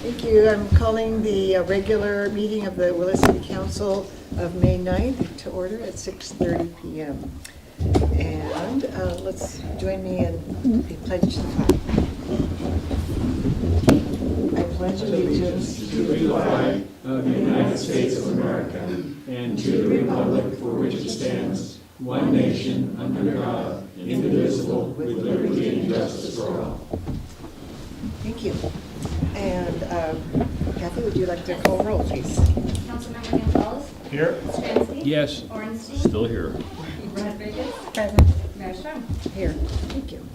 Thank you. I'm calling the regular meeting of the Willits City Council of May 9th to order at 6:30 p.m. And let's join me in the pledge to the flag. I pledge allegiance to the flag of the United States of America and to the republic for which it stands, one nation, under God, indivisible, with liberty and justice for all. Thank you. And Kathy, would you like to call roll, please? Councilmember Gonzalez? Here. Stransky? Yes. Orenstein? Still here. Rodriguez? Present. Mayor Strong? Here. Thank you.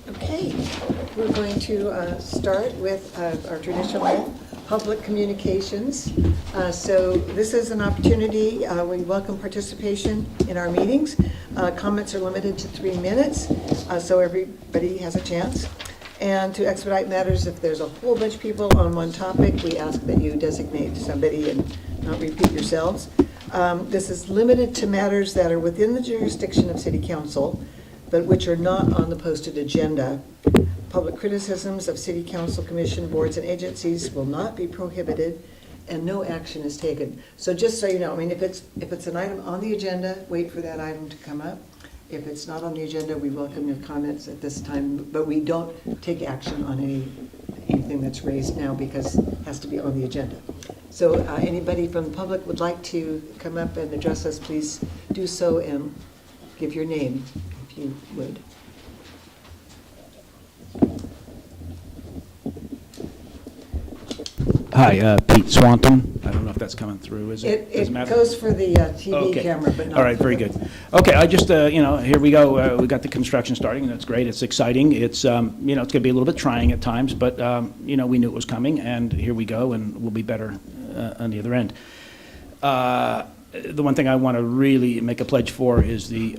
Okay, we're going to start with our traditional public communications. So this is an opportunity. We welcome participation in our meetings. Comments are limited to 3 minutes, so everybody has a chance. And to expedite matters, if there's a whole bunch of people on one topic, we ask that you designate somebody and not repeat yourselves. This is limited to matters that are within the jurisdiction of City Council, but which are not on the posted agenda. Public criticisms of City Council, Commission, boards, and agencies will not be prohibited, and no action is taken. So just so you know, I mean, if it's an item on the agenda, wait for that item to come up. If it's not on the agenda, we welcome your comments at this time, but we don't take action on anything that's raised now because it has to be on the agenda. So anybody from the public would like to come up and address us, please do so and give your name if you would. Hi, Pete Swanton. I don't know if that's coming through, is it? It goes for the TV Okay. camera, but not. All right, very good. Okay, I just, here we go. We got the construction starting, and that's great. It's exciting. It's, it's going to be a little bit trying at times, but, we knew it was coming, and here we go, and we'll be better on the other end. The one thing I want to really make a pledge for is the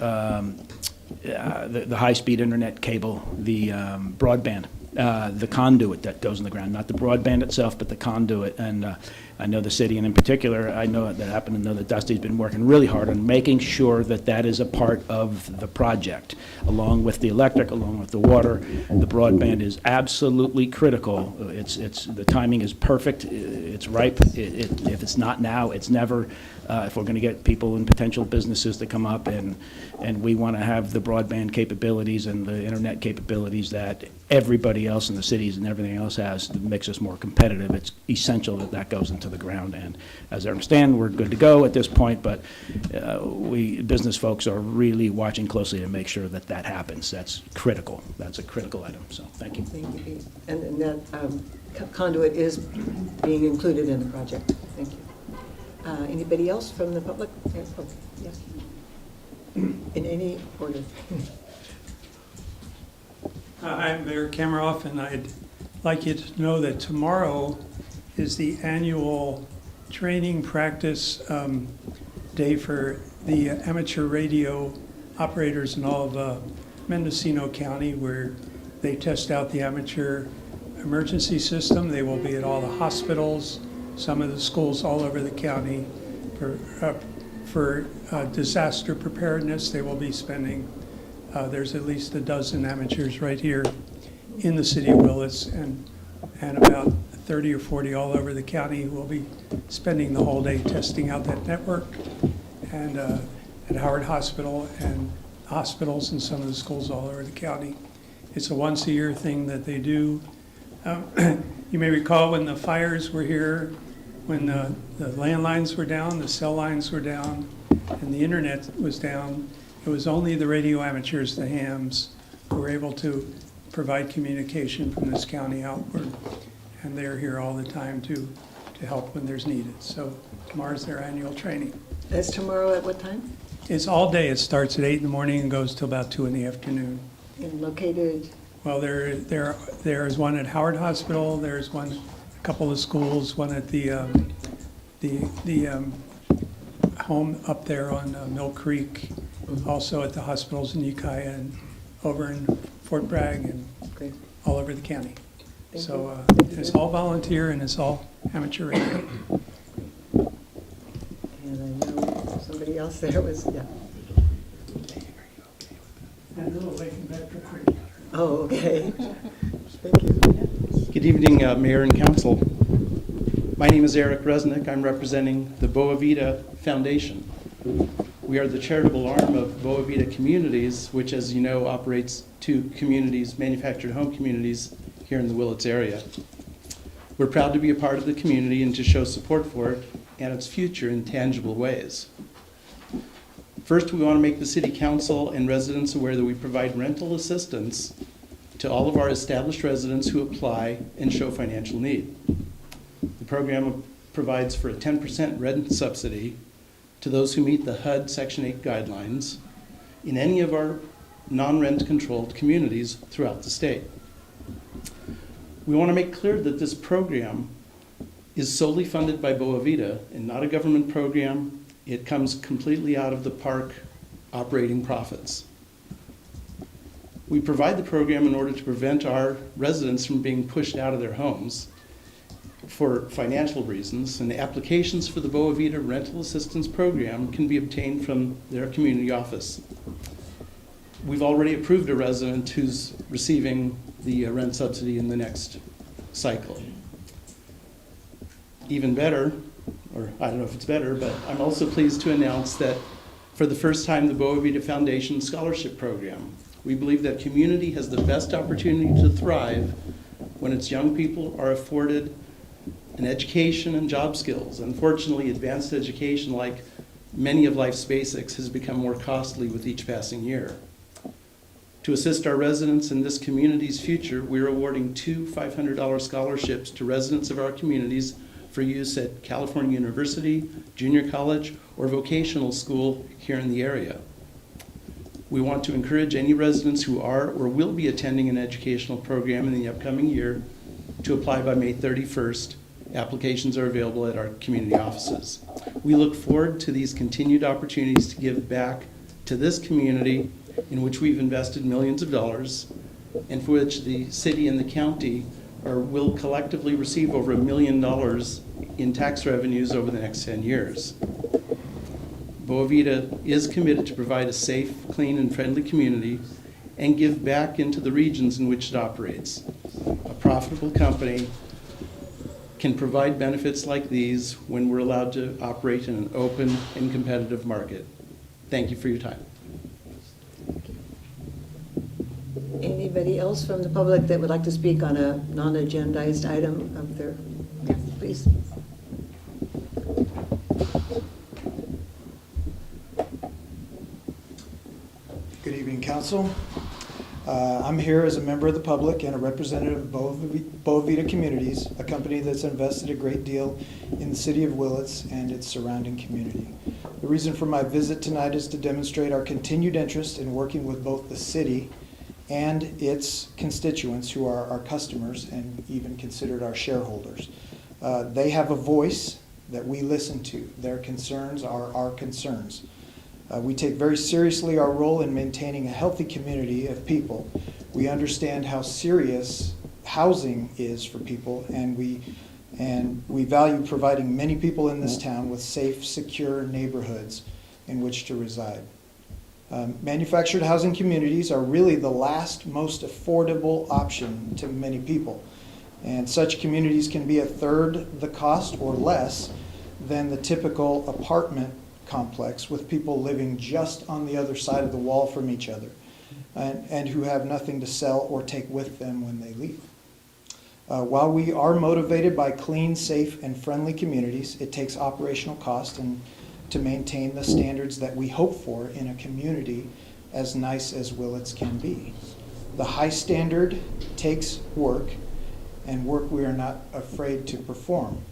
high-speed internet cable, the broadband. The conduit that goes in the ground, not the broadband itself, but the conduit. And I know the city, and in particular, I know that I happen to know that Dusty's been working really hard on making sure that that is a part of the project, along with the electric, along with the water. The broadband is absolutely critical. It's the timing is perfect. It's ripe. If it's not now, it's never. If we're going to get people and potential businesses to come up, and we want to have the broadband capabilities and the internet capabilities that everybody else in the cities and everything else has, that makes us more competitive. It's essential that that goes into the ground. And as I understand, we're good to go at this point, but we business folks are really watching closely to make sure that that happens. That's critical. That's a critical item. So thank you. Thank you, Pete. And that conduit is being included in the project. Thank you. Anybody else from the public? Yes. In any order. I'm Mayor Kameroff, and I'd like you to know that tomorrow is the annual training practice day for the amateur radio operators in all of Mendocino County, where they test out the amateur emergency system. They will be at all the hospitals, some of the schools all over the county. For disaster preparedness, they will be spending, there's at least a dozen amateurs right here in the city of Willits, and about 30 or 40 all over the county who will be spending the whole day testing out that network, and at Howard Hospital and hospitals and some of the schools all over the county. It's a once-a-year thing that they do. You may recall when the fires were here, when the landlines were down, the cell lines were down, and the internet was down, it was only the radio amateurs, the hams, who were able to provide communication from this county outward. And they're here all the time to help when there's needed. So tomorrow's their annual training. That's tomorrow at what time? It's all day. It starts at 8 in the morning and goes till about 2 in the afternoon. And located? Well, there is one at Howard Hospital. There's one, a couple of schools, one at the home up there on Mill Creek, also at the hospitals in Ukiah and over in Fort Bragg and Great. all over the county. Thank So you. it's all volunteer and it's all amateur radio. And I know somebody else there was, yeah. And a little late in bed for free. Oh, okay. Thank you. Good evening, Mayor and Council. My name is Eric Resnick. I'm representing the Boa Vida Foundation. We are the charitable arm of Boa Vida Communities, which, as you know, operates 2 communities, manufactured home communities here in the Willits area. We're proud to be a part of the community and to show support for it and its future in tangible ways. First, we want to make the City Council and residents aware that we provide rental assistance to all of our established residents who apply and show financial need. The program provides for a 10% rent subsidy to those who meet the HUD Section 8 guidelines in any of our non-rent controlled communities throughout the state. We want to make clear that this program is solely funded by Boa Vida and not a government program. It comes completely out of the park operating profits. We provide the program in order to prevent our residents from being pushed out of their homes for financial reasons, and the applications for the Boa Vida Rental Assistance Program can be obtained from their community office. We've already approved a resident who's receiving the rent subsidy in the next cycle. Even better, or I don't know if it's better, but I'm also pleased to announce that for the first time, the Boa Vida Foundation Scholarship Program. We believe that community has the best opportunity to thrive when its young people are afforded an education and job skills. Unfortunately, advanced education, like many of life's basics, has become more costly with each passing year. To assist our residents in this community's future, we're awarding 2 $500 scholarships to residents of our communities for use at California University, junior college, or vocational school here in the area. We want to encourage any residents who are or will be attending an educational program in the upcoming year to apply by May 31st. Applications are available at our community offices. We look forward to these continued opportunities to give back to this community in which we've invested millions of dollars and for which the city and the county will collectively receive over $1 million in tax revenues over the next 10 years. Boa Vida is committed to provide a safe, clean, and friendly community and give back into the regions in which it operates. A profitable company can provide benefits like these when we're allowed to operate in an open and competitive market. Thank you for your time. Anybody else from the public that would like to speak on a non-agendized item of their, yes, please. Good evening, Council. I'm here as a member of the public and a representative of Boa Vida Communities, a company that's invested a great deal in the city of Willits and its surrounding community. The reason for my visit tonight is to demonstrate our continued interest in working with both the city and its constituents, who are our customers and even considered our shareholders. They have a voice that we listen to. Their concerns are our concerns. We take very seriously our role in maintaining a healthy community of people. We understand how serious housing is for people, and we value providing many people in this town with safe, secure neighborhoods in which to reside. Manufactured housing communities are really the last most affordable option to many people, and such communities can be a third the cost or less than the typical apartment complex, with people living just on the other side of the wall from each other and who have nothing to sell or take with them when they leave. While we are motivated by clean, safe, and friendly communities, it takes operational cost and to maintain the standards that we hope for in a community as nice as Willits can be. The high standard takes work, and work we are not afraid to perform.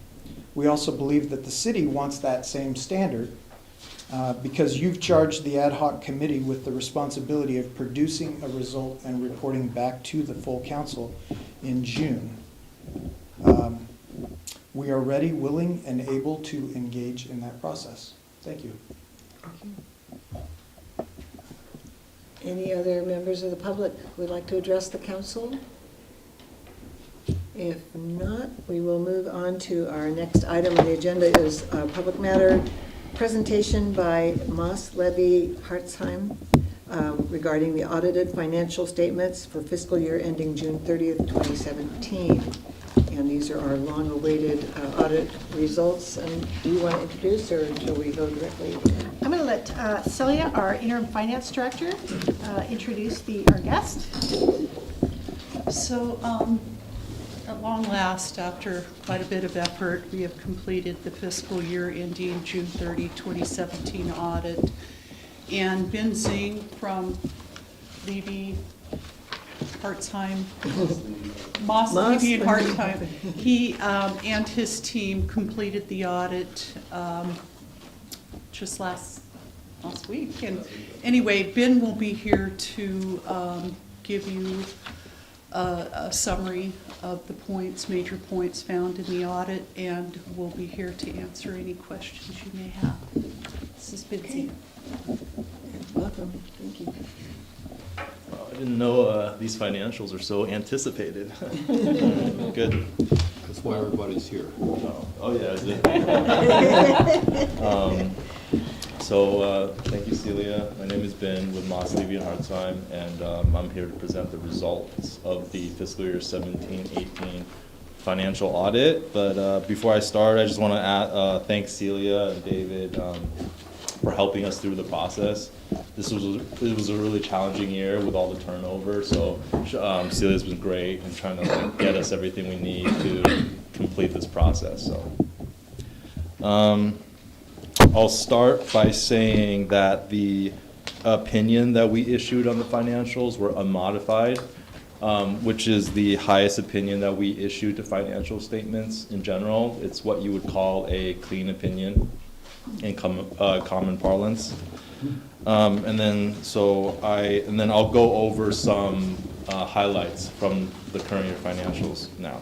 We also believe that the city wants that same standard because you've charged the ad hoc committee with the responsibility of producing a result and reporting back to the full council in June. We are ready, willing, and able to engage in that process. Thank you. Any other members of the public who would like to address the council? If not, we will move on to our next item on the agenda is a public matter presentation by Moss Levy Hartzheim, regarding the audited financial statements for fiscal year ending June 30th, 2017. And these are our long-awaited audit results. And do you want to introduce, or shall we go directly? I'm going to let Celia, our interim finance director, introduce our guest. So, at long last, after quite a bit of effort, we have completed the fiscal year ending June 30, 2017 audit. And Ben Zing from Levy Hartzheim, Moss, Levy and Hartzheim, he and his team completed the audit just last week. And anyway, Ben will be here to give you a summary of the points, major points found in the audit, and we'll be here to answer any questions you may have. This is Ben Zing. Welcome. Thank you. I didn't know these financials are so anticipated. Good. That's why everybody's here. Oh yeah, is it? Thank you, Celia. My name is Ben with Moss, Levy and Hartzheim, and I'm here to present the results of the fiscal year 17-18 financial audit. But before I start, I just want to thank Celia and David for helping us through the process. It was a really challenging year with all the turnover, so Celia's been great in trying to get us everything we need to complete this process. So I'll start by saying that the opinion that we issued on the financials were unmodified, which is the highest opinion that we issue to financial statements in general. It's what you would call a clean opinion in common parlance. And then I'll go over some highlights from the current year financials now.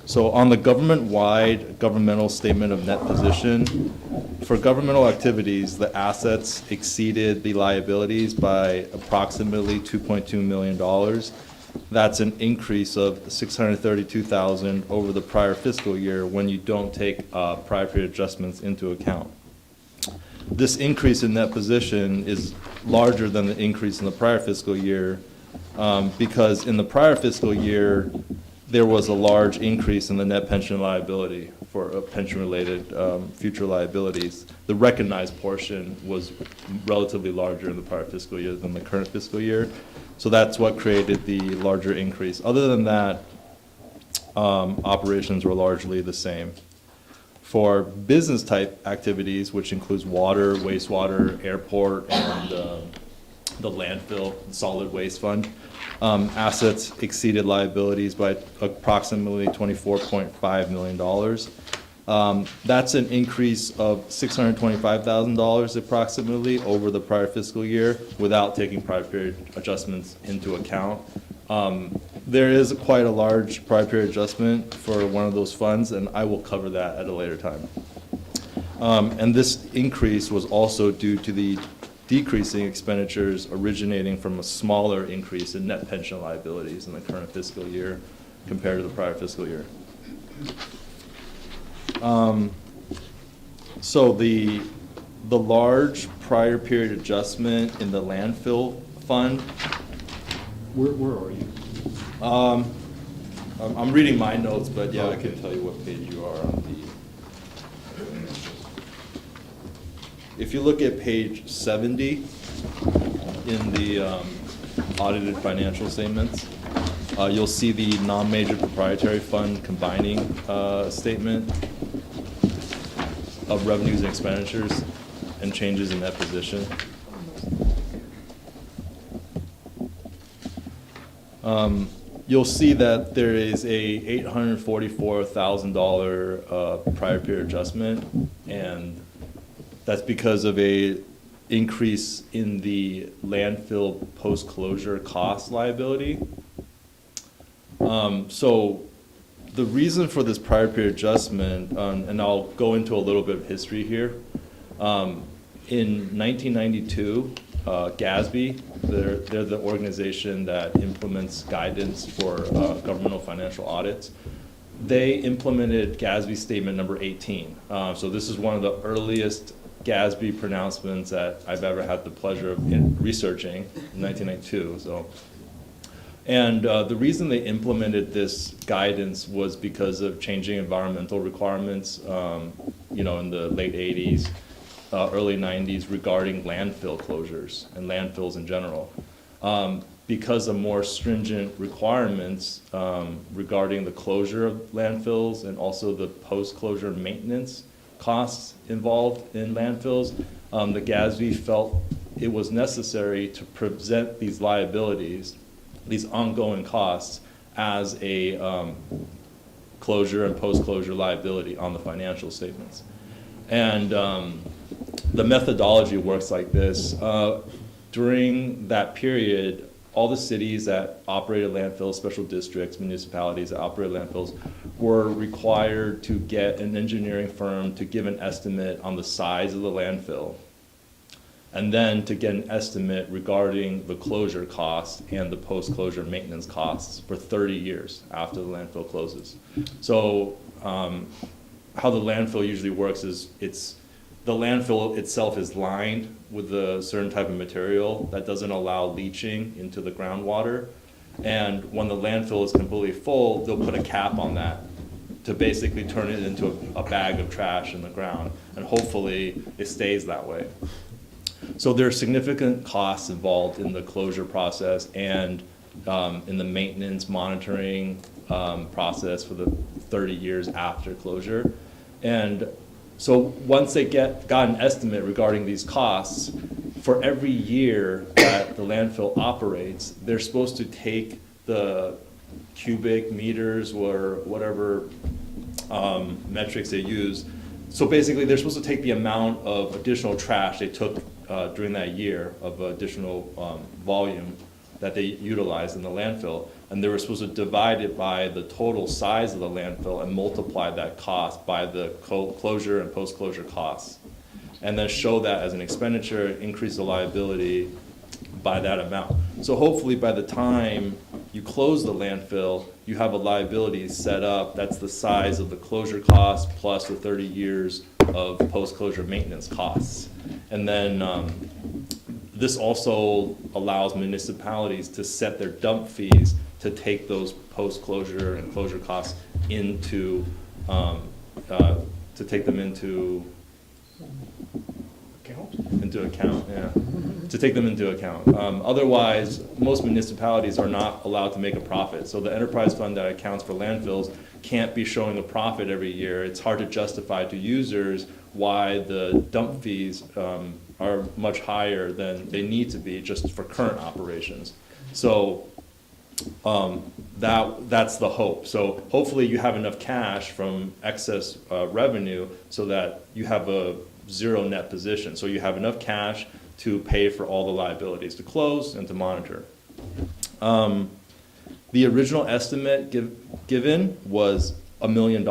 So on the government-wide governmental statement of net position, for governmental activities, the assets exceeded the liabilities by approximately $2.2 million. That's an increase of $632,000 over the prior fiscal year when you don't take prior period adjustments into account. This increase in net position is larger than the increase in the prior fiscal year because in the prior fiscal year, there was a large increase in the net pension liability for pension-related future liabilities. The recognized portion was relatively larger in the prior fiscal year than the current fiscal year. So that's what created the larger increase. Other than that, operations were largely the same. For business type activities, which includes water, wastewater, airport, and the landfill, solid waste fund, assets exceeded liabilities by approximately $24.5 million. That's an increase of $625,000 approximately over the prior fiscal year without taking prior period adjustments into account. There is quite a large prior period adjustment for one of those funds, and I will cover that at a later time. And this increase was also due to the decreasing expenditures originating from a smaller increase in net pension liabilities in the current fiscal year compared to the prior fiscal year. So the large prior period adjustment in the landfill fund. Where are you? I'm reading my notes, but yeah, I can tell you what page you are on the. If you look at page 70 in the audited financial statements, you'll see the non-major proprietary fund combining statement of revenues and expenditures and changes in that position. You'll see that there is a $844,000 prior period adjustment, and that's because of a increase in the landfill post-closure cost liability. So the reason for this prior period adjustment, and I'll go into a little bit of history here. In 1992, GASB, they're the organization that implements guidance for governmental financial audits. They implemented GASB statement number 18. So this is one of the earliest GASB pronouncements that I've ever had the pleasure of researching in 1992. So, and the reason they implemented this guidance was because of changing environmental requirements, you know, in the late 80s, early 90s regarding landfill closures and landfills in general. Because of more stringent requirements regarding the closure of landfills and also the post-closure maintenance costs involved in landfills, the GASB felt it was necessary to present these liabilities, these ongoing costs, as a closure and post-closure liability on the financial statements. And the methodology works like this. During that period, all the cities that operated landfills, special districts, municipalities that operated landfills were required to get an engineering firm to give an estimate on the size of the landfill, and then to get an estimate regarding the closure costs and the post-closure maintenance costs for 30 years after the landfill closes. So how the landfill usually works is the landfill itself is lined with a certain type of material that doesn't allow leaching into the groundwater. And when the landfill is completely full, they'll put a cap on that to basically turn it into a bag of trash in the ground. And hopefully it stays that way. So there are significant costs involved in the closure process and in the maintenance monitoring process for the 30 years after closure. And so once they got an estimate regarding these costs, for every year that the landfill operates, they're supposed to take the cubic meters or whatever metrics they use. So basically, they're supposed to take the amount of additional trash they took during that year of additional volume that they utilized in the landfill, and they were supposed to divide it by the total size of the landfill and multiply that cost by the closure and post-closure costs, and then show that as an expenditure, increase the liability by that amount. So hopefully by the time you close the landfill, you have a liability set up that's the size of the closure cost plus the 30 years of post-closure maintenance costs. And then this also allows municipalities to set their dump fees to take those post-closure and closure costs into, to take them into account, yeah. To take them into account. Otherwise, most municipalities are not allowed to make a profit. So the enterprise fund that accounts for landfills can't be showing a profit every year. It's hard to justify to users why the dump fees are much higher than they need to be just for current operations. So that's the hope. So hopefully you have enough cash from excess revenue so that you have a zero net position. So you have enough cash to pay for all the liabilities to close and to monitor. The original estimate given was $1 million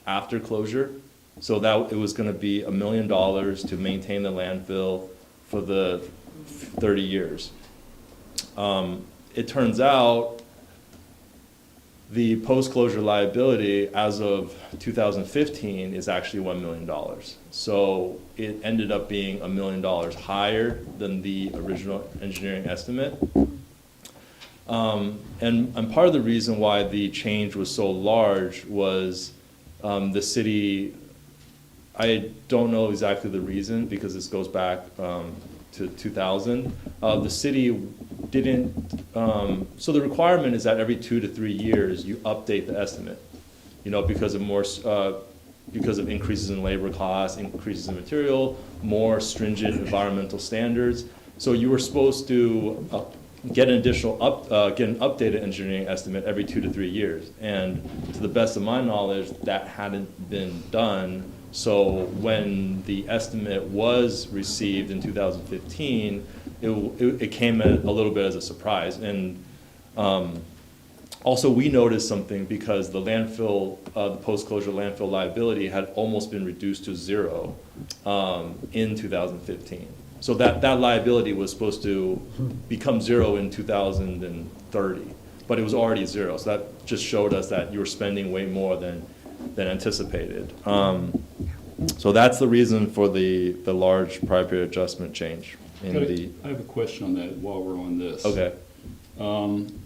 after closure. So that it was going to be $1 million to maintain the landfill for the 30 years. It turns out the post-closure liability as of 2015 is actually $1 million. So it ended up being $1 million higher than the original engineering estimate. And part of the reason why the change was so large was the city, I don't know exactly the reason because this goes back to 2000. The city didn't, so the requirement is that every 2 to 3 years you update the estimate, you know, because of increases in labor costs, increases in material, more stringent environmental standards. So you were supposed to get an additional get an updated engineering estimate every 2 to 3 years. And to the best of my knowledge, that hadn't been done. So when the estimate was received in 2015, it came a little bit as a surprise. And also we noticed something because the landfill, the post-closure landfill liability had almost been reduced to zero in 2015. So that liability was supposed to become zero in 2030, but it was already zero. So that just showed us that you were spending way more than anticipated. So that's the reason for the large prior period adjustment change in the, I have a question on that while we're on this. okay. I'm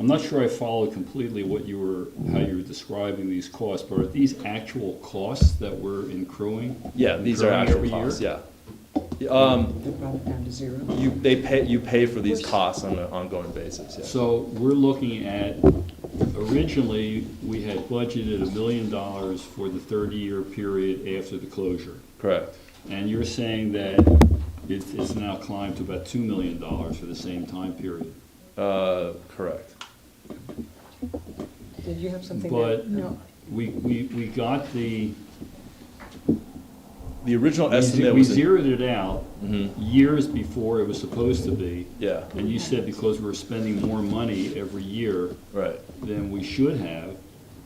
not sure I followed completely how you were describing these costs, but are these actual costs that we're accruing? Yeah, these are Accruing actual every year? costs, yeah. They brought it down to zero. You pay for these costs on an ongoing basis, yeah. So we're looking at, originally, we had budgeted $1 million for the 30-year period after the closure. Correct. And you're saying that it's now climbed to about $2 million for the same time period. Correct. Did you have something there? But No. we got The original we estimate was, zeroed it out Mhm. years before it was supposed to be. yeah, And you said because we're spending more money every year right. than we should have,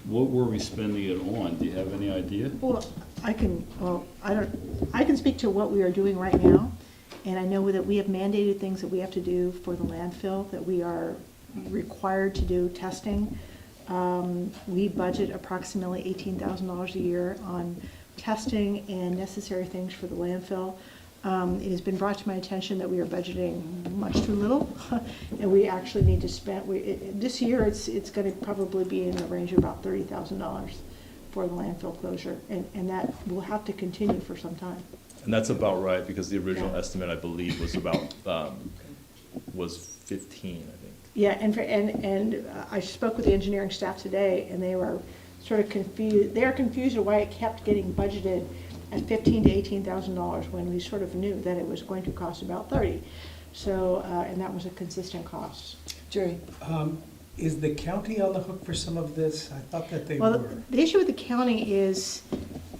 what were we spending it on? Do you have any idea? Well, I can speak to what we are doing right now, and I know that we have mandated things that we have to do for the landfill, that we are required to do testing. We budget approximately $18,000 a year on testing and necessary things for the landfill. It has been brought to my attention that we are budgeting much too little, and we actually need to spend, this year, it's gonna probably be in the range of about $30,000 for the landfill closure, and that will have to continue for some time. And that's about right, because the original Yeah. estimate, I believe, was about, was 15, I think. Yeah, and I spoke with the engineering staff today, and they were sort of confused. They are confused at why it kept getting budgeted at $15,000 to $18,000 when we sort of knew that it was going to cost about 30. So, and that was a consistent cost. Jerry? Is the county on the hook for some of this? I thought that they Well, were. the issue with the county is,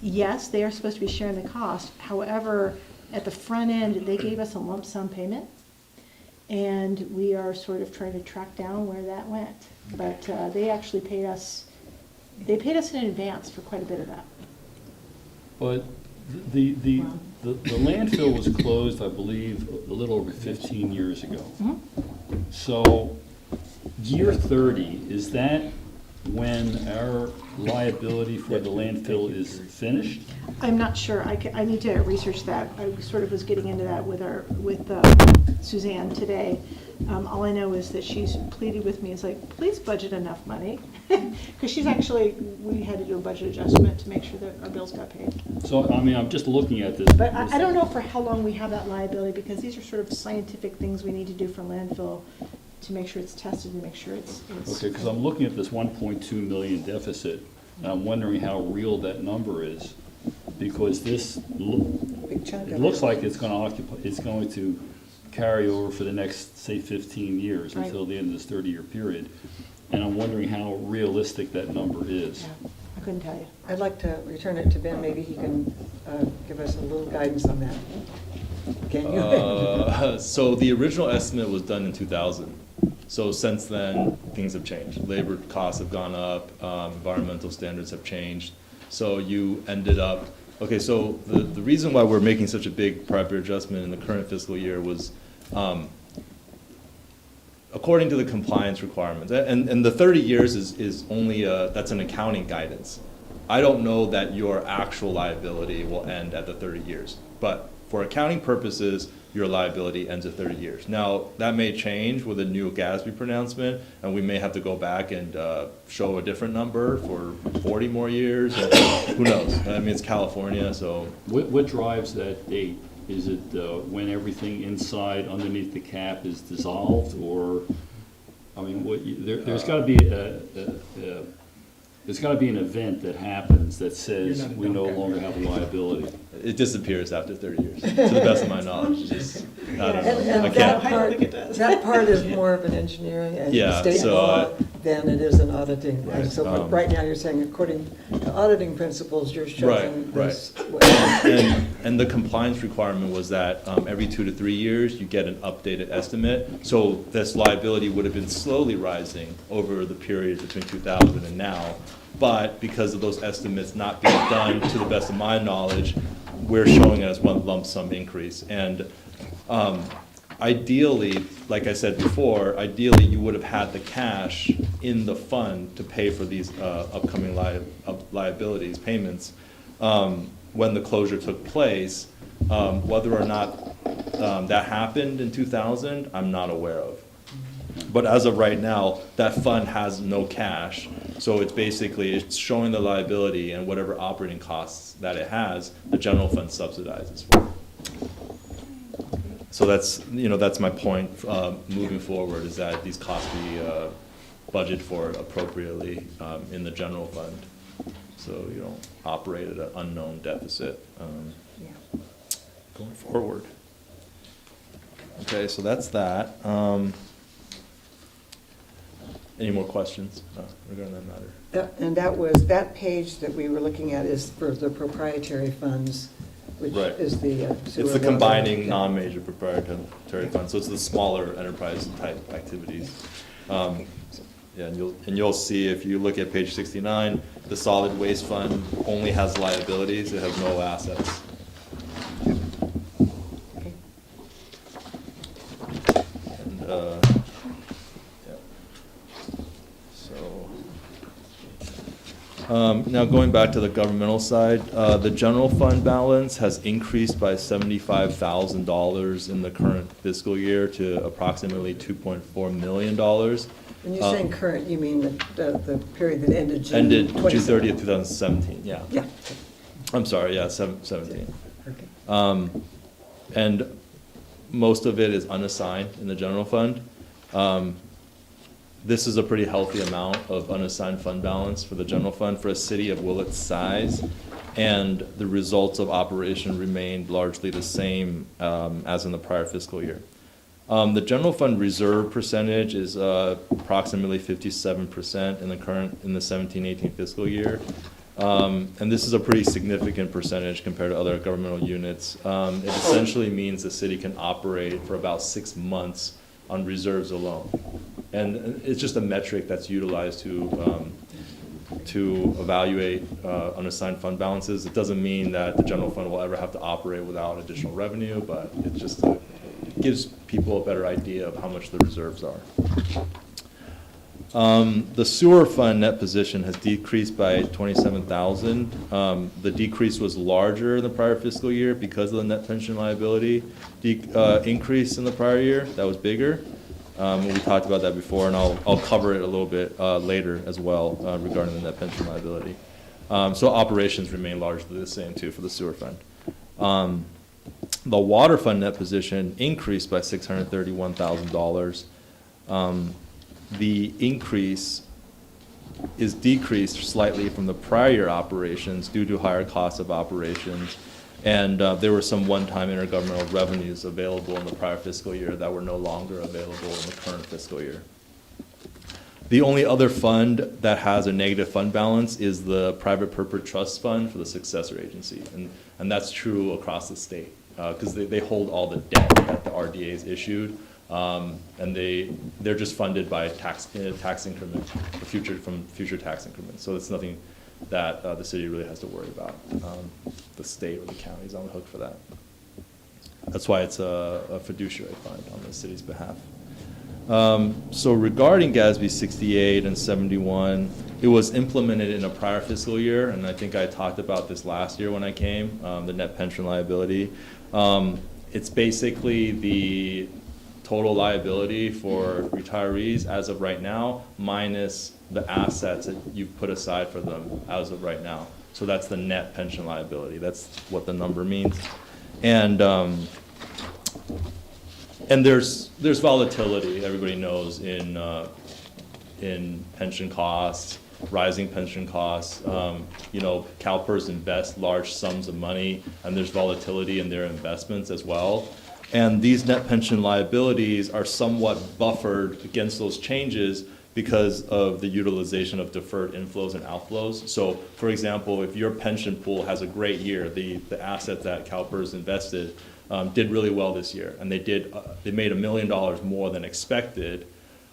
yes, they are supposed to be sharing the cost. However, at the front end, they gave us a lump sum payment, and we are sort of trying to track down where that went. But they actually paid us in advance for quite a bit of that. But the landfill was closed, I believe, a little over 15 years ago. Mhm. So year 30, is that when our liability for the landfill is finished? I'm not sure. I need to research that. I sort of was getting into that with Suzanne today. All I know is that she's pleaded with me, it's like, please budget enough money. Because we had to do a budget adjustment to make sure that our bills got paid. So, I mean, I'm just looking at this. But I don't know for how long we have that liability, because these are sort of scientific things we need to do for landfill to make sure it's tested and make sure it's. Okay, because I'm looking at this 1.2 million deficit, and I'm wondering how real that number is. Because this, Big chunk it of looks it. like it's going to carry over for the next, say, 15 years Right. until the end of this 30-year period. And I'm wondering how realistic that number is. Yeah, I couldn't tell you. I'd like to return it to Ben. Maybe he can give us a little guidance on that. Can you? So the original estimate was done in 2000. So since then, things have changed. Labor costs have gone up, environmental standards have changed. So you ended up, okay, so the reason why we're making such a big prior period adjustment in the current fiscal year was according to the compliance requirements. And the 30 years is only, that's an accounting guidance. I don't know that your actual liability will end at the 30 years. But for accounting purposes, your liability ends at 30 years. Now, that may change with a new GASB pronouncement, and we may have to go back and show a different number for 40 more years. Who knows? I mean, it's California, so. What drives that date? Is it when everything inside, underneath the cap is dissolved, or, I mean, there's got to be there's got to be an event that happens that says You're not a we no dumb guy. longer have a liability. It disappears after 30 years, to the best of my knowledge. It's just, I don't And know. I that can't. part, that part is more of an engineering and Yeah, state so, law than it is an auditing. Right, So but right now, you're saying according to auditing principles, you're showing Right, this. And the compliance requirement was that every 2 to 3 years, you get an updated estimate. So this liability would have been slowly rising over the period between 2000 and now. But because of those estimates not being done, to the best of my knowledge, we're showing it as one lump sum increase. And ideally, like I said before, ideally you would have had the cash in the fund to pay for these upcoming liabilities, payments. when the closure took place. Whether or not that happened in 2000, I'm not aware of. But as of right now, that fund has no cash, so it's showing the liability, and whatever operating costs that it has, the general fund subsidizes for. So that's my point moving forward, is that these costs be budgeted for appropriately in the general fund, so you don't operate at an unknown deficit going forward. Okay, so that's that. Any more questions regarding that matter? And that page that we were looking at is for the proprietary funds, which Right. is the sewer. It's the water. combining non-major proprietary funds, so it's the smaller enterprise type activities. Yeah, and you'll see, if you look at page 69, the solid waste fund only has liabilities, it has no assets. Okay. And, yeah. So, now going back to the governmental side, the general fund balance has increased by $75,000 in the current fiscal year to approximately $2.4 million. When you're saying current, you mean the period that ended June? Ended June 27? 30th, 2017, yeah. Yeah. I'm sorry, yeah, 17. Okay. And most of it is unassigned in the general fund. This is a pretty healthy amount of unassigned fund balance for the general fund for a city of Willits' size, and the results of operation remained largely the same as in the prior fiscal year. The general fund reserve percentage is approximately 57% in the 17-18 fiscal year. And this is a pretty significant percentage compared to other governmental units. It essentially means the city can operate for about 6 months on reserves alone. And it's just a metric that's utilized to evaluate unassigned fund balances. It doesn't mean that the general fund will ever have to operate without additional revenue, but it just gives people a better idea of how much the reserves are. The sewer fund net position has decreased by $27,000. The decrease was larger in the prior fiscal year because of the net pension liability increase in the prior year. That was bigger. We talked about that before, and I'll cover it a little bit later as well regarding the net pension liability. So operations remain largely the same too for the sewer fund. The water fund net position increased by $631,000. The increase is decreased slightly from the prior year operations due to higher costs of operations. And there were some one-time intergovernmental revenues available in the prior fiscal year that were no longer available in the current fiscal year. The only other fund that has a negative fund balance is the private purpose trust fund for the successor agency. And that's true across the state because they hold all the debt that the RDA's issued. And they're just funded by tax increment from future tax increments. So it's nothing that the city really has to worry about. The state or the county is on the hook for that. That's why it's a fiduciary fund on the city's behalf. So regarding GASB 68 and 71, it was implemented in a prior fiscal year, and I think I talked about this last year when I came, the net pension liability. It's basically the total liability for retirees as of right now, minus the assets that you've put aside for them as of right now. So that's the net pension liability. That's what the number means. And there's volatility, everybody knows, in pension costs, rising pension costs. CalPERS invest large sums of money, and there's volatility in their investments as well. And these net pension liabilities are somewhat buffered against those changes because of the utilization of deferred inflows and outflows. So, for example, if your pension pool has a great year, the asset that CalPERS invested did really well this year, and they made $1 million more than expected.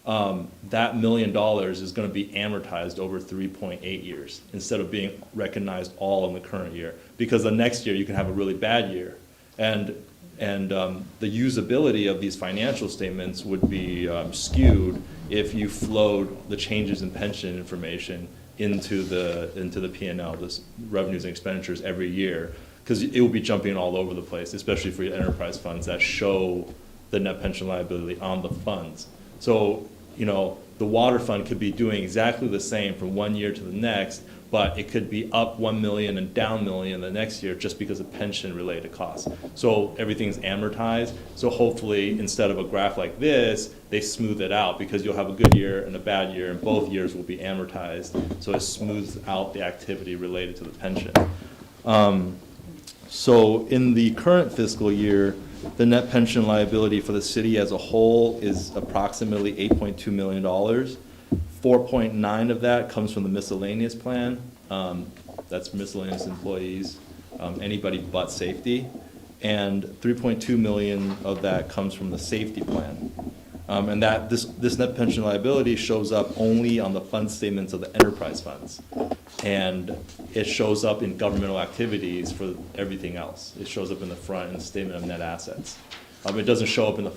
That $1 million is going to be amortized over 3.8 years instead of being recognized all in the current year, because the next year you can have a really bad year, and the usability of these financial statements would be skewed if you flowed the changes in pension information into the P&L, this revenues and expenditures every year, because it will be jumping all over the place, especially for your enterprise funds that show the net pension liability on the funds. So, the water fund could be doing exactly the same from one year to the next, but it could be up 1 million and down 1 million the next year just because of pension-related costs. So everything's amortized. So hopefully, instead of a graph like this, they smooth it out, because you'll have a good year and a bad year, and both years will be amortized. So it smooths out the activity related to the pension. So in the current fiscal year, the net pension liability for the city as a whole is approximately $8.2 million. 4.9 of that comes from the miscellaneous plan. That's miscellaneous employees, anybody but safety. And 3.2 million of that comes from the safety plan. And that this net pension liability shows up only on the fund statements of the enterprise funds. And it shows up in governmental activities for everything else. It shows up in the front in the statement of net assets. It doesn't show up in the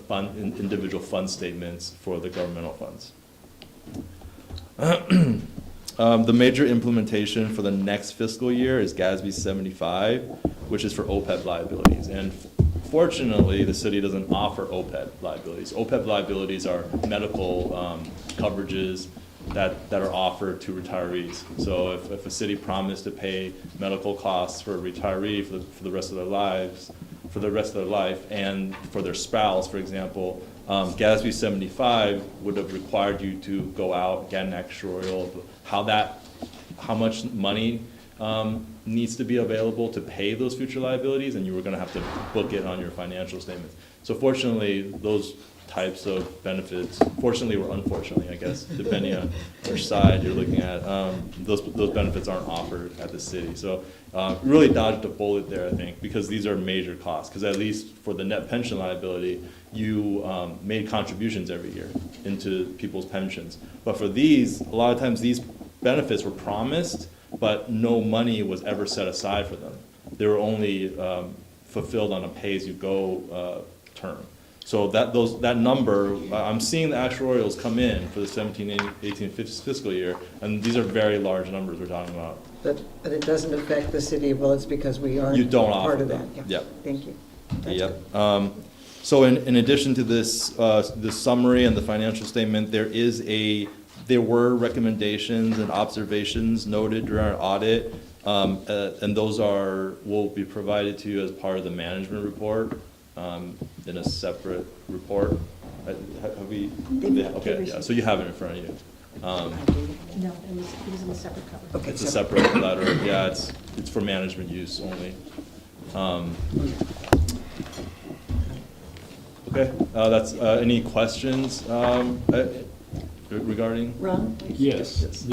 individual fund statements for the governmental funds. The major implementation for the next fiscal year is GASB 75, which is for OPEB liabilities. And fortunately, the city doesn't offer OPEB liabilities. OPEB liabilities are medical coverages that are offered to retirees. So if a city promised to pay medical costs for a retiree for the rest of their life, and for their spouse, for example, GASB 75 would have required you to go out, get an actuarial, how much money needs to be available to pay those future liabilities, and you were going to have to book it on your financial statements. So fortunately, those types of benefits, fortunately or unfortunately, I guess, depending on which side you're looking at, those benefits aren't offered at the city. So really dodged a bullet there, I think, because these are major costs. Because at least for the net pension liability, you made contributions every year into people's pensions. But for these, a lot of times these benefits were promised, but no money was ever set aside for them. They were only fulfilled on a pay-as-you-go term. So that number, I'm seeing the actuarials come in for the 17-18 fiscal year, and these are very large numbers we're talking about. But it doesn't affect the city of Willits because we aren't You don't part offer of that. them. Yep. Thank you. That's Yep. good. So in addition to this summary and the financial statement, there were recommendations and observations noted during our audit, and those will be provided to you as part of the management report in a separate report. Have we? Okay, yeah. So you have it in front of you. No, it was in a separate cover. Okay, It's a separate letter. Yeah, it's for management use only. Okay, that's, any questions regarding? Ron? Yes, Yes.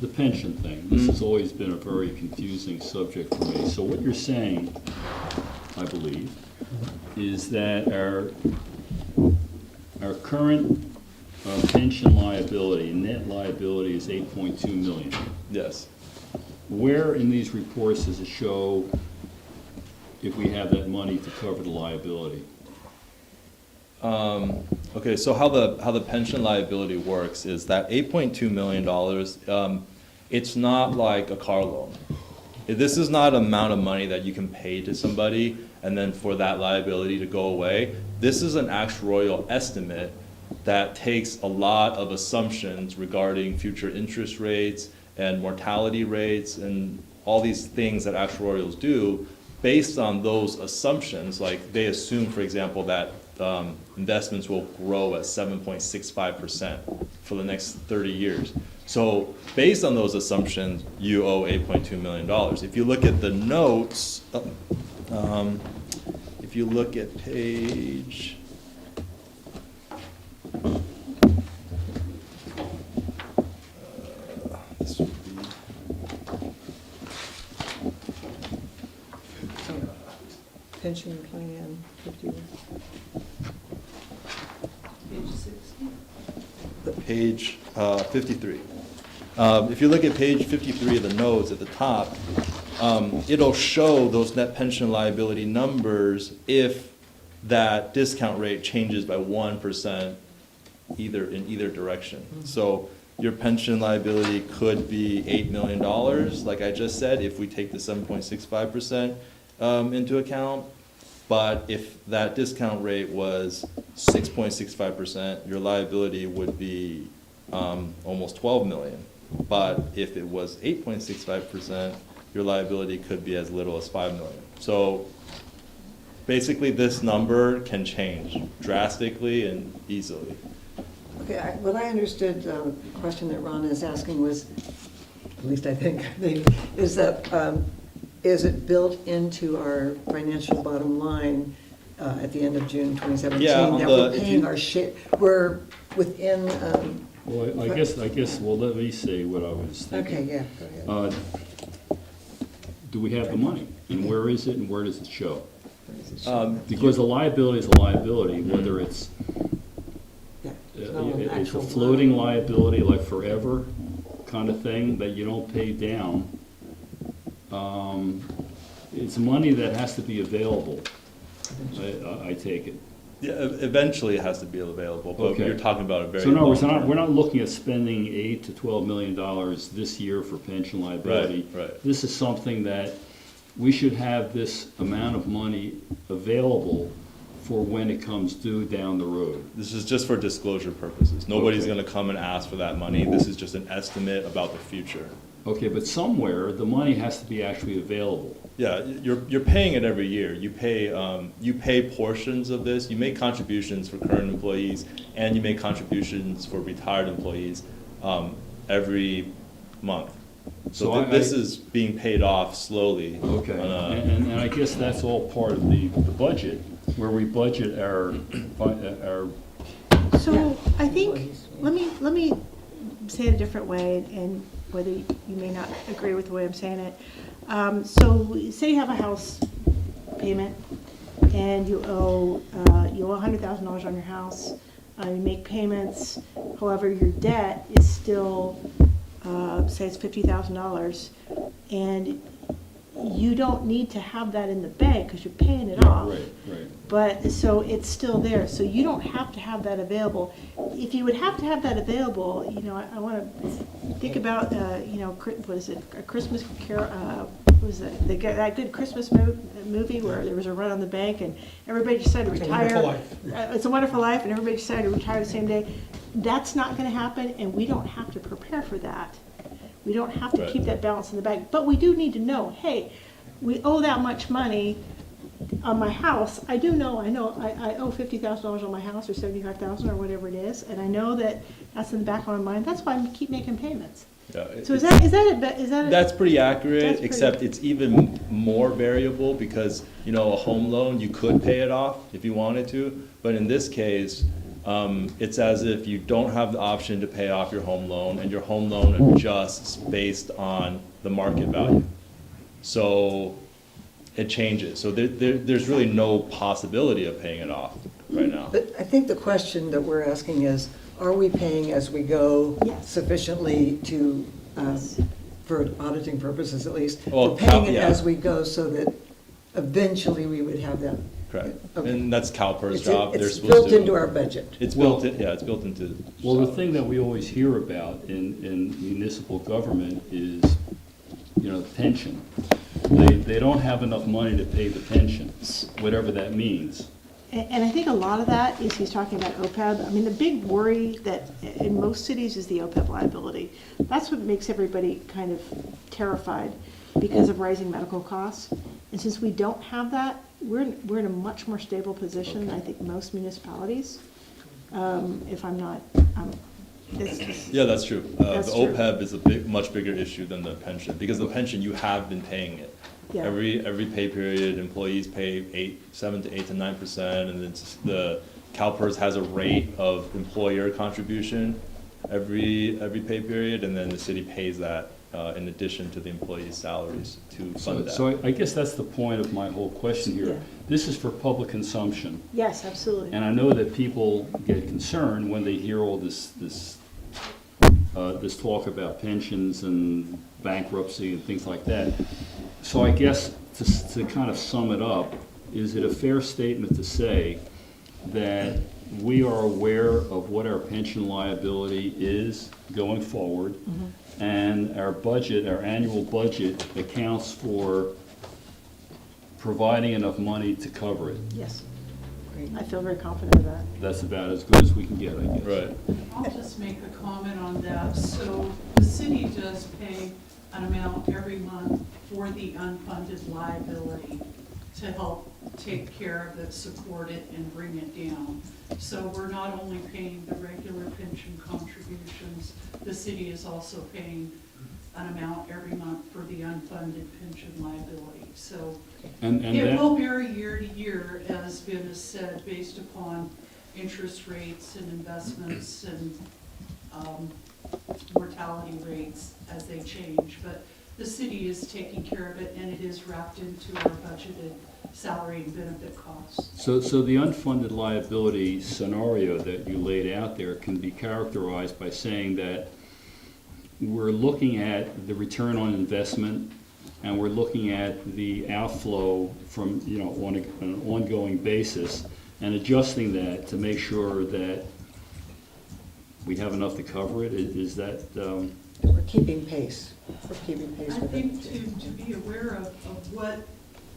the pension thing, this has always been a very confusing subject for me. So what you're saying, I believe, is that our current pension liability, net liability is 8.2 million. Yes. Where in these reports does it show if we have that money to cover the liability? Okay, so how the pension liability works is that $8.2 million, it's not like a car loan. This is not an amount of money that you can pay to somebody and then for that liability to go away. This is an actuarial estimate that takes a lot of assumptions regarding future interest rates and mortality rates and all these things that actuarials do. Based on those assumptions, like they assume, for example, that investments will grow at 7.65% for the next 30 years. So based on those assumptions, you owe $8.2 million. If you look at the notes, if you look at page, this would be, Pension plan 51. page 53. If you look at page 53 of the notes at the top, it'll show those net pension liability numbers if that discount rate changes by 1% in either direction. So your pension liability could be $8 million, like I just said, if we take the 7.65% into account. But if that discount rate was 6.65%, your liability would be almost 12 million. But if it was 8.65%, your liability could be as little as 5 million. So basically, this number can change drastically and easily. Okay, what I understood, the question that Ron is asking was, at least I think, is that, is it built into our financial bottom line at the end of June 2017? Yeah, That we're paying our share, we're within, Well, I guess, well, let me say what I was thinking. okay, yeah, go ahead. Do we have the money? And where is it and where does it show? Where does it show? Because a liability is a liability, whether it's, Yeah, it's not an it's a actual floating line. liability, like forever kind of thing that you don't pay down. It's money that has to be available, I take it. Yeah, eventually it has to be available, but Okay. you're talking about a very So in other words, long term. we're not looking at spending $8 to $12 million this year for pension liability. Right. This is something that we should have this amount of money available for when it comes due down the road. This is just for disclosure purposes. Nobody's Okay. gonna come and ask for that money. This is just an estimate about the future. Okay, but somewhere, the money has to be actually available. Yeah, you're paying it every year. You pay portions of this. You make contributions for current employees, and you make contributions for retired employees every month. So this is being paid off slowly. Okay, on a- and I guess that's all part of the budget, where we budget our, So I think, let me say it a different way, and whether you may not agree with the way I'm saying it. So say you have a house payment and you owe $100,000 on your house. You make payments, however, your debt is still, say it's $50,000, and you don't need to have that in the bank because you're paying it off. right. But, so it's still there, so you don't have to have that available. If you would have to have that available, I want to think about, what is it, A Christmas Carol, what was it, that good Christmas movie where there was a run on the bank and everybody decided to It's a retire. Wonderful Life. It's a Wonderful Life, and everybody decided to retire the same day. That's not going to happen, and we don't have to prepare for that. We don't have to Right. keep that balance in the bank, but we do need to know, hey, we owe that much money on my house. I know I owe $50,000 on my house, or $75,000 or whatever it is, and I know that that's in the back of my mind. That's why I keep making payments. Yeah, So is that That's pretty accurate, That's pretty- except it's even more variable because, a home loan, you could pay it off if you wanted to. But in this case, it's as if you don't have the option to pay off your home loan, and your home loan adjusts based on the market value. So it changes. So there's really no possibility of paying it off right now. But I think the question that we're asking is, are we paying as we go Yes. sufficiently to, for auditing purposes at least? Well, We're paying it yeah. as we go so that eventually we would have that. Correct. Okay. And that's CalPERS It's job. They're it's supposed to. built into our budget. It's built in, yeah, it's built into. Well, the thing that we always hear about in municipal government is, pension. They don't have enough money to pay the pension, whatever that means. And I think a lot of that is he's talking about OPEB. I mean, the big worry that in most cities is the OPEB liability. That's what makes everybody kind of terrified because of rising medical costs. And since we don't have that, we're in a much more stable position than I think most municipalities. If I'm not, Yeah, that's true. That's The true. OPEB is much bigger issue than the pension, because the pension, you have been paying it. Yeah. Every pay period, employees pay 7 to 8 to 9%, and it's the CalPERS has a rate of employer contribution every pay period, and then the city pays that in addition to the employees' salaries to fund that. So I guess that's the point of my whole question here. Yeah. This is for public consumption. yes, absolutely. And I know that people get concerned when they hear all this talk about pensions and bankruptcy and things like that. So I guess to kind of sum it up, is it a fair statement to say that we are aware of what our pension liability is going forward, and our budget, our annual budget accounts for providing enough money to cover it. Yes, Great. I feel very confident of that. That's about as good as we can get, I guess. Right. I'll just make a comment on that. So the city does pay an amount every month for the unfunded liability to help take care of it, support it, and bring it down. So we're not only paying the regular pension contributions, the city is also paying an amount every month for the unfunded pension liability. So And it that, will vary year to year, as Ben has said, based upon interest rates and investments and mortality rates as they change. But the city is taking care of it, and it is wrapped into our budgeted salary and benefit costs. so the unfunded liability scenario that you laid out there can be characterized by saying that we're looking at the return on investment, and we're looking at the outflow from, on an ongoing basis, and adjusting that to make sure that we have enough to cover it. Is that, We're keeping pace. We're keeping pace I with think it. to be aware of what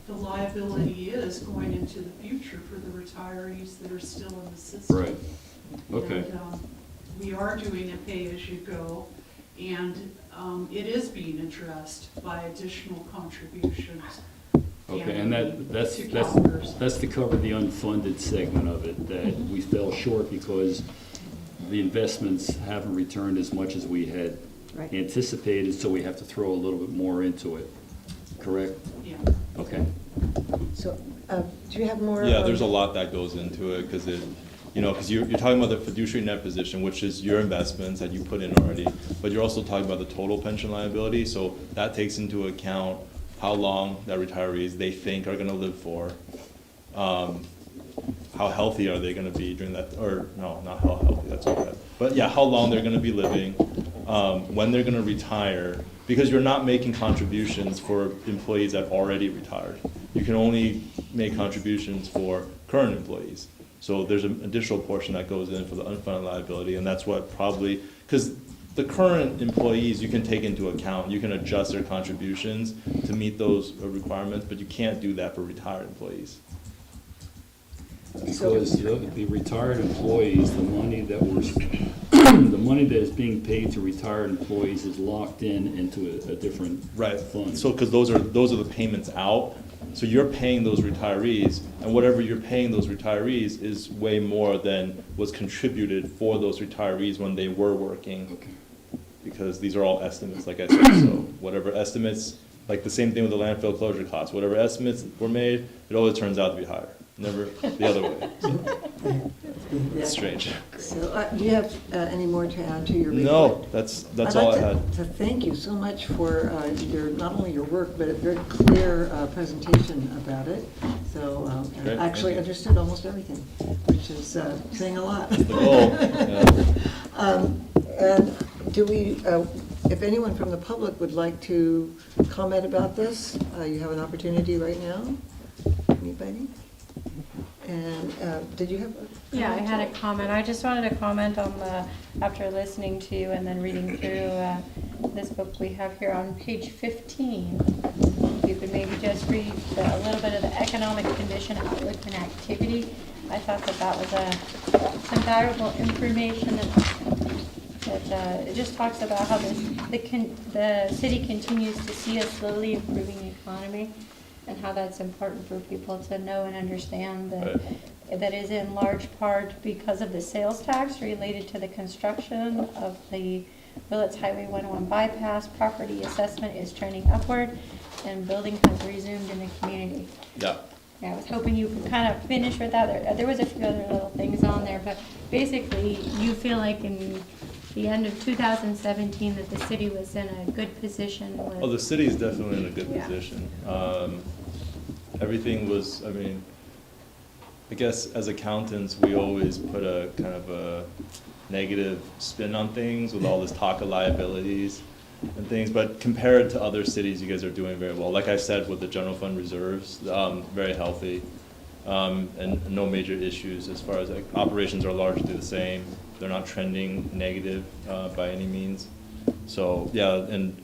the liability is going into the future for the retirees that are still in the system. right? Okay. And, we are doing a pay-as-you-go, and it is being addressed by additional contributions. Okay, and that's to CalPERS. to cover the unfunded segment of it, that we fell short because the investments haven't returned as much as we had Right. anticipated, so we have to throw a little bit more into it, correct? Yeah. Okay. So, do you have more? Yeah, there's a lot that goes into it, because because you're talking about the fiduciary net position, which is your investments that you put in already, but you're also talking about the total pension liability, so that takes into account how long that retirees they think are gonna live for, how healthy are they gonna be during that, or no, not how healthy, that's okay. But yeah, how long they're gonna be living, when they're gonna retire, because you're not making contributions for employees that already retired. You can only make contributions for current employees. So there's an additional portion that goes in for the unfunded liability, and that's what probably, because the current employees you can take into account, you can adjust their contributions to meet those requirements, but you can't do that for retired employees. Because the retired employees, the money that the money that is being paid to retired employees is locked into a different fund. So, because those are the payments out, so you're paying those retirees, and whatever you're paying those retirees is way more than was contributed for those retirees when they were working. Okay. Because these are all estimates, like I said, so whatever estimates, like the same thing with the landfill closure costs, whatever estimates were made, it always turns out to be higher, never the other way. So, it's strange. So, do you have any more to add to your report? No, that's all I I'd had. like to thank you so much for not only your work, but a very clear presentation about it. So I Great, actually thank you. understood almost everything, which is saying a lot. The goal, yeah. And do we, if anyone from the public would like to comment about this, you have an opportunity right now. Anybody? And did you have a Yeah, I comment? had a comment. I just wanted to comment on after listening to you and then reading through this book we have here on page 15. If you could maybe just read a little bit of the economic condition, outlook, and activity. I thought that was some valuable information that it just talks about how the city continues to see a slowly improving economy, and how that's important for people to know and understand that that is in large part because of the sales tax related to the construction of the Willits Highway 101 bypass. Property assessment is trending upward, and building has resumed in the community. Yeah. Yeah, I was hoping you could kind of finish with that. There was a few other little things on there, but basically you feel like in the end of 2017 that the city was in a good position with... Oh, the city is definitely in a good Yeah. position. Everything was, I guess as accountants, we always put a kind of a negative spin on things with all this talk of liabilities and things, but compared to other cities, you guys are doing very well. Like I said, with the general fund reserves, very healthy. and no major issues as far as like, operations are largely the same. They're not trending negative by any means. So yeah, and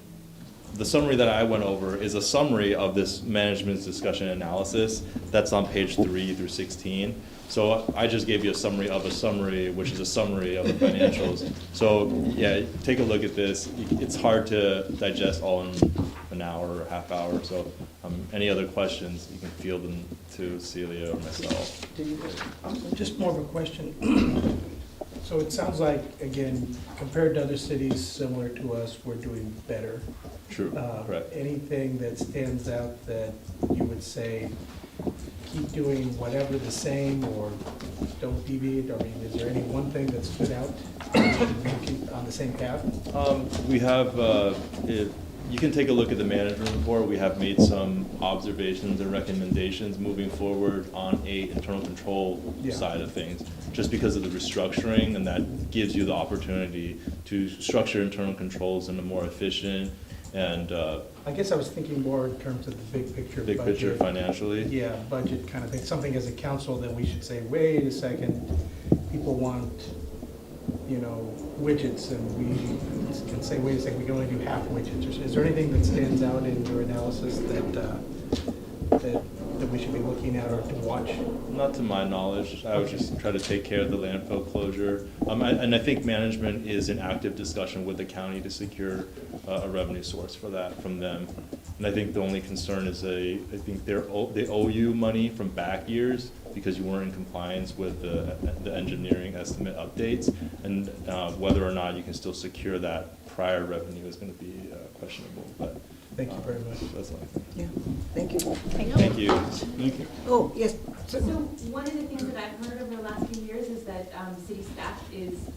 the summary that I went over is a summary of this management's discussion analysis that's on page 3 through 16. So I just gave you a summary of a summary, which is a summary of the financials. So yeah, take a look at this. It's hard to digest all in an hour or half hour. So any other questions, you can field them to Celia or myself. Just more of a question. So it sounds like, again, compared to other cities similar to us, we're doing better. True, correct. Anything that stands out that you would say, keep doing whatever the same or don't deviate? I mean, is there any one thing that stood out on the same path? We have, you can take a look at the management report. We have made some observations and recommendations moving forward on a internal control side of things, just because of the restructuring, and that gives you the opportunity to structure internal controls in a more efficient and I guess I was thinking more in terms of the big picture budget. big picture financially. Yeah, budget kind of thing. Something as a council that we should say, wait a second, people want, you know, widgets, and we can say, wait a second, we can only do half widgets. Or is there anything that stands out in your analysis that we should be looking at or to watch? Not to my knowledge. I would just try to take care of the landfill closure. And I think management is in active discussion with the county to secure a revenue source for that from them. And I think the only concern is I think they owe you money from back years because you weren't in compliance with the engineering estimate updates. And whether or not you can still secure that prior revenue is going to be questionable. But Thank you very much. that's all I think. Yeah, thank you. Thank you. Thank you. Oh, yes. So one of the things that I've heard over the last few years is that city staff is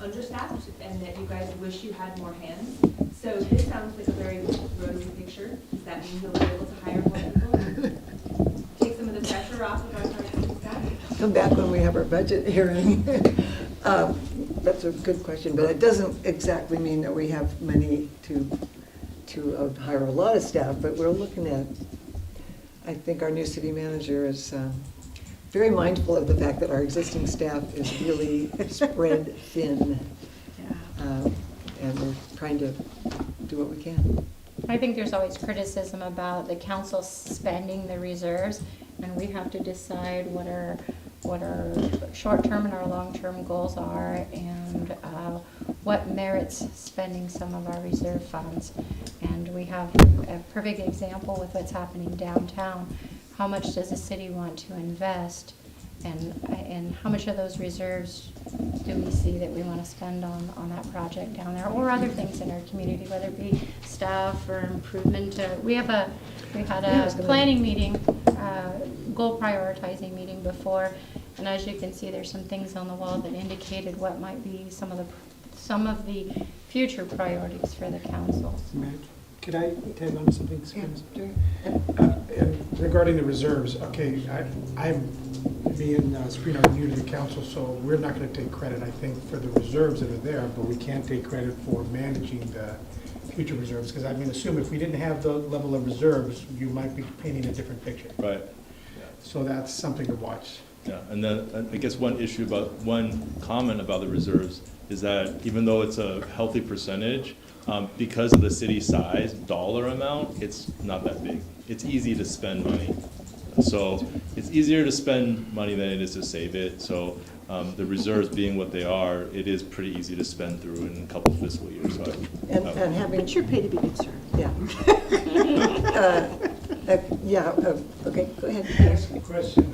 understaffed and that you guys wish you had more hands. So this sounds like a very rosy picture. Does that mean you'll be able to hire more people? Take some of the pressure off of our current city staff? Come back when we have our budget hearing. That's a good question, but it doesn't exactly mean that we have money to hire a lot of staff, but we're looking at, I think our new city manager is very mindful of the fact that our existing staff is really spread thin. And we're trying to do what we can. I think there's always criticism about the council spending the reserves, and we have to decide what our short-term and our long-term goals are, and what merits spending some of our reserve funds. And we have a perfect example with what's happening downtown. How much does the city want to invest, and how much of those reserves do we see that we want to spend on that project down there, or other things in our community, whether it be staff or improvement. We had a planning meeting, goal prioritizing meeting before, and as you can see, there's some things on the wall that indicated what might be some of the future priorities for the council. Could I tag on something? Yeah, Regarding the reserves, okay, me and Sabrina are new to the council, so we're not going to take credit, I think, for the reserves that are there, but we can take credit for managing the future reserves, because I mean, assume if we didn't have the level of reserves, you might be painting a different picture. Right. So that's something to watch. Yeah, and then I guess one comment about the reserves is that even though it's a healthy percentage, because of the city size, dollar amount, it's not that big. It's easy to spend money. So it's easier to spend money than it is to save it. So the reserves being what they are, it is pretty easy to spend through in a couple fiscal years. So and having. But you're paid to be concerned. Yeah. Okay, go ahead. Ask a question.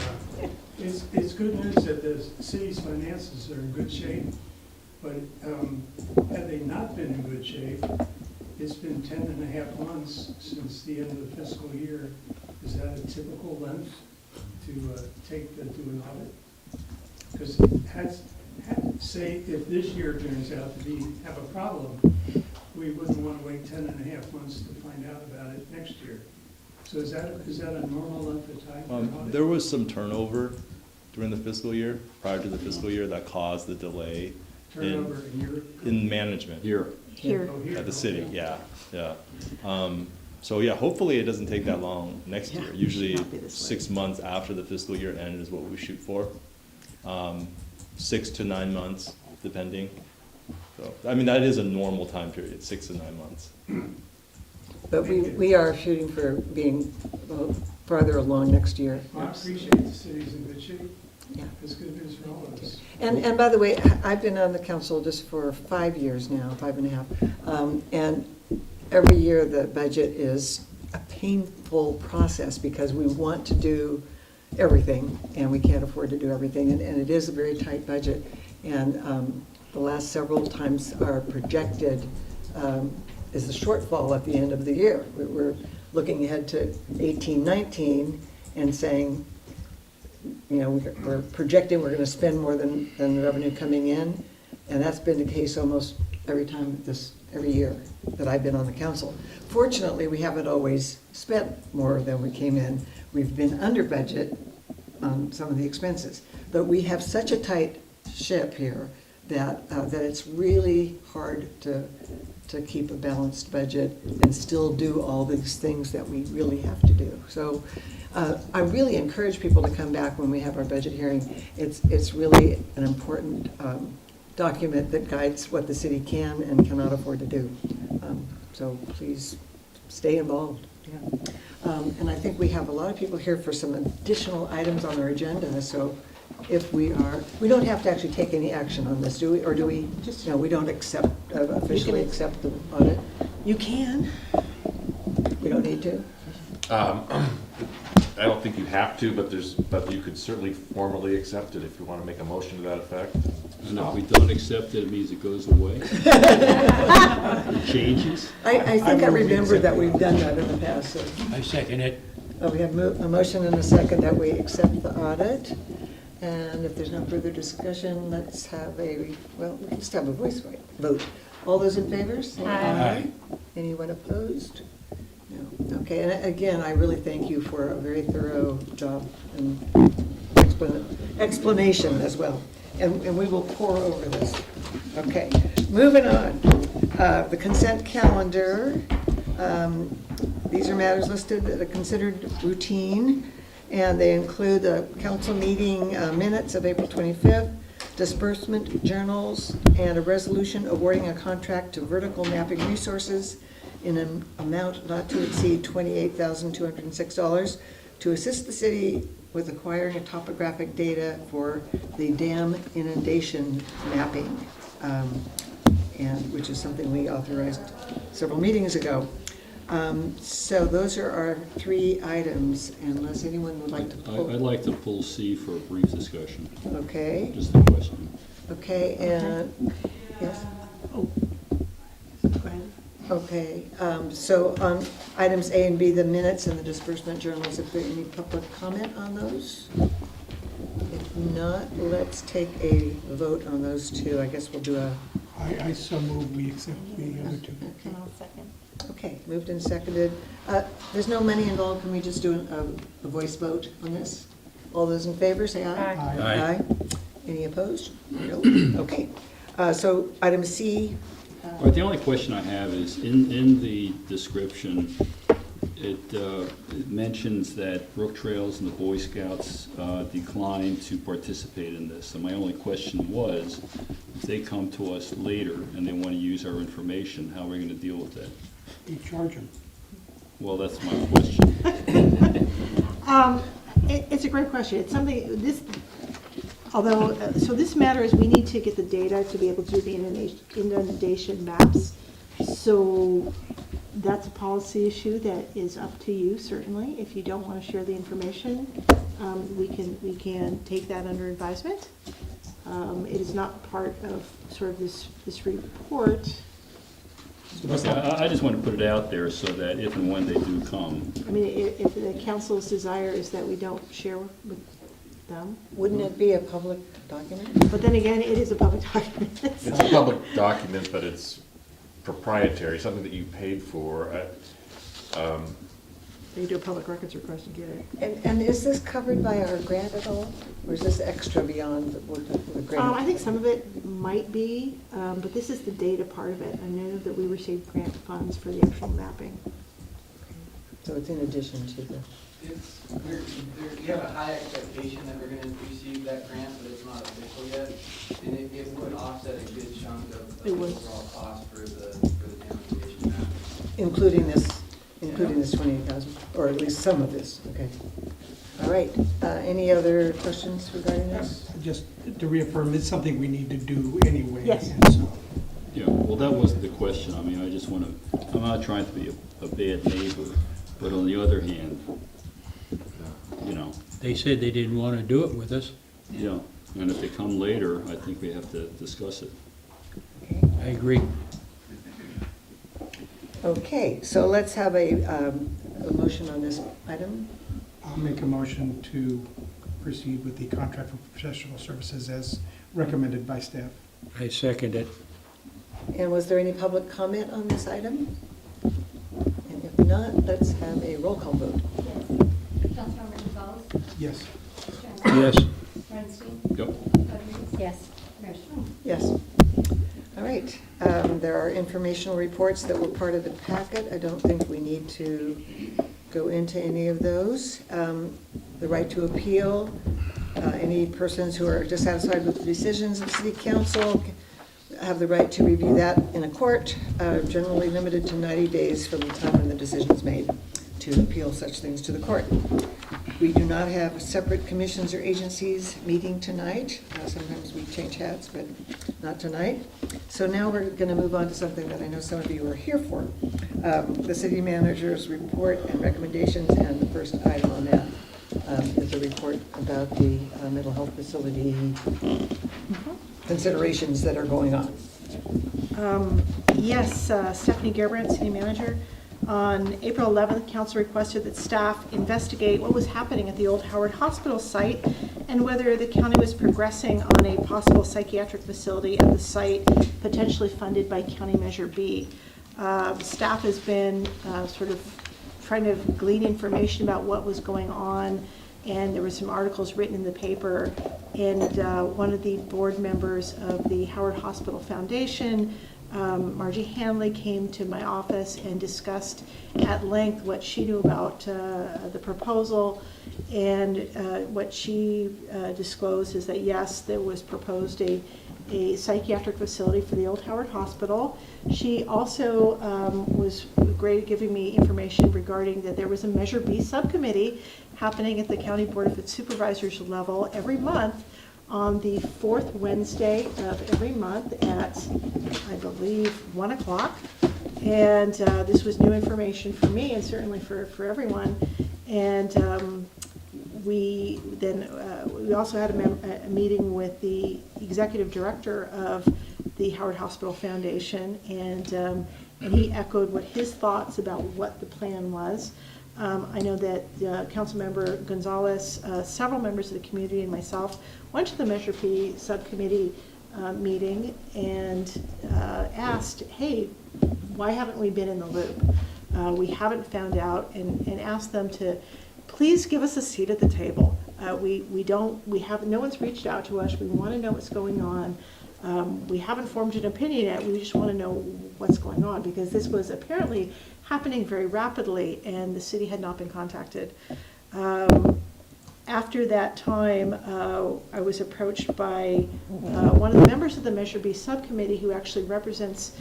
It's good news that the city's finances are in good shape, but had they not been in good shape, it's been 10.5 months since the end of the fiscal year. Is that a typical length to do an audit? Because say if this year turns out to have a problem, we wouldn't want to wait 10.5 months to find out about it next year. So is that a normal length of time for an audit? there was some turnover during the fiscal year, prior to the fiscal year, that caused the delay Turnover in management. Here. Oh, here, At the city, okay. yeah. So yeah, hopefully it doesn't take that long next Yeah, year. it Usually should not be this 6 months after the fiscal year end is what we shoot for. 6 to 9 months, depending. So, I mean, that is a normal time period, 6 to 9 months. But we are shooting for being farther along next year. I appreciate the city's in good shape. Yeah. It's good news for all of us. And by the way, I've been on the council just for 5 years now, 5.5. And every year the budget is a painful process because we want to do everything and we can't afford to do everything. And it is a very tight budget. And the last several times our projected is the shortfall at the end of the year. We're looking ahead to 18-19 and saying, you know, we're projecting we're going to spend more than the revenue coming in, and that's been the case almost every year that I've been on the council. Fortunately, we haven't always spent more than we came in. We've been under budget on some of the expenses, but we have such a tight ship here that it's really hard to keep a balanced budget and still do all these things that we really have to do. So I really encourage people to come back when we have our budget hearing. It's really an important document that guides what the city can and cannot afford to do. So please stay involved. Yeah. And I think we have a lot of people here for some additional items on our agenda. So if we don't have to actually take any action on this, do we? Or do we just, we don't officially accept the audit? You can. We don't need to? I don't think you have to, but you could certainly formally accept it if you want to make a motion to that effect. And if we don't accept it, it means it goes away? It changes? I think I remember that we've done that in the past. So. I second it. We have a motion and a second that we accept the audit. And if there's no further discussion, let's have we can just have a voice vote. All those in favor, say aye. Anyone opposed? No. Okay, and again, I really thank you for a very thorough job and explanation as well. And we will pour over this. Okay, moving on. The consent calendar. These are matters listed that are considered routine, and they include the council meeting minutes of April 25th, disbursement journals, and a resolution awarding a contract to Vertical Mapping Resources in an amount not to exceed $28,206 to assist the city with acquiring a topographic data for the dam inundation mapping, and which is something we authorized several meetings ago. So those are our 3 items, unless anyone would like to pull. I'd like to pull C for a brief discussion. Okay. Just a question. Okay, and, yes? Oh, go ahead. Okay, so on items A and B, the minutes and the disbursement journals, is there any public comment on those? If not, let's take a vote on those 2. I guess we'll do a... I so move we accept the other 2. And I'll second. Okay, moved and seconded. There's no money involved. Can we just do a voice vote on this? All those in favor, say aye. Aye. Aye. Any opposed? No. Okay. So item C. All right, the only question I have is, in the description, it mentions that Brook Trails and the Boy Scouts declined to participate in this. And my only question was, if they come to us later and they want to use our information, how are we going to deal with that? You charge them. Well, that's my question. It's a great question. It's something, so this matters, we need to get the data to be able to do the inundation maps. So that's a policy issue that is up to you, certainly. If you don't want to share the information, we can take that under advisement. It is not part of sort of this report. Okay, I just want to put it out there so that if and when they do come. I mean, if the council's desire is that we don't share with them. Wouldn't it be a public document? But then again, it is a public document. It's a public document, but it's proprietary, something that you paid for. You do a public records request and get it. And is this covered by our grant at all? Or is this extra beyond the grant? I think some of it might be, but this is the data part of it. I know that we received grant funds for the actual mapping. So it's in addition to the, We have a high expectation that we're gonna receive that grant, but it's not official yet. And it would offset a good chunk of the overall cost for the dam map. including this 28,000, or at least some of this, okay. All right, any other questions regarding this? Just to reaffirm, it's something we need to do anyway. Yes. And so, Yeah, well, that wasn't the question. I mean, I just want to, I'm not trying to be a bad neighbor, but on the other hand, you know, They said they didn't want to do it with us. yeah, and if they come later, I think we have to discuss it. I agree. Okay, so let's have a motion on this item. I'll make a motion to proceed with the contract for professional services as recommended by staff. I second it. And was there any public comment on this item? And if not, let's have a roll call vote. Councilmember Gonzalez? Yes. Yes. Bernstein? Yep. Rodriguez? Yes. Mayor Strong? Yes. All right, there are informational reports that were part of the packet. I don't think we need to go into any of those. The right to appeal, any persons who are dissatisfied with the decisions of City Council have the right to review that in a court, generally limited to 90 days from the time when the decision is made to appeal such things to the court. We do not have separate commissions or agencies meeting tonight. Sometimes we change hats, but not tonight. So now we're going to move on to something that I know some of you are here for. The city manager's report and recommendations, and the first item on that is a report about the mental health facility considerations that are going on. Yes, Stephanie Gerbrandt, City Manager. On April 11th, council requested that staff investigate what was happening at the old Howard Hospital site and whether the county was progressing on a possible psychiatric facility at the site, potentially funded by County Measure B. Staff has been sort of trying to glean information about what was going on, and there were some articles written in the paper, and one of the board members of the Howard Hospital Foundation, Margie Hanley, came to my office and discussed at length what she knew about the proposal, and what she disclosed is that yes, there was proposed a psychiatric facility for the old Howard Hospital. She also was great at giving me information regarding that there was a Measure B subcommittee happening at the County Board of Supervisors level every month on the fourth Wednesday of every month at, I believe, 1 o'clock. And this was new information for me and certainly for everyone. And we also had a meeting with the executive director of the Howard Hospital Foundation, and he echoed what his thoughts about what the plan was. I know that Councilmember Gonzalez, several members of the community, and myself went to the Measure P subcommittee meeting and asked, hey, why haven't we been in the loop? We haven't found out, and asked them to please give us a seat at the table. No one's reached out to us. We want to know what's going on. We haven't formed an opinion yet. We just want to know what's going on, because this was apparently happening very rapidly and the city had not been contacted. After that time, I was approached by one of the members of the Measure B subcommittee who actually represents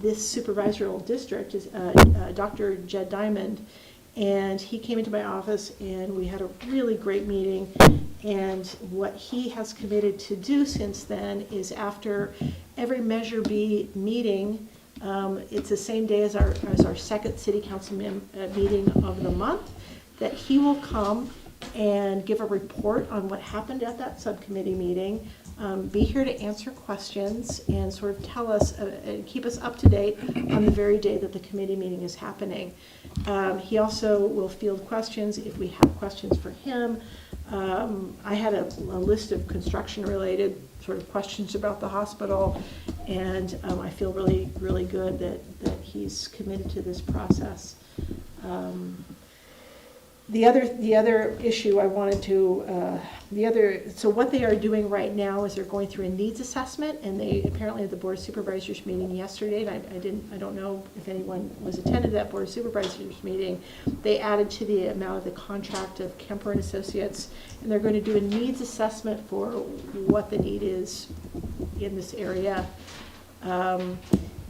this supervisorial district, is Dr. Jed Diamond. And he came into my office and we had a really great meeting. And what he has committed to do since then is, after every Measure B meeting, it's the same day as our second city council meeting of the month, that he will come and give a report on what happened at that subcommittee meeting, be here to answer questions and sort of tell us and keep us up to date on the very day that the committee meeting is happening. He also will field questions if we have questions for him. I had a list of construction-related sort of questions about the hospital, and I feel really, really good that he's committed to this process. The other issue I wanted to, so what they are doing right now is they're going through a needs assessment, and they apparently at the Board of Supervisors meeting yesterday, and I don't know if anyone was attended that Board of Supervisors meeting, they added to the amount of the contract of Kemper and Associates, and they're going to do a needs assessment for what the need is in this area.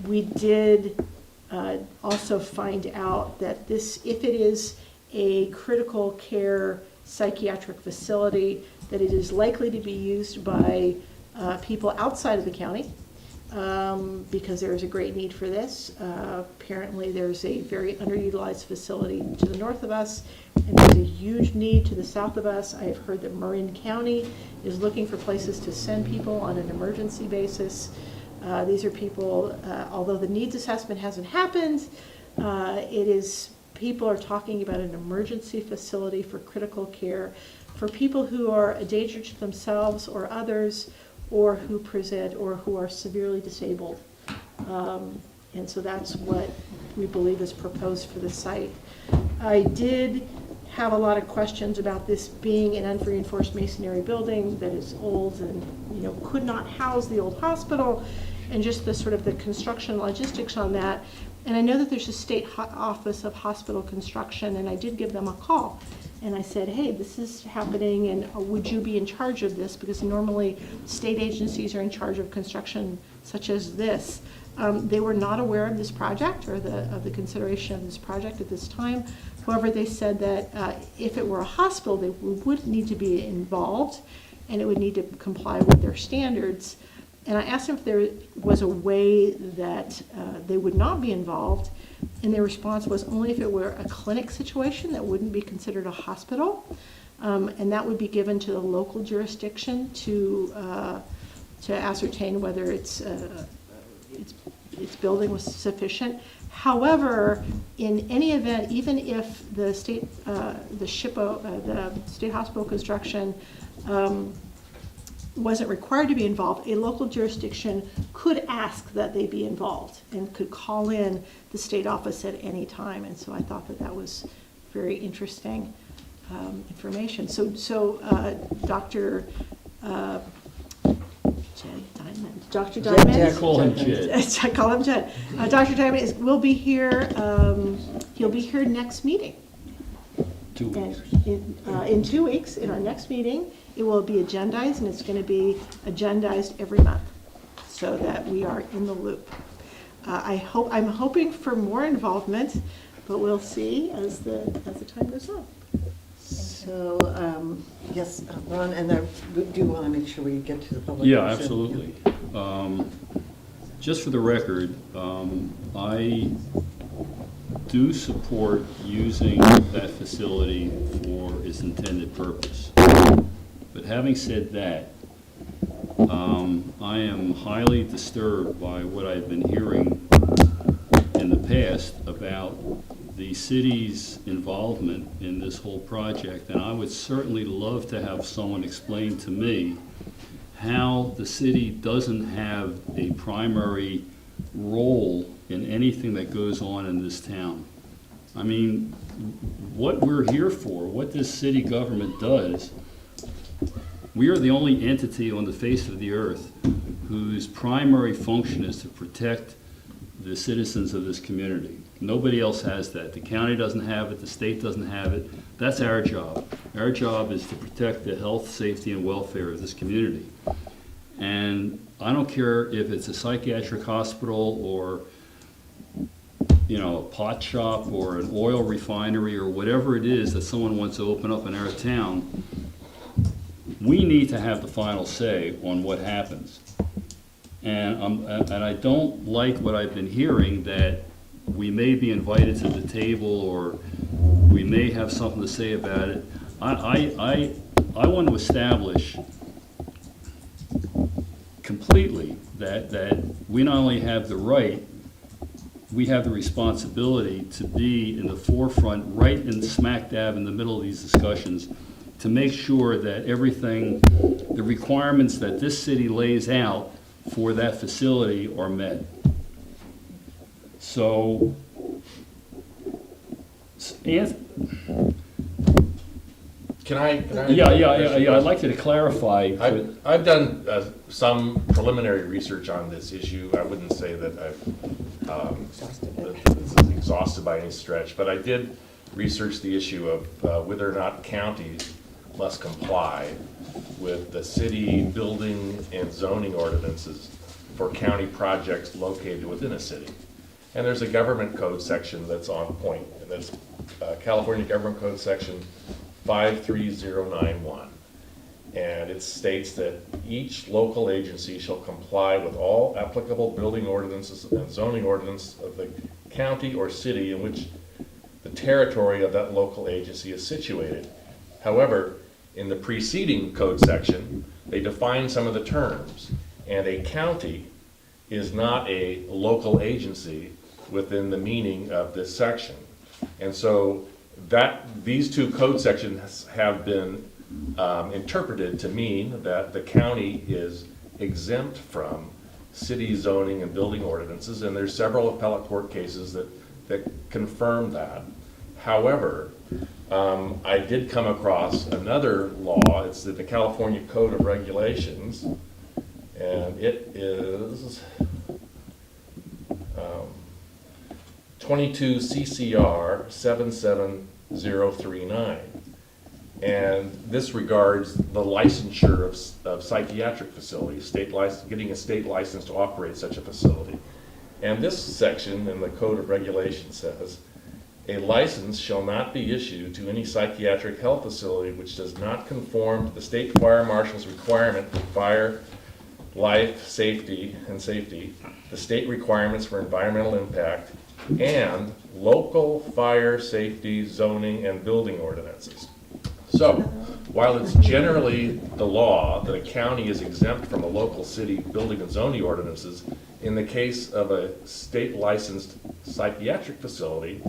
We did also find out that this, if it is a critical care psychiatric facility, that it is likely to be used by people outside of the county because there is a great need for this. Apparently there's a very underutilized facility to the north of us, and there's a huge need to the south of us. I have heard that Marin County is looking for places to send people on an emergency basis. These are people, although the needs assessment hasn't happened, people are talking about an emergency facility for critical care for people who are a danger to themselves or others, or who present or who are severely disabled. And so that's what we believe is proposed for the site. I did have a lot of questions about this being an unreinforced masonry building that is old and could not house the old hospital, and just the sort of the construction logistics on that. And I know that there's a state office of hospital construction, and I did give them a call. And I said, hey, this is happening, and would you be in charge of this? Because normally state agencies are in charge of construction such as this. They were not aware of this project or of the consideration of this project at this time. However, they said that if it were a hospital, they would need to be involved, and it would need to comply with their standards. And I asked them if there was a way that they would not be involved, and their response was only if it were a clinic situation that wouldn't be considered a hospital, and that would be given to the local jurisdiction to ascertain whether its building was sufficient. However, in any event, even if the state state hospital construction wasn't required to be involved, a local jurisdiction could ask that they be involved and could call in the state office at any time. And so I thought that was very interesting information. So Dr. Dr. Diamond. Call him Jed. I call him Jed. Dr. Diamond will be here. He'll be here next meeting. 2 weeks. In 2 weeks, in our next meeting, it will be agendized, and it's going to be agendized every month so that we are in the loop. I'm hoping for more involvement, but we'll see as the time goes on. So, yes, Ron, and I do want to make sure we get to the public. Yeah, absolutely. Just for the record, I do support using that facility for its intended purpose. But having said that, I am highly disturbed by what I've been hearing in the past about the city's involvement in this whole project, and I would certainly love to have someone explain to me how the city doesn't have a primary role in anything that goes on in this town. I mean, what we're here for, what this city government does, we are the only entity on the face of the earth whose primary function is to protect the citizens of this community. Nobody else has that. The county doesn't have it, the state doesn't have it. That's our job. Our job is to protect the health, safety, and welfare of this community. And I don't care if it's a psychiatric hospital or a pot shop or an oil refinery or whatever it is that someone wants to open up in our town. We need to have the final say on what happens. And I don't like what I've been hearing, that we may be invited to the table or we may have something to say about it. I want to establish completely that we not only have the right, we have the responsibility to be in the forefront, right in smack dab in the middle of these discussions, to make sure that everything, the requirements that this city lays out for that facility are met. So, Can I? Yeah, I'd like you to clarify. I've done some preliminary research on this issue. I wouldn't say that that this is exhausted by any stretch, but I did research the issue of whether or not counties must comply with the city building and zoning ordinances for county projects located within a city. And there's a government code section that's on point, and that's California Government Code Section 53091. And it states that each local agency shall comply with all applicable building ordinances and zoning ordinance of the county or city in which the territory of that local agency is situated. However, in the preceding code section, they define some of the terms, and a county is not a local agency within the meaning of this section. And so these two code sections have been interpreted to mean that the county is exempt from city zoning and building ordinances, and there's several appellate court cases that confirm that. However, I did come across another law. It's the California Code of Regulations, and it is 22 CCR 77039. And this regards the licensure of psychiatric facilities, getting a state license to operate such a facility. And this section in the Code of Regulations says, a license shall not be issued to any psychiatric health facility which does not conform to the state fire marshal's requirement for fire, life, safety, the state requirements for environmental impact, and local fire safety, zoning, and building ordinances. So, while it's generally the law that a county is exempt from a local city building and zoning ordinances, in the case of a state licensed psychiatric facility,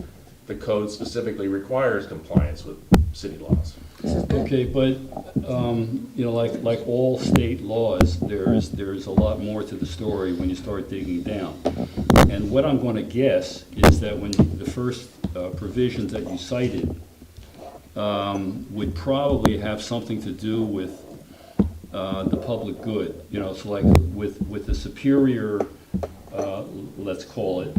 the code specifically requires compliance with city laws. Okay, but, like all state laws, there's a lot more to the story when you start digging down. And what I'm going to guess is that when the first provisions that you cited would probably have something to do with the public good. So like with the superior, let's call it,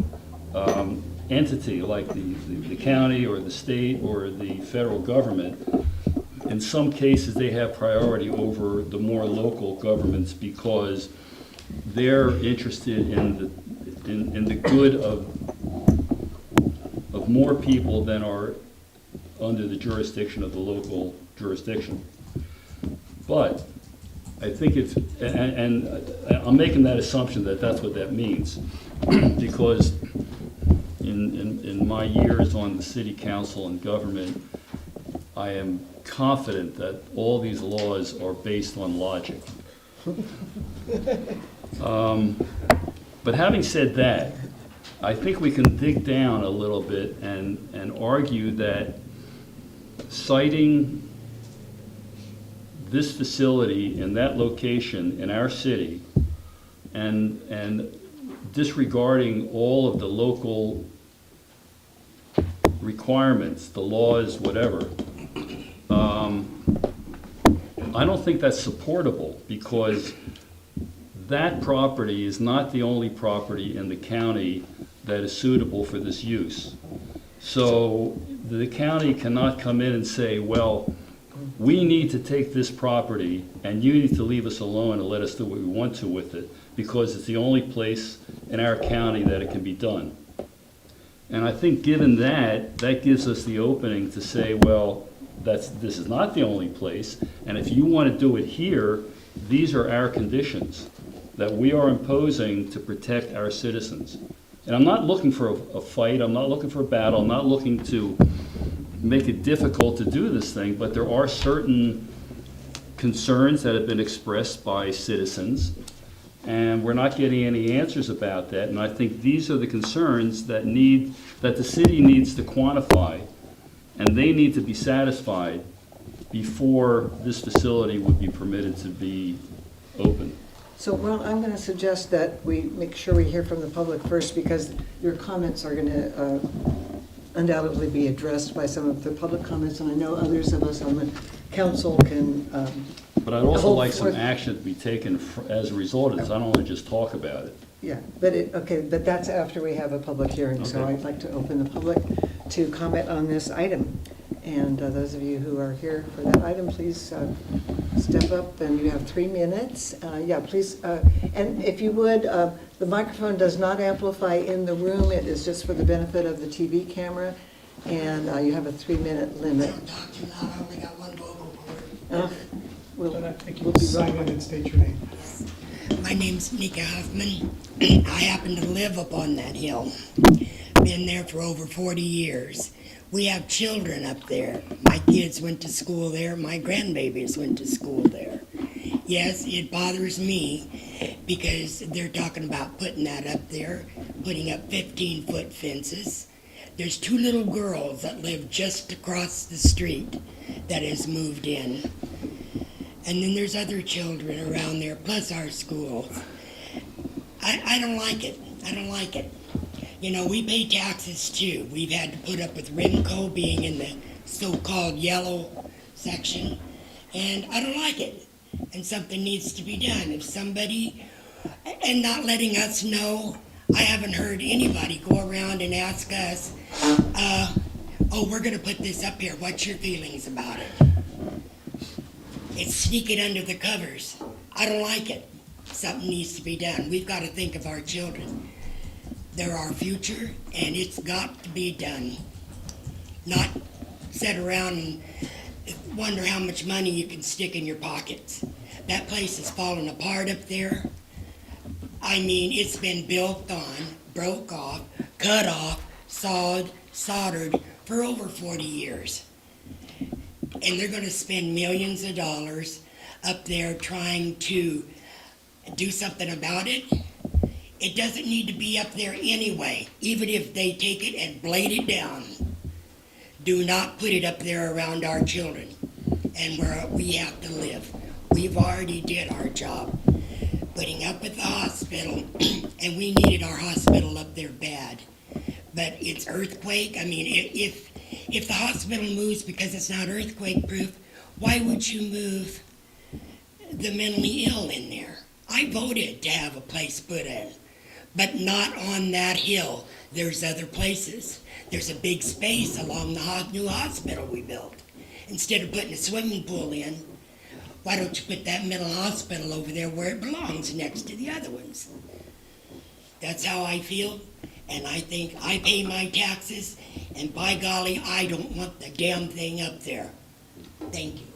entity like the county or the state or the federal government. In some cases, they have priority over the more local governments because they're interested in the good of more people than are under the jurisdiction of the local jurisdiction. But I think and I'm making that assumption that that's what that means, because in my years on the city council and government, I am confident that all these laws are based on logic. But having said that, I think we can dig down a little bit and argue that citing this facility in that location in our city and disregarding all of the local requirements, the laws, whatever, I don't think that's supportable, because that property is not the only property in the county that is suitable for this use. So the county cannot come in and say, well, we need to take this property and you need to leave us alone and let us do what we want to with it, because it's the only place in our county that it can be done. And I think given that gives us the opening to say, well, this is not the only place, and if you want to do it here, these are our conditions that we are imposing to protect our citizens. And I'm not looking for a fight, I'm not looking for a battle, I'm not looking to make it difficult to do this thing, but there are certain concerns that have been expressed by citizens, and we're not getting any answers about that. And I think these are the concerns that the city needs to quantify, and they need to be satisfied before this facility would be permitted to be open. So, well, I'm going to suggest that we make sure we hear from the public first, because your comments are going to undoubtedly be addressed by some of the public comments, and I know others of us on the council can. But I'd also hold like some forth. action to be taken as a result of this. I don't want to just talk about it. Yeah, but that's after we have a public hearing, so Okay. I'd like to open the public to comment on this item. And those of you who are here for that item, please step up, and you have 3 minutes. Yeah, please, and if you would, the microphone does not amplify in the room, it is just for the benefit of the TV camera, and you have a 3-minute limit. We'll be Sign in and state your name. My name's Nika Huffman. I happen to live up on that hill. Been there for over 40 years. We have children up there. My kids went to school there. My grandbabies went to school there. Yes, it bothers me because they're talking about putting that up there, putting up 15-foot fences. There's 2 little girls that live just across the street that has moved in. And then there's other children around there, plus our schools. I don't like it. I don't like it. You know, we pay taxes too. We've had to put up with Rimco being in the so-called yellow section, and I don't like it. And something needs to be done. If somebody, and not letting us know, I haven't heard anybody go around and ask us, oh, we're gonna put this up here. What's your feelings about it? It's sneaking under the covers. I don't like it. Something needs to be done. We've got to think of our children. They're our future, and it's got to be done. Not sit around and wonder how much money you can stick in your pockets. That place is falling apart up there. I mean, it's been built on, broke off, cut off, sawed, soldered for over 40 years. And they're going to spend millions of dollars up there trying to do something about it. It doesn't need to be up there anyway, even if they take it and blade it down. Do not put it up there around our children and where we have to live. We've already did our job, putting up at the hospital, and we needed our hospital up there bad. But it's earthquake. I mean, if the hospital moves because it's not earthquake proof, why would you move the mentally ill in there? I voted to have a place put in, but not on that hill. There's other places. There's a big space along the new hospital we built. Instead of putting a swimming pool in, why don't you put that mental hospital over there where it belongs, next to the other ones? That's how I feel. And I think I pay my taxes, and by golly, I don't want the damn thing up there. Thank you.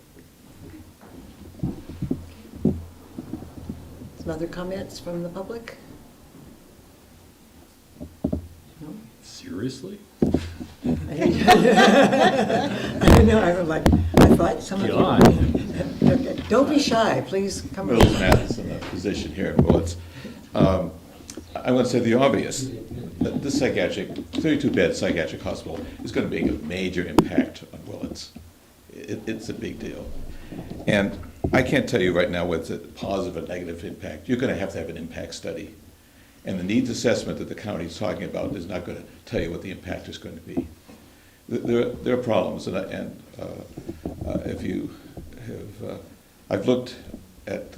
Some other comments from the public? No? Seriously? I know, I thought some of you. God. Okay, don't be shy, please come Willits on. Mathis in a position here in Willits. I want to say the obvious, that this 32-bed psychiatric hospital is going to make a major impact on Willits. It's a big deal. And I can't tell you right now what's a positive or negative impact. You're going to have an impact study. And the needs assessment that the county is talking about is not going to tell you what the impact is going to be. There are problems, and if you have, I've looked at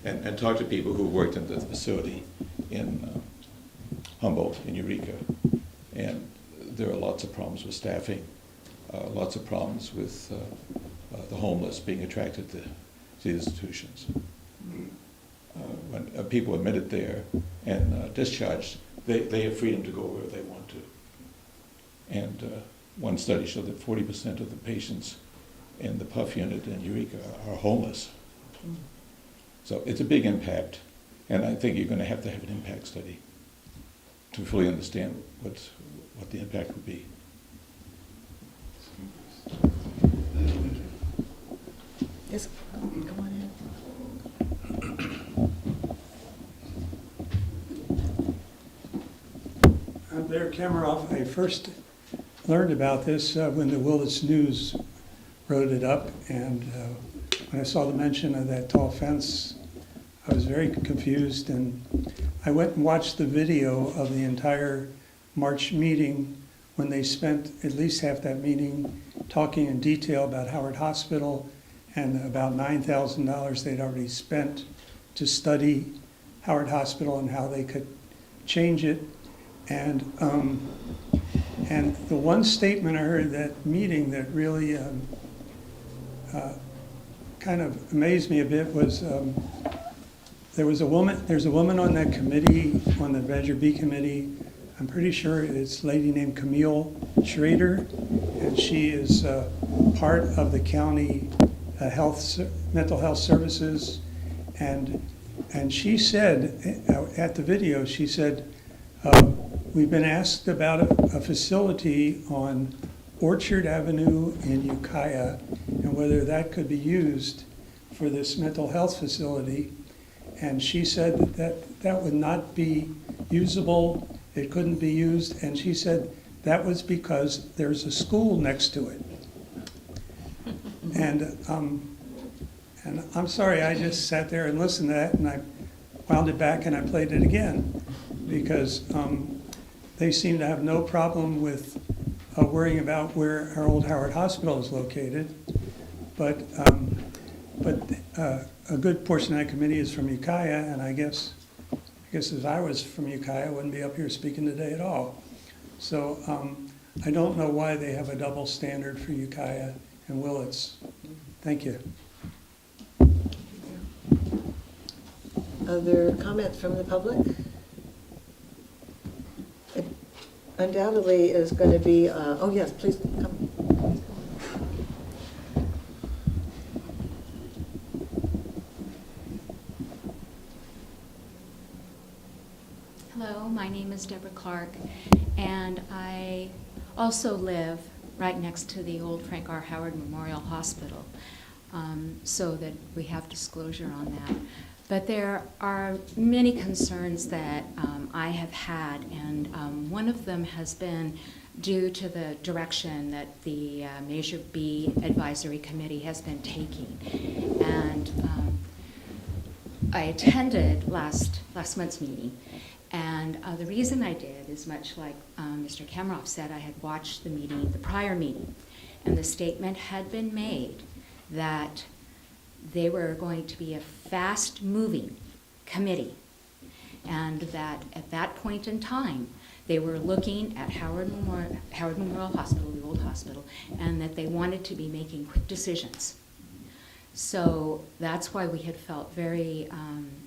and talked to people who worked in the facility in Humboldt, in Eureka, and there are lots of problems with staffing, lots of problems with the homeless being attracted to the institutions. When people admitted there and discharged, they have freedom to go where they want to. And one study showed that 40% of the patients in the PUF unit in Eureka are homeless. So it's a big impact, and I think you're going to have an impact study to fully understand what the impact would be. Yes, come on in. Their camera off. I first learned about this when the Willits News wrote it up, and when I saw the mention of that tall fence, I was very confused, and I went and watched the video of the entire March meeting when they spent at least half that meeting talking in detail about Howard Hospital and about $9,000 they'd already spent to study Howard Hospital and how they could change it. And the one statement I heard at that meeting that really kind of amazed me a bit was there's a woman on that committee, on the Measure B committee. I'm pretty sure it's a lady named Camille Schrader, and she is part of the county mental health services. And she said at the video, she said, we've been asked about a facility on Orchard Avenue in Ukiah and whether that could be used for this mental health facility. And she said that would not be usable, it couldn't be used, and she said that was because there's a school next to it. And I'm sorry, I just sat there and listened to that, and I wound it back and I played it again, because they seem to have no problem with worrying about where our old Howard Hospital is located, but a good portion of that committee is from Ukiah, and I guess if I was from Ukiah, I wouldn't be up here speaking today at all. So I don't know why they have a double standard for Ukiah and Willits. Thank you. Other comments from the public? It undoubtedly is going to be, oh yes, please come. Hello, my name is Deborah Clark, and I also live right next to the old Frank R. Howard Memorial Hospital, so that we have disclosure on that. But there are many concerns that I have had, and one of them has been due to the direction that the Measure B Advisory Committee has been taking. And I attended last month's meeting, and the reason I did is much like Mr. Kameroff said. I had watched the meeting, the prior meeting, and the statement had been made that they were going to be a fast-moving committee, and that at that point in time, they were looking at Howard Memorial Hospital, the old hospital, and that they wanted to be making quick decisions. So that's why we had felt very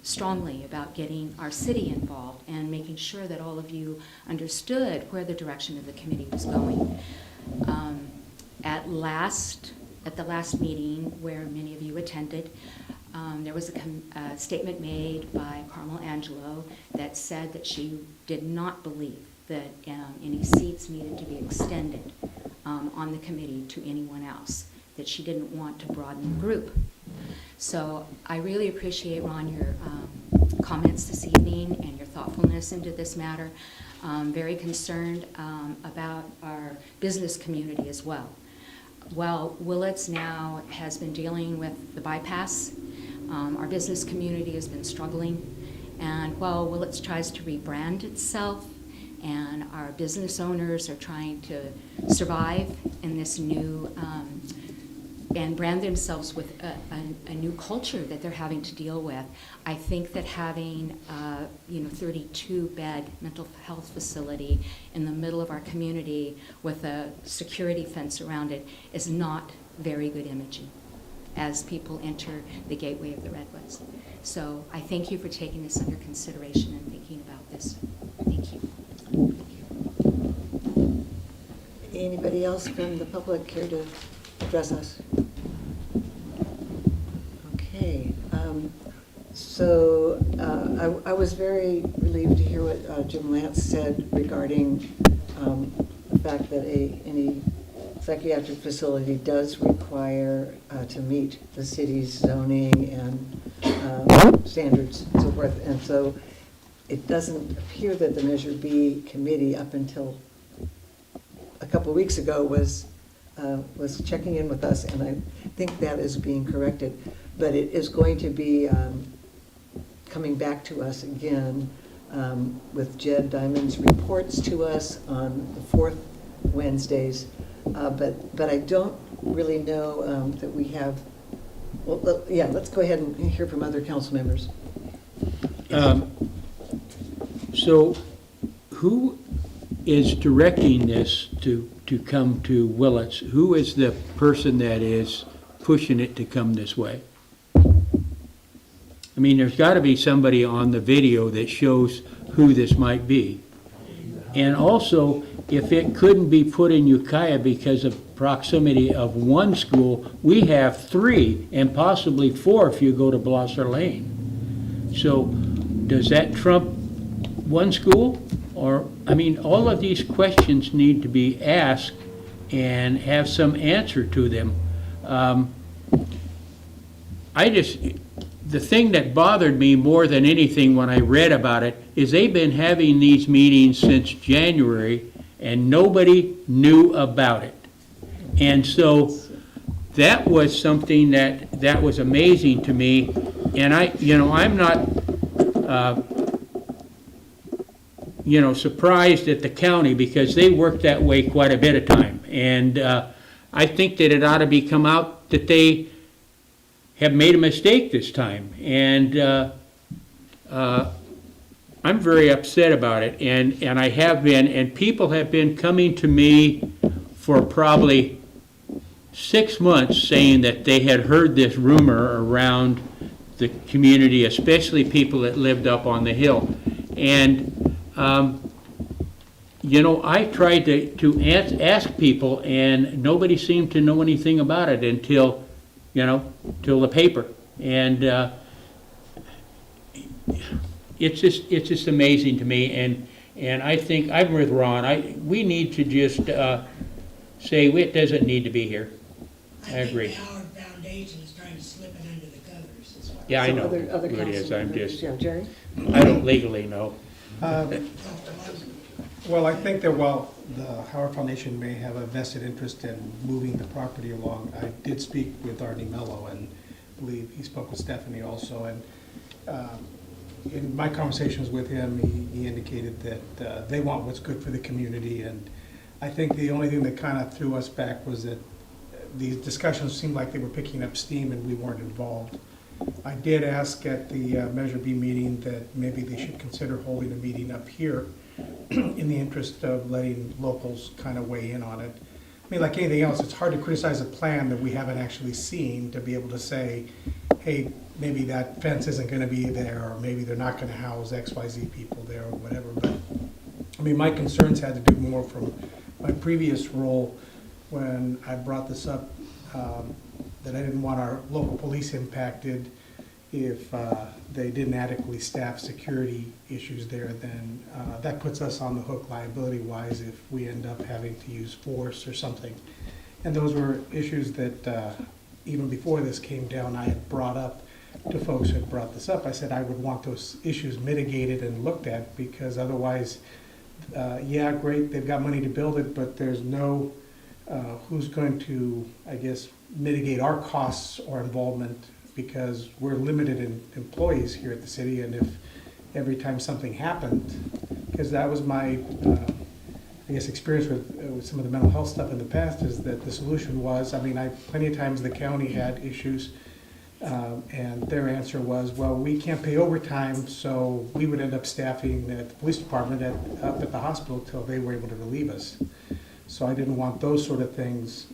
strongly about getting our city involved and making sure that all of you understood where the direction of the committee was going. At the last meeting, where many of you attended, there was a statement made by Carmel Angelo that said that she did not believe that any seats needed to be extended on the committee to anyone else, that she didn't want to broaden the group. So I really appreciate, Ron, your comments this evening and your thoughtfulness into this matter. Very concerned about our business community as well. Well, Willits now has been dealing with the bypass. Our business community has been struggling. And while Willits tries to rebrand itself and our business owners are trying to survive in this new and brand themselves with a new culture that they're having to deal with, I think that having 32-bed mental health facility in the middle of our community with a security fence around it is not very good imaging as people enter the gateway of the Redwoods. So I thank you for taking this under consideration and thinking about this. Thank you. Anybody else from the public care to address us? Okay. So I was very relieved to hear what Jim Lance said regarding the fact that any psychiatric facility does require to meet the city's zoning and standards and so forth. And so it doesn't appear that the Measure B committee, up until a couple of weeks ago, was checking in with us, and I think that is being corrected. But it is going to be coming back to us again with Jed Diamond's reports to us on the fourth Wednesdays. But I don't really know that we have, well, yeah, let's go ahead and hear from other council members. So who is directing this to come to Willits? Who is the person that is pushing it to come this way? I mean, there's got to be somebody on the video that shows who this might be. And also, if it couldn't be put in Ukiah because of proximity of one school, we have 3 and possibly 4 if you go to Blosser Lane. So does that trump one school? Or, I mean, all of these questions need to be asked and have some answer to them. The thing that bothered me more than anything when I read about it is they've been having these meetings since January and nobody knew about it. And so that was something that was amazing to me. And I'm not, surprised at the county because they work that way quite a bit of time. And I think that it ought to be come out that they have made a mistake this time. And I'm very upset about it. And I have been, and people have been coming to me for probably 6 months saying that they had heard this rumor around the community, especially people that lived up on the hill. And I tried to ask people, and nobody seemed to know anything about it until the paper. And it's just amazing to me. And I think I'm with Ron. We need to just say it doesn't need to be here. I agree. The Howard Foundation is trying to slip it under the covers. Yeah, I know Other who it is. I'm just, yeah, Jerry? I don't legally know. Well, I think that while the Howard Foundation may have a vested interest in moving the property along, I did speak with Arnie Mello, and I believe he spoke with Stephanie also. And in my conversations with him, he indicated that they want what's good for the community. And I think the only thing that kind of threw us back was that these discussions seemed like they were picking up steam and we weren't involved. I did ask at the Measure B meeting that maybe they should consider holding a meeting up here in the interest of letting locals kind of weigh in on it. I mean, like anything else, it's hard to criticize a plan that we haven't actually seen to be able to say, hey, maybe that fence isn't going to be there, or maybe they're not going to house XYZ people there or whatever. But I mean, my concerns had to do more from my previous role when I brought this up, that I didn't want our local police impacted if they didn't adequately staff security issues there. Then that puts us on the hook liability-wise if we end up having to use force or something. And those were issues that even before this came down, I had brought up to folks who had brought this up. I said I would want those issues mitigated and looked at, because otherwise, yeah, great, they've got money to build it, but there's no who's going to, I guess, mitigate our costs or involvement, because we're limited in employees here at the city. And if every time something happened, because that was my, I guess, experience with some of the mental health stuff in the past, is that the solution was, I mean, plenty of times the county had issues, and their answer was, well, we can't pay overtime, so we would end up staffing at the police department up at the hospital till they were able to relieve us. So I didn't want those sort of things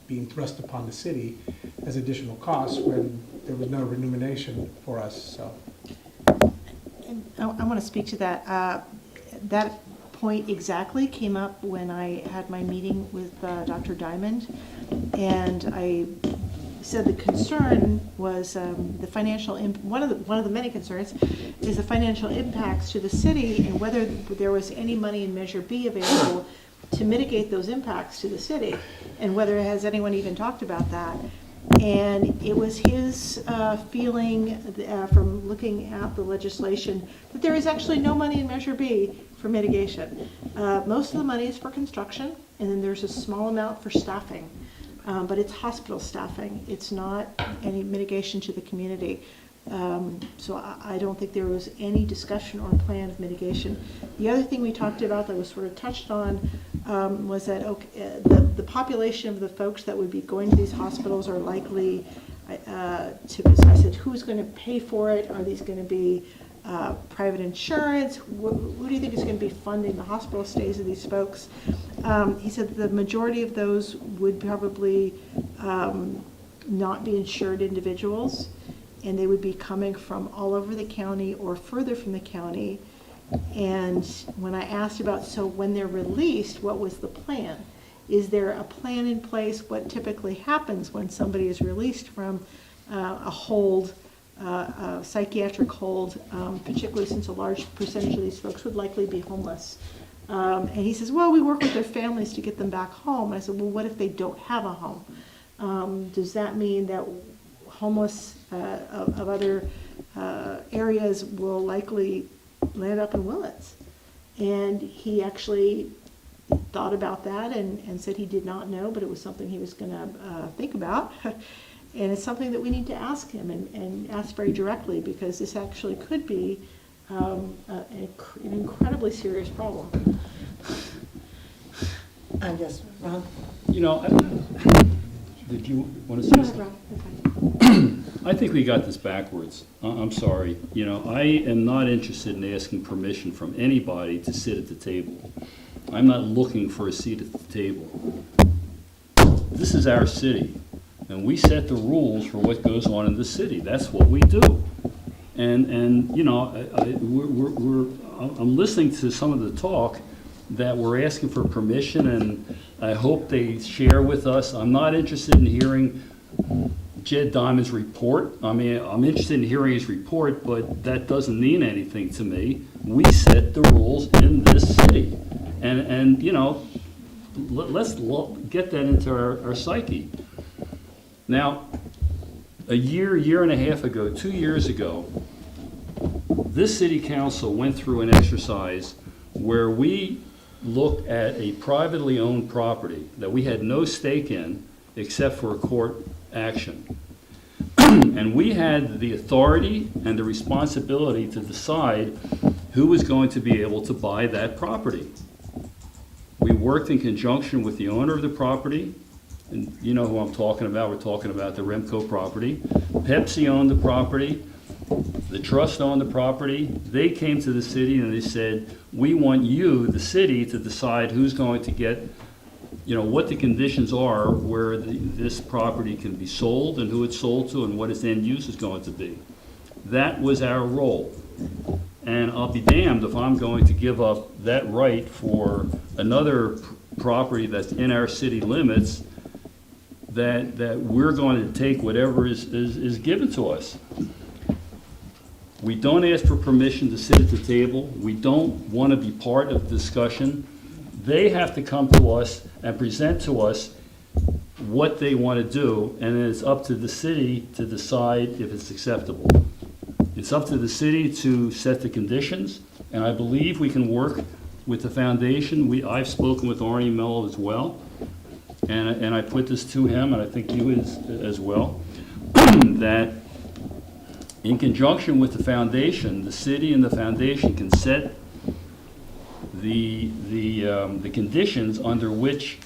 being thrust upon the city as additional costs when there was no remuneration for us. So, And I want to speak to that. That point exactly came up when I had my meeting with Dr. Diamond, and I said the concern was the financial. One of the many concerns is the financial impacts to the city, and whether there was any money in Measure B available to mitigate those impacts to the city, and whether has anyone even talked about that. And it was his feeling from looking at the legislation that there is actually no money in Measure B for mitigation. Most of the money is for construction, and then there's a small amount for staffing, but it's hospital staffing. It's not any mitigation to the community. So I don't think there was any discussion or plan of mitigation. The other thing we talked about that was sort of touched on was that, okay, the population of the folks that would be going to these hospitals are likely so I said, who's going to pay for it? Are these going to be private insurance? Who do you think is going to be funding the hospital stays of these folks? He said the majority of those would probably not be insured individuals, and they would be coming from all over the county or further from the county. And when I asked about, so when they're released, what was the plan? Is there a plan in place? What typically happens when somebody is released from a hold, a psychiatric hold, particularly since a large percentage of these folks would likely be homeless? And he says, well, we work with their families to get them back home. And I said, well, what if they don't have a home? Does that mean that homeless of other areas will likely land up in Willits? And he actually thought about that and said he did not know, but it was something he was going to think about. And it's something that we need to ask him and ask very directly, because this actually could be an incredibly serious problem. Yes, Ron? You know, did you want to say something? I think we got this backwards. I'm sorry. You know, I am not interested in asking permission from anybody to sit at the table. I'm not looking for a seat at the table. This is our city, and we set the rules for what goes on in the city. That's what we do. And you know, I'm listening to some of the talk that we're asking for permission, and I hope they share with us. I'm not interested in hearing Jed Diamond's report. I mean, I'm interested in hearing his report, but that doesn't mean anything to me. We set the rules in this city. And you know, let's get that into our psyche. Now, a year and a half ago, 2 years ago, this city council went through an exercise where we looked at a privately owned property that we had no stake in except for a court action. And we had the authority and the responsibility to decide who was going to be able to buy that property. We worked in conjunction with the owner of the property, and you know who I'm talking about. We're talking about the Remco property. Pepsi owned the property. The trust owned the property. They came to the city and they said, we want you, the city, to decide who's going to get, you know, what the conditions are where this property can be sold and who it's sold to and what its end use is going to be. That was our role. And I'll be damned if I'm going to give up that right for another property that's in our city limits that we're going to take whatever is given to us. We don't ask for permission to sit at the table. We don't want to be part of the discussion. They have to come to us and present to us what they want to do, and then it's up to the city to decide if it's acceptable. It's up to the city to set the conditions, and I believe we can work with the foundation. I've spoken with Arnie Mello as well, and I put this to him, and I think you as well, that in conjunction with the foundation, the city and the foundation can set the conditions under which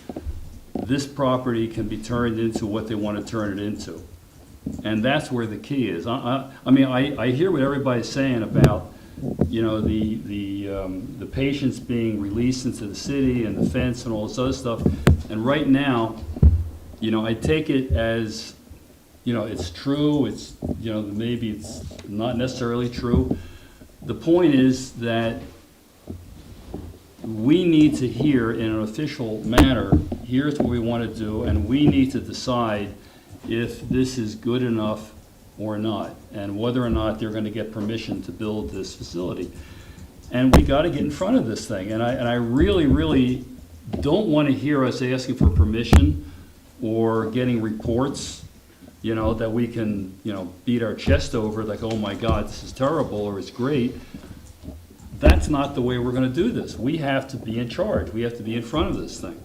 this property can be turned into what they want to turn it into. And that's where the key is. I mean, I hear what everybody's saying about, you know, the patients being released into the city and the fence and all this other stuff. And right now, you know, I take it as, you know, it's true. It's, you know, maybe it's not necessarily true. The point is that we need to hear in an official manner, here's what we want to do, and we need to decide if this is good enough or not, and whether or not they're going to get permission to build this facility. And we got to get in front of this thing. And I really, really don't want to hear us asking for permission or getting reports, you know, that we can, you know, beat our chest over, like, oh my God, this is terrible, or it's great. That's not the way we're going to do this. We have to be in charge. We have to be in front of this thing.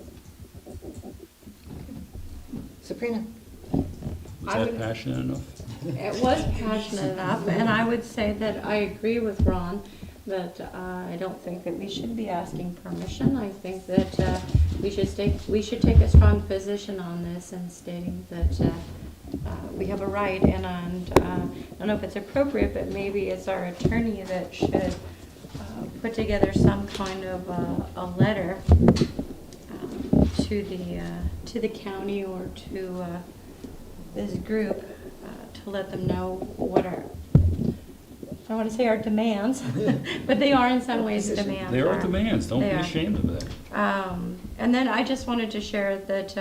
Sabrina? Was that passionate enough? It was passionate enough, and I would say that I agree with Ron that I don't think that we should be asking permission. I think that we should take a strong position on this and stating that we have a right, and I don't know if it's appropriate, but maybe it's our attorney that should put together some kind of a letter to the county or to this group to let them know what our, I don't want to say our demands, but they are in some ways demands. They are demands, don't be They are. ashamed of that. And then I just wanted to share that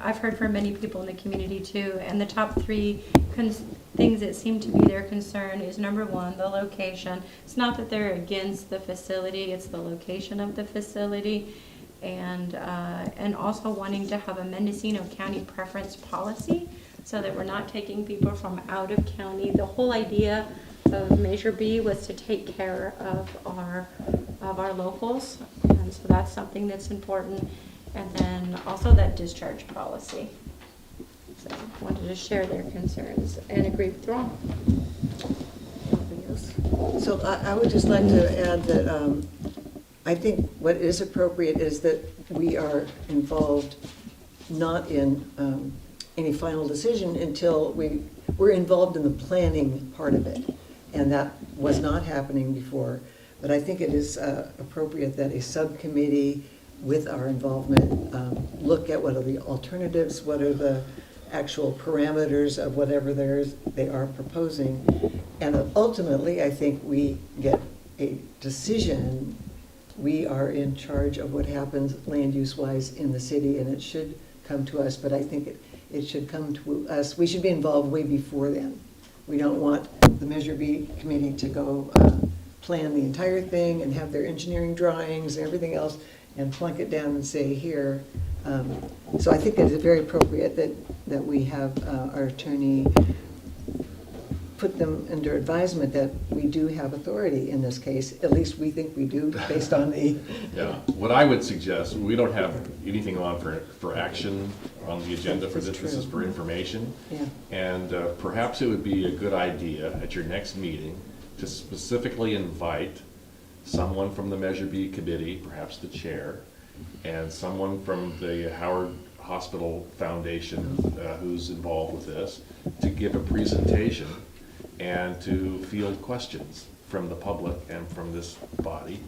I've heard from many people in the community too, and the top three things that seem to be their concern is, number one, the location. It's not that they're against the facility, it's the location of the facility, and also wanting to have a Mendocino County preference policy so that we're not taking people from out of county. The whole idea of Measure B was to take care of our locals, and so that's something that's important. And then also that discharge policy. So I wanted to share their concerns and agree with Ron. So I would just like to add that I think what is appropriate is that we are involved not in any final decision until we're involved in the planning part of it. And that was not happening before. But I think it is appropriate that a subcommittee with our involvement look at what are the alternatives, what are the actual parameters of whatever they are proposing. And ultimately, I think we get a decision. We are in charge of what happens land use wise in the city, and it should come to us, but I think it should come to us. We should be involved way before then. We don't want the Measure B committee to go plan the entire thing and have their engineering drawings and everything else and plunk it down and say here. So I think it is very appropriate that we have our attorney put them under advisement that we do have authority in this case. At least we think we do based on the... Yeah, what I would suggest, we don't have anything on for action on the agenda for this. This is for information. Yeah. And perhaps it would be a good idea at your next meeting to specifically invite someone from the Measure B committee, perhaps the chair, and someone from the Howard Hospital Foundation who's involved with this, to give a presentation and to field questions from the public and from this body,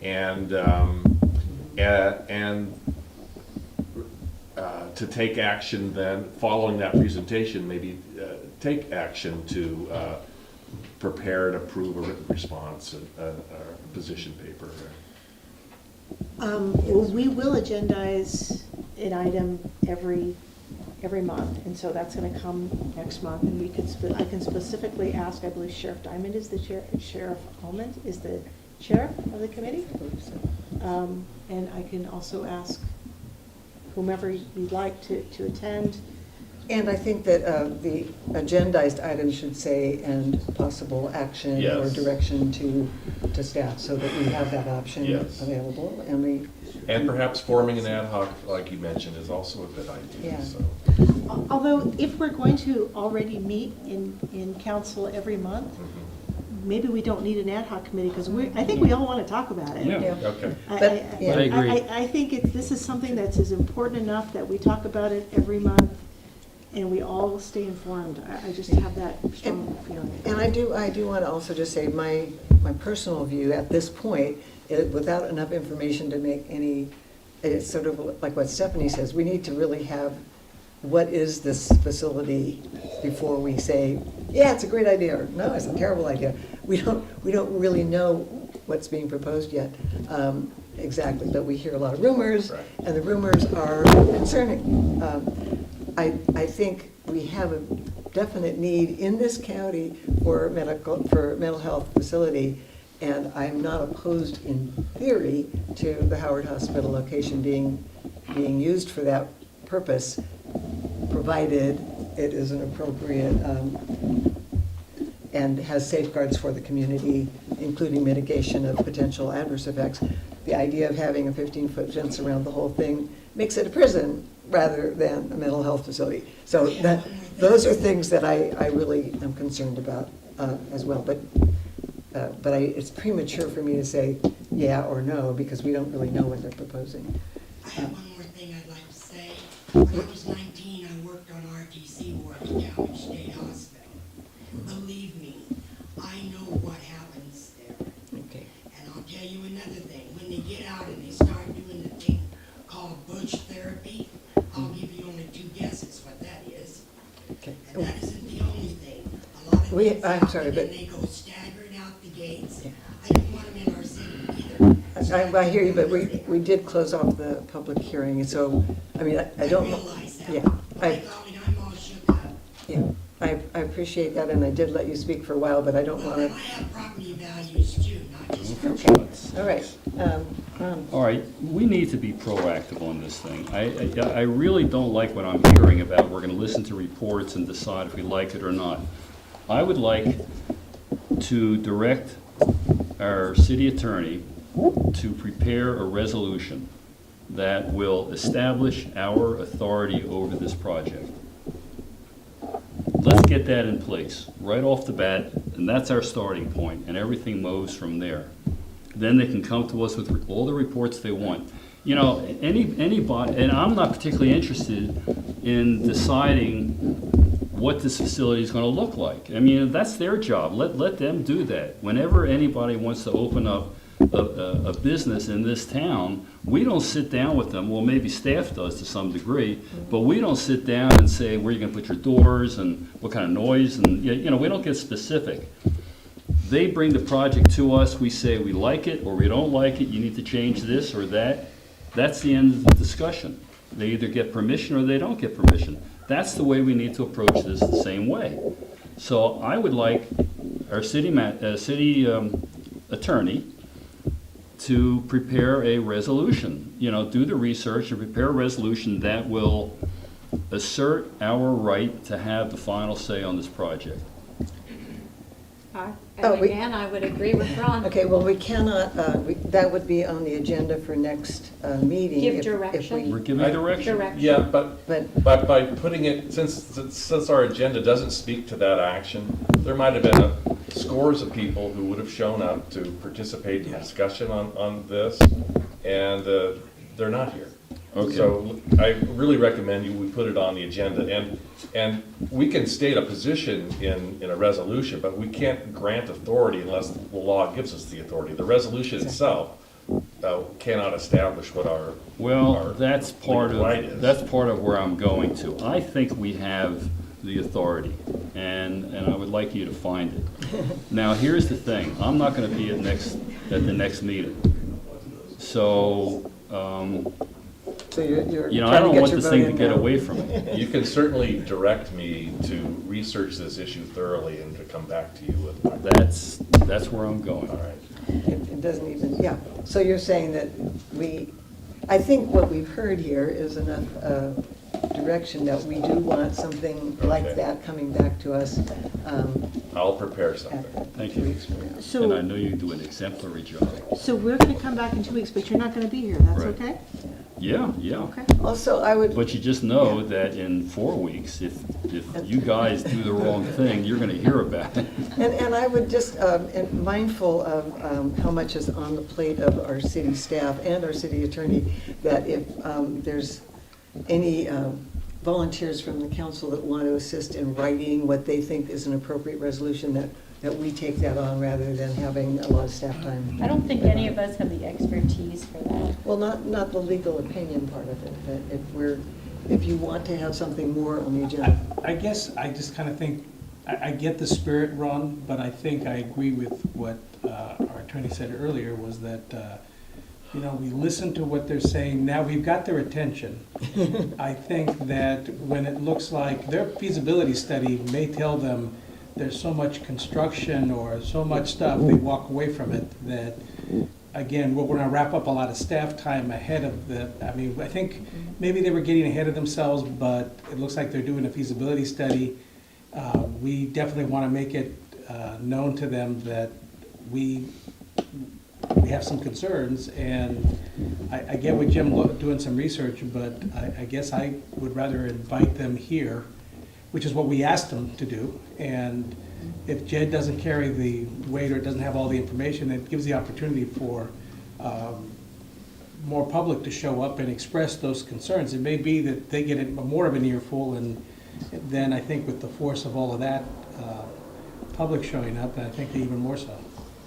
and to take action then, following that presentation, maybe take action to prepare and approve a written response, a position paper. We will agendize an item every month, and so that's going to come next month, and I can specifically ask, I believe Sheriff Diamond is the chair, Sheriff Almond is the chair of the committee, and I can also ask whomever you'd like to attend. And I think that the agendized item should say, and possible action or direction to staff, so that we have that option available. And perhaps forming an ad hoc, like you mentioned, is also a good idea. Yeah. So. Although, if we're going to already meet in council every month, maybe we don't need an ad hoc committee, because I think we all want to talk about it. Yeah. Okay. I agree. I think this is something that's as important enough that we talk about it every month, and we all stay informed. I just have that strong feeling. And I do want to also just say my personal view at this point, without enough information to make any, it's sort of like what Stephanie says, we need to really have what is this facility before we say, yeah, it's a great idea, or no, it's a terrible idea. We don't really know what's being proposed yet exactly, but we hear a lot of rumors, and the rumors are concerning. I think we have a definite need in this county for mental health facility, and I'm not opposed in theory to the Howard Hospital location being used for that purpose, provided it is an appropriate and has safeguards for the community, including mitigation of potential adverse effects. The idea of having a 15-foot fence around the whole thing makes it a prison rather than a mental health facility. So those are things that I really am concerned about as well. But it's premature for me to say yeah or no, because we don't really know what they're proposing. I have one more thing I'd like to say. When I was 19, I worked on RTC ward at Talmadge State Hospital. Believe me, I know what happens there. Okay. And I'll tell you another thing. When they get out and they start doing the thing called bush therapy, I'll give you only 2 guesses what that is. Okay. And that isn't the only thing. A lot of kids I'm out sorry, and but they go staggering out the gates. Yeah. I don't want them in our city either. I hear you, but we did close off the public hearing, and so, I mean, I don't. realize that. Yeah, By golly, I'm all shook up. yeah, I appreciate that, and I did let you speak for a while, but I don't Well, want and I have property values too, not just for to. All right. Ron. All right, we need to be proactive on this thing. I really don't like what I'm hearing about we're gonna listen to reports and decide if we like it or not. I would like to direct our city attorney to prepare a resolution that will establish our authority over this project. Let's get that in place right off the bat, and that's our starting point, and everything moves from there. Then they can come to us with all the reports they want. You know, anybody, and I'm not particularly interested in deciding what this facility is going to look like. I mean, that's their job. Let them do that. Whenever anybody wants to open up a business in this town, we don't sit down with them. Well, maybe staff does to some degree, but we don't sit down and say, where are you going to put your doors and what kind of noise, and you know, we don't get specific. They bring the project to us, we say we like it or we don't like it, you need to change this or that. That's the end of the discussion. They either get permission or they don't get permission. That's the way we need to approach this the same way. So I would like our city attorney to prepare a resolution, you know, do the research and prepare a resolution that will assert our right to have the final say on this project. Oh, And again, I would agree with Ron. Okay, well, we cannot, that would be on the agenda for next meeting. Give if direction. We're giving direction. Yeah, but by putting it, since our agenda doesn't speak to that action, there might have been scores of people who would have shown up to participate in discussion on this, and they're not here. Okay. So I really recommend we put it on the agenda, and we can state a position in a resolution, but we can't grant authority unless the law gives us the authority. The resolution itself cannot establish what our that's part legal right is. of that's part of where I'm going to. I think we have the authority, and I would like you to find it. Now, here's the thing: I'm not going to be at the next meeting, so. So you're You know, trying I don't to get want your this vote thing in to get now. away from me. You can certainly direct me to research this issue thoroughly and to come back to you with my. That's where I'm going. All right. It doesn't even, yeah. So you're saying that I think what we've heard here is enough direction that we do want something like that coming back to us. I'll prepare something. Thank you. So- And I know you do an exemplary job. So we're going to come back in 2 weeks, but you're not going to be here, that's Right. okay? Yeah. Okay. Also, I would. But you just know that in 4 weeks, if you guys do the wrong thing, you're gonna hear about it. And I would just, and mindful of how much is on the plate of our city staff and our city attorney, that if there's any volunteers from the council that want to assist in writing what they think is an appropriate resolution, that we take that on rather than having a lot of staff time. I don't think any of us have the expertise for that. Well, not the legal opinion part of it, but if you want to have something more on the agenda. I guess I just kind of think, I get the spirit, Ron, but I think I agree with what our attorney said earlier, was that, you know, we listen to what they're saying, now we've got their attention. I think that when it looks like their feasibility study may tell them there's so much construction or so much stuff, they walk away from it, that, again, we're gonna wrap up a lot of staff time ahead of I mean, I think maybe they were getting ahead of themselves, but it looks like they're doing a feasibility study. We definitely wanna make it known to them that we have some concerns, and I get with Jim doing some research, but I guess I would rather invite them here, which is what we asked them to do. And if Jed doesn't carry the weight or doesn't have all the information, it gives the opportunity for more public to show up and express those concerns. It may be that they get more of an earful, and then I think with the force of all of that public showing up, I think even more so.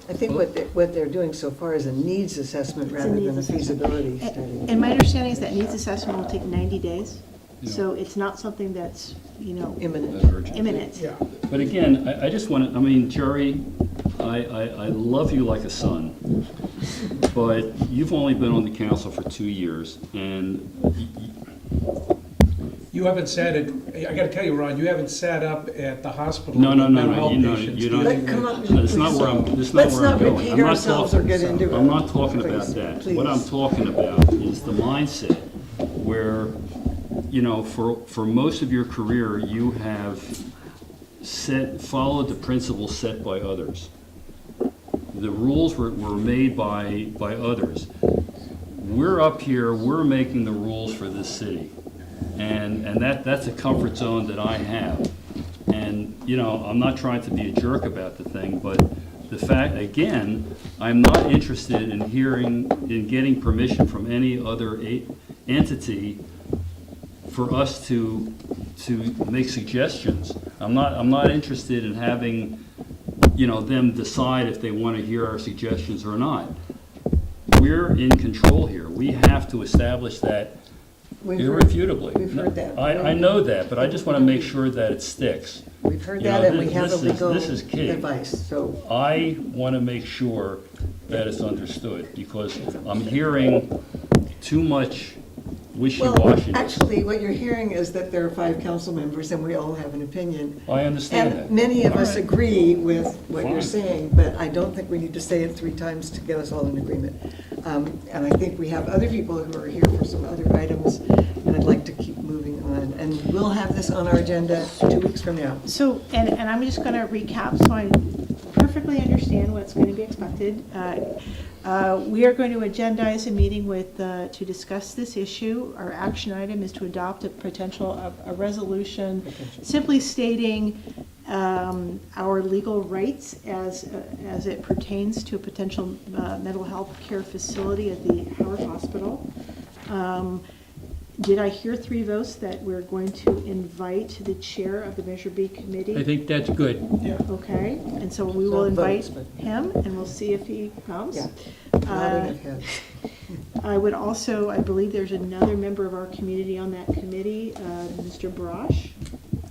I think what they're doing so far is a needs assessment It's a rather needs than a assessment. feasibility study. And my understanding is that needs assessment will take 90 days. So it's not something that's, imminent. Yeah. But again, I just want to, I mean, Jerry, I love you like a son, but you've only been on the council for 2 years, and You haven't sat at, I gotta tell you, Ron, you haven't sat up at the hospital. No, with no, mental no, health you know, patients you don't. dealing Come with- on, That's not where I'm, that's not Let's where I'm not going. repeat I'm not ourselves talking- or get into it. I'm not talking Please, about that. please. What I'm talking about is the mindset where, for most of your career, you have followed the principles set by others. The rules were made by others. We're up here, we're making the rules for this city. And that's a comfort zone that I have. And, I'm not trying to be a jerk about the thing, but the fact, again, I'm not interested in getting permission from any other entity for us to make suggestions. I'm not interested in having, them decide if they want to hear our suggestions or not. We're in control here. We have to establish that irrefutably. We've heard that. I know that, but I just want to make sure that it sticks. We've heard You know, that, and we have a this is- legal this is key. advice, so. I want to make sure that it's understood, because I'm hearing too much Well, wishy-washiness. actually, what you're hearing is that there are 5 council members, and we all have an opinion. I understand that. And many of All us right. agree with what you're Fine. saying, but I don't think we need to say it 3 times to get us all in agreement. And I think we have other people who are here for some other items, and I'd like to keep moving on. And we'll have this on our agenda 2 weeks from now. So, and I'm just going to recap so I perfectly understand what's going to be expected. We are going to agendize a meeting to discuss this issue. Our action item is to adopt a resolution simply stating our legal rights as it pertains to a potential mental health care facility at the Howard Hospital. Did I hear 3 votes that we're going to invite the chair of the Measure B committee? I think that's good. Yeah. Okay, and so we will Not invite votes, but- him, and we'll see if he comes. Yeah. Nodding of heads. I would also, I believe there's another member of our community on that committee, Mr. Barash.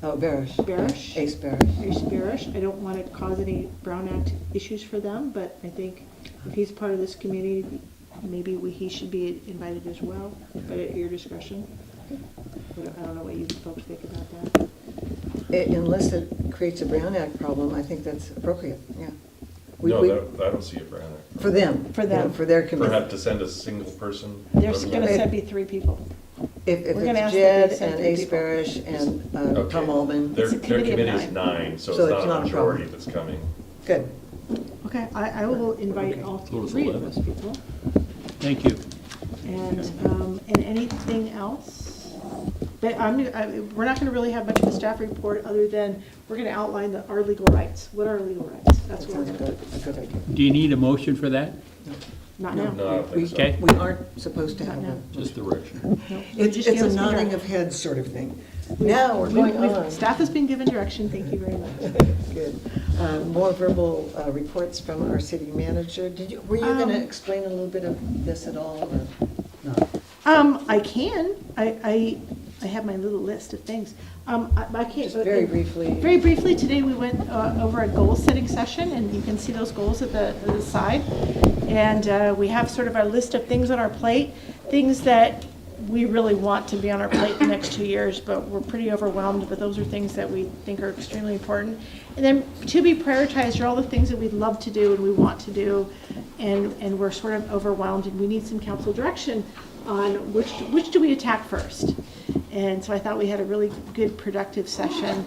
Oh, Barish. Barish. Ace Barish. Ace Barish. I don't want to cause any Brown Act issues for them, but I think if he's part of this community, maybe he should be invited as well, but at your discretion. I don't know what you folks think about that. Unless it creates a Brown Act problem, I think that's appropriate, yeah. No, I don't see a Brown Act. For them. For them. For their committee. For have to send a single person? There's going to be 3 people. If We're gonna it's ask Jed that they send and 3 Ace people. Barish and Okay. Tom Alban. Their It's a committee of committee is 9. 9, so So it's it's not not a a majority problem. that's coming. Good. Okay, I will invite all Total is 3 of 11. those people. Thank you. And anything else? But we're not going to really have much of a staff report other than we're going to outline our legal rights. What are our legal rights? That's what we're Sounds going to good. A good idea. Do you need a motion for that? Not now. No, I don't We, think so. Okay. we aren't supposed to have Not now. a. Just direction. No, It's just a give us nodding feedback. of heads sort of thing. Now, we're going on. Staff has been given direction. Thank you very much. Good. More verbal reports from our city manager. Were you going to explain a little bit of this at all, or not? I can. I have my little list of things. I can't. Just very briefly. Very briefly, today we went over a goal-setting session, and you can see those goals at the side. And we have sort of our list of things on our plate, things that we really want to be on our plate the next 2 years, but we're pretty overwhelmed. But those are things that we think are extremely important. And then to be prioritized are all the things that we'd love to do and we want to do, and we're sort of overwhelmed, and we need some council direction on which do we attack first. And so I thought we had a really good, productive session.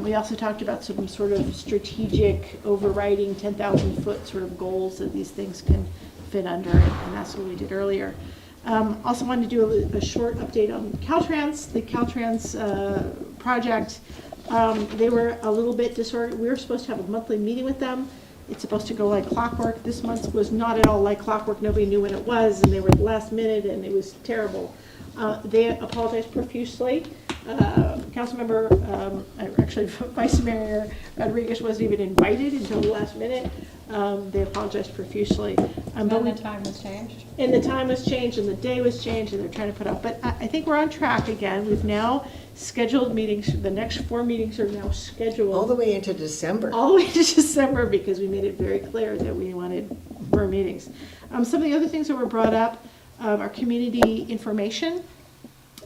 We also talked about some sort of strategic overriding 10,000-foot sort of goals that these things can fit under, and that's what we did earlier. Also wanted to do a short update on Caltrans, the Caltrans project. They were a little bit disorganized. We were supposed to have a monthly meeting with them. It's supposed to go like clockwork. This month was not at all like clockwork. Nobody knew when it was, and they were last minute, and it was terrible. They apologized profusely. Councilmember, actually Vice Mayor Rodriguez wasn't even invited until the last minute. They apologized profusely. And the time was changed? And the time was changed, and the day was changed, and they're trying to put up. But I think we're on track again. We've now scheduled meetings. The next 4 meetings are now scheduled. All the way into December. All the way to December, because we made it very clear that we wanted more meetings. Some of the other things that were brought up are community information.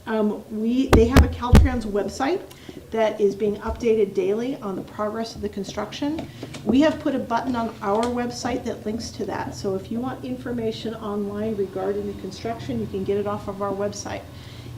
They have a Caltrans website that is being updated daily on the progress of the construction. We have put a button on our website that links to that. So if you want information online regarding the construction, you can get it off of our website.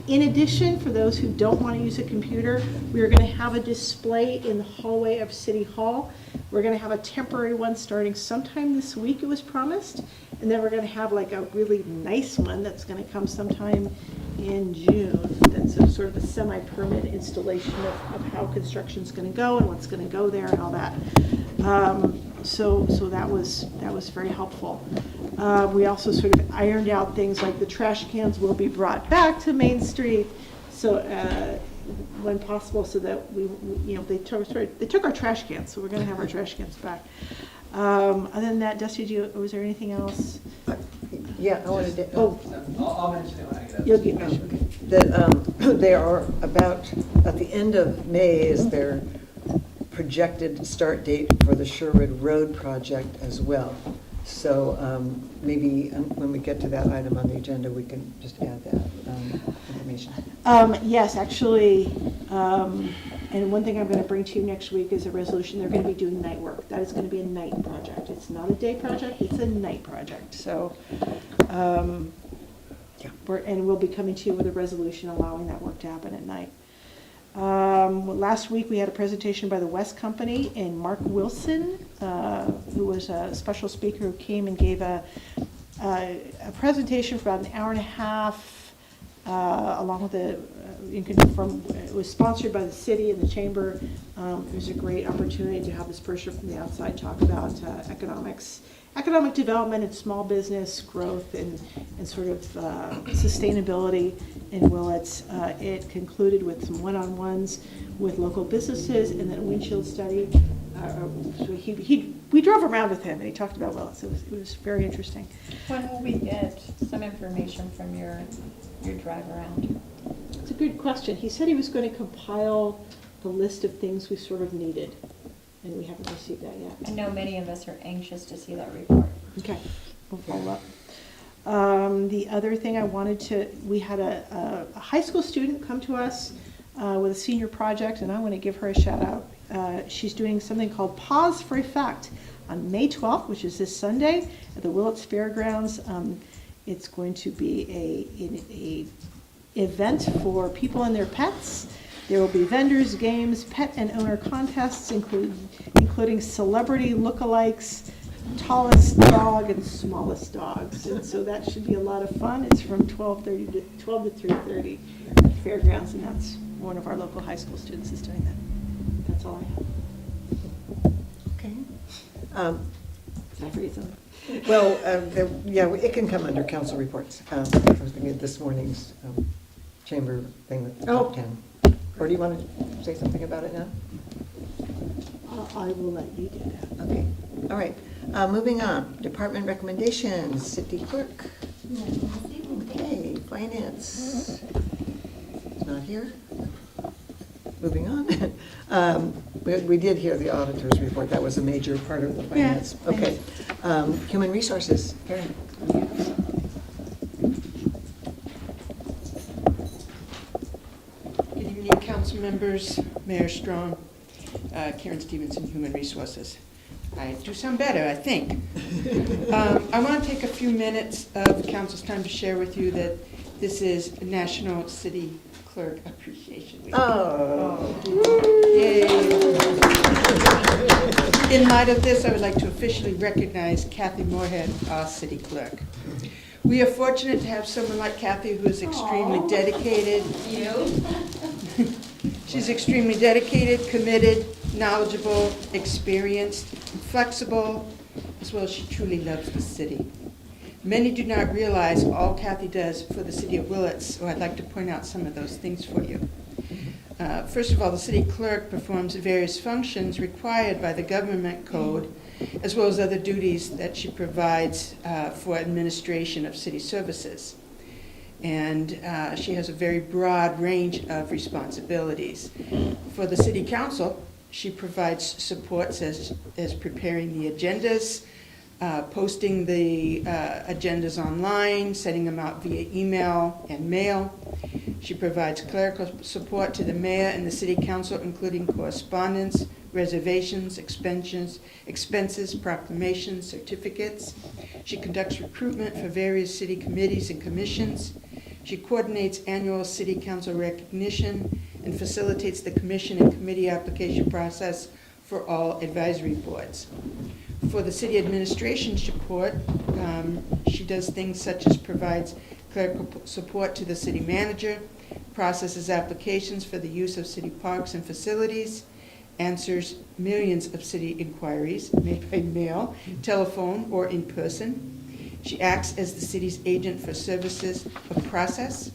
In addition, for those who don't want to use a computer, we are going to have a display in the hallway of City Hall. We're going to have a temporary one starting sometime this week, it was promised. And then we're going to have like a really nice one that's going to come sometime in June. That's a sort of a semi-permanent installation of how construction's going to go and what's going to go there and all that. So that was very helpful. We also sort of ironed out things like the trash cans will be brought back to Main Street, so when possible, so that they took our trash cans, so we're going to have our trash cans back. Other than that, Dusty, was there anything else? Yeah, I wanted to. I'll mention it when I get up. You'll get mentioned. That they are about, at the end of May is their projected start date for the Sherwood Road project as well. So maybe when we get to that item on the agenda, we can just add that information. Yes, actually, and one thing I'm going to bring to you next week is a resolution. They're going to be doing night work. That is going to be a night project. It's not a day project, it's a night project. So, and we'll be coming to you with a resolution allowing that work to happen at night. Last week we had a presentation by the West Company and Mark Wilson, who was a special speaker who came and gave a presentation for about an hour and a half, along with it was sponsored by the city and the chamber. It was a great opportunity to have this person from the outside talk about economic development and small business growth and sort of sustainability in Willits. It concluded with some one-on-ones with local businesses and then a windshield study. We drove around with him and he talked about Willits. It was very interesting. When will we get some information from your drive around? It's a good question. He said he was going to compile the list of things we sort of needed, and we haven't received that yet. I know many of us are anxious to see that report. Okay, we'll follow up. The other thing we had a high school student come to us with a senior project, and I want to give her a shout out. She's doing something called Pause for Effect on May 12th, which is this Sunday at the Willits Fairgrounds. It's going to be a event for people and their pets. There will be vendors, games, pet and owner contests, including celebrity lookalikes, tallest dog and smallest dogs. And so that should be a lot of fun. It's from 12 to 3:30 at the fairgrounds, and that's one of our local high school students is doing that. That's all I have. Okay. Did I forget something? Well, it can come under council reports. I was thinking of this morning's chamber thing with the top 10. Or do you want to say something about it now? I will let you do that. Okay. All right. Moving on. Department recommendations. City clerk. Okay. Finance. It's not here. Moving on. We did hear the auditor's report. That was a major part of the finance. Yeah. Okay. Human resources. Karen. Good evening, council members, Mayor Strong, Karen Stevenson, Human Resources. I do sound better, I think. I want to take a few minutes of council's time to share with you that this is National City Clerk Appreciation Week. Oh. Yay. In light of this, I would like to officially recognize Kathy Moorhead, our city clerk. We are fortunate to have someone like Kathy who is extremely dedicated. She's extremely dedicated, committed, knowledgeable, experienced, flexible, as well as she truly loves the city. Many do not realize all Kathy does for the city of Willits, so I'd like to point out some of those things for you. First of all, the city clerk performs various functions required by the government code, as well as other duties that she provides for administration of city services. And she has a very broad range of responsibilities. For the city council, she provides supports as preparing the agendas, posting the agendas online, sending them out via email and mail. She provides clerical support to the mayor and the city council, including correspondence, reservations, expenses, proclamations, certificates. She conducts recruitment for various city committees and commissions. She coordinates annual city council recognition and facilitates the commission and committee application process for all advisory boards. For the city administration support, she does things such as provides clerical support to the city manager, processes applications for the use of city parks and facilities, answers millions of city inquiries made by mail, telephone, or in person. She acts as the city's agent for services of process.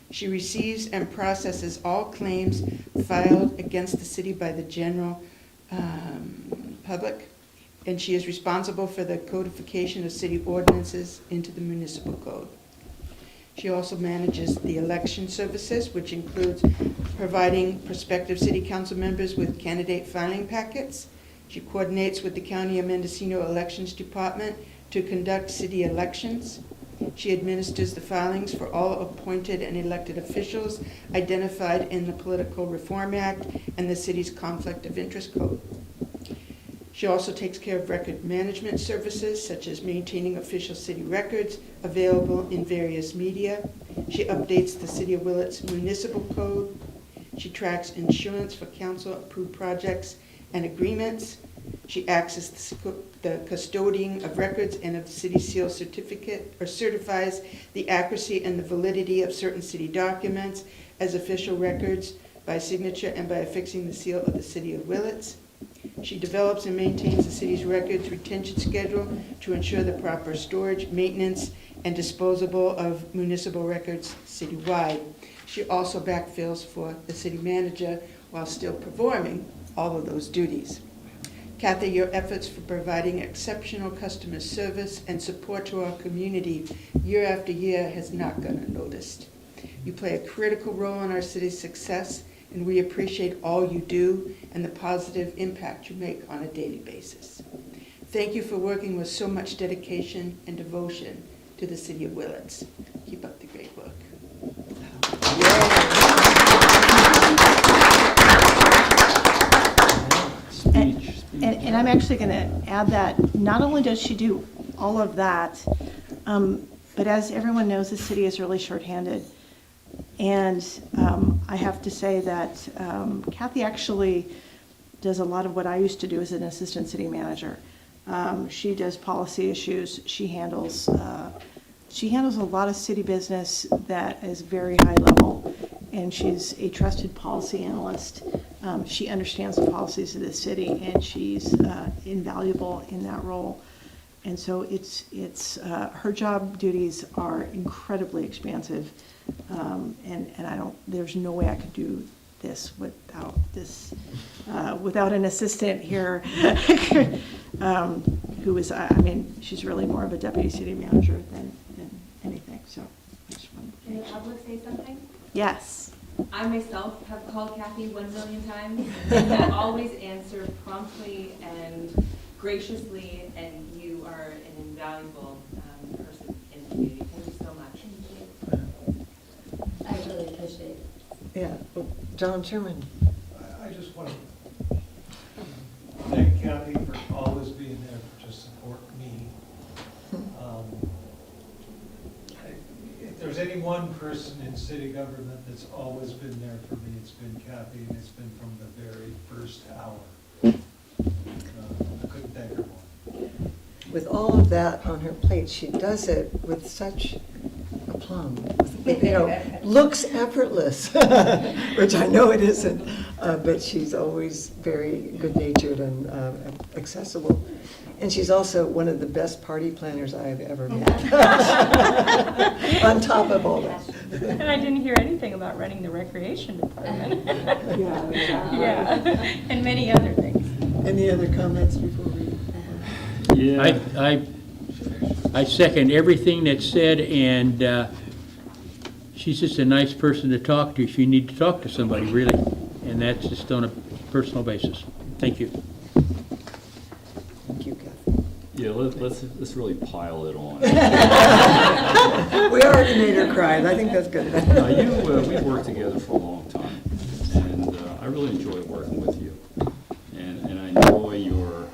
She receives and processes all claims filed against the city by the general public, and she is responsible for the codification of city ordinances into the municipal code. She also manages the election services, which includes providing prospective city council members with candidate filing packets. She coordinates with the County of Mendocino Elections Department to conduct city elections. She administers the filings for all appointed and elected officials identified in the Political Reform Act and the city's Conflict of Interest Code. She also takes care of record management services, such as maintaining official city records available in various media. She updates the City of Willits Municipal Code. She tracks insurance for council-approved projects and agreements. She acts as the custodian of records and of the city seal certificate, or certifies the accuracy and the validity of certain city documents as official records by signature and by affixing the seal of the City of Willits. She develops and maintains the city's records retention schedule to ensure the proper storage, maintenance, and disposal of municipal records citywide. She also backfills for the city manager while still performing all of those duties. Kathy, your efforts for providing exceptional customer service and support to our community year after year has not gone unnoticed. You play a critical role in our city's success, and we appreciate all you do and the positive impact you make on a daily basis. Thank you for working with so much dedication and devotion to the City of Willits. Keep up the great work. And I'm actually going to add that not only does she do all of that, but as everyone knows, the city is really shorthanded. And I have to say that Kathy actually does a lot of what I used to do as an assistant city manager. She does policy issues. She handles a lot of city business that is very high level, and she's a trusted policy analyst. She understands the policies of the city, and she's invaluable in that role. And so it's her job duties are incredibly expansive, and there's no way I could do this without an assistant here who is, she's really more of a deputy city manager than anything. So I just wanted to. Can the public say something? Yes. I myself have called Kathy 1 million times and always answer promptly and graciously, and you are an invaluable person in the community. Thank you so much. I really appreciate it. Yeah, John Sherman. I just want to thank Kathy for always being there to support me. If there's any one person in city government that's always been there for me, it's been Kathy, and it's been from the very first hour. I couldn't thank her more. With all of that on her plate, she does it with such aplomb. Looks effortless, which I know it isn't, but she's always very good-natured and accessible. And she's also one of the best party planners I've ever met. On top of all that. And I didn't hear anything about running the recreation department. Yeah. And many other things. Any other comments before we? Yeah. I second everything that's said, and she's just a nice person to talk to if you need to talk to somebody, really. And that's just on a personal basis. Thank you. Thank you, Kathy. Yeah, let's really pile it on. We already made her cry. I think that's good. We've worked together for a long time, and I really enjoy working with you. And I enjoy your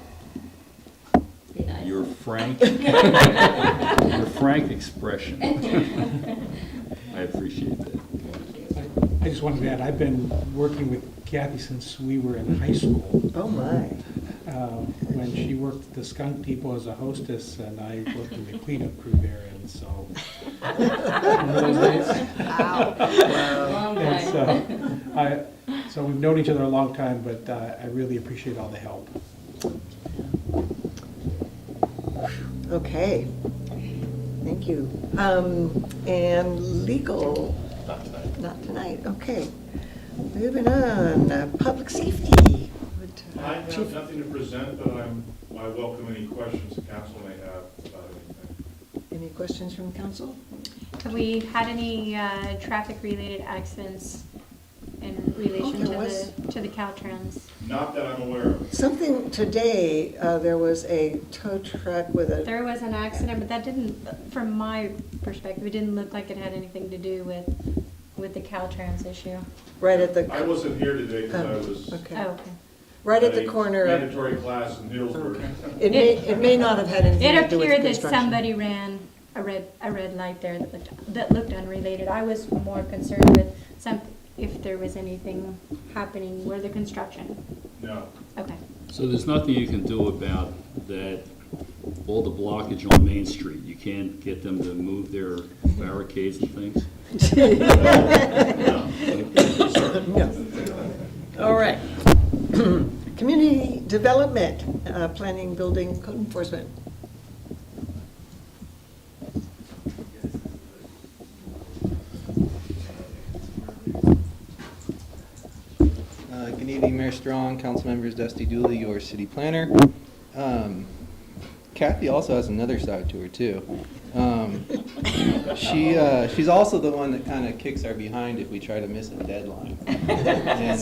frank expression. I appreciate that. I just wanted to add, I've been working with Kathy since we were in high school. Oh, my. When she worked at the Skunk Depot as a hostess, and I worked in the cleanup crew there, and so. Remember those days? Wow. And so we've known each other a long time, but I really appreciate all the help. Okay. Thank you. And legal? Not tonight. Not tonight, okay. Moving on, public safety. I have nothing to present, but I welcome any questions the council may have about anything. Any questions from council? Have we had any traffic-related accidents in relation to the Caltrans? Not that I'm aware of. Something today, there was a tow truck with a... There was an accident, but that didn't, from my perspective, it didn't look like it had anything to do with the Caltrans issue. Right at the... I wasn't here today because I was Okay. Oh, okay. Right at the corner of... mandatory class in Hillsburg. Okay. It may not have had anything to do with It appeared that construction. somebody ran a red light there that looked unrelated. I was more concerned with if there was anything happening where the construction. No. Okay. So there's nothing you can do about that, all the blockage on Main Street? You can't get them to move their barricades and things? No. All right. Community development, planning, building, code enforcement. Good evening, Mayor Strong, council members, Dusty Dooley, your city planner. Kathy also has another side to her too. She's also the one that kind of kicks our behind if we try to miss a deadline. And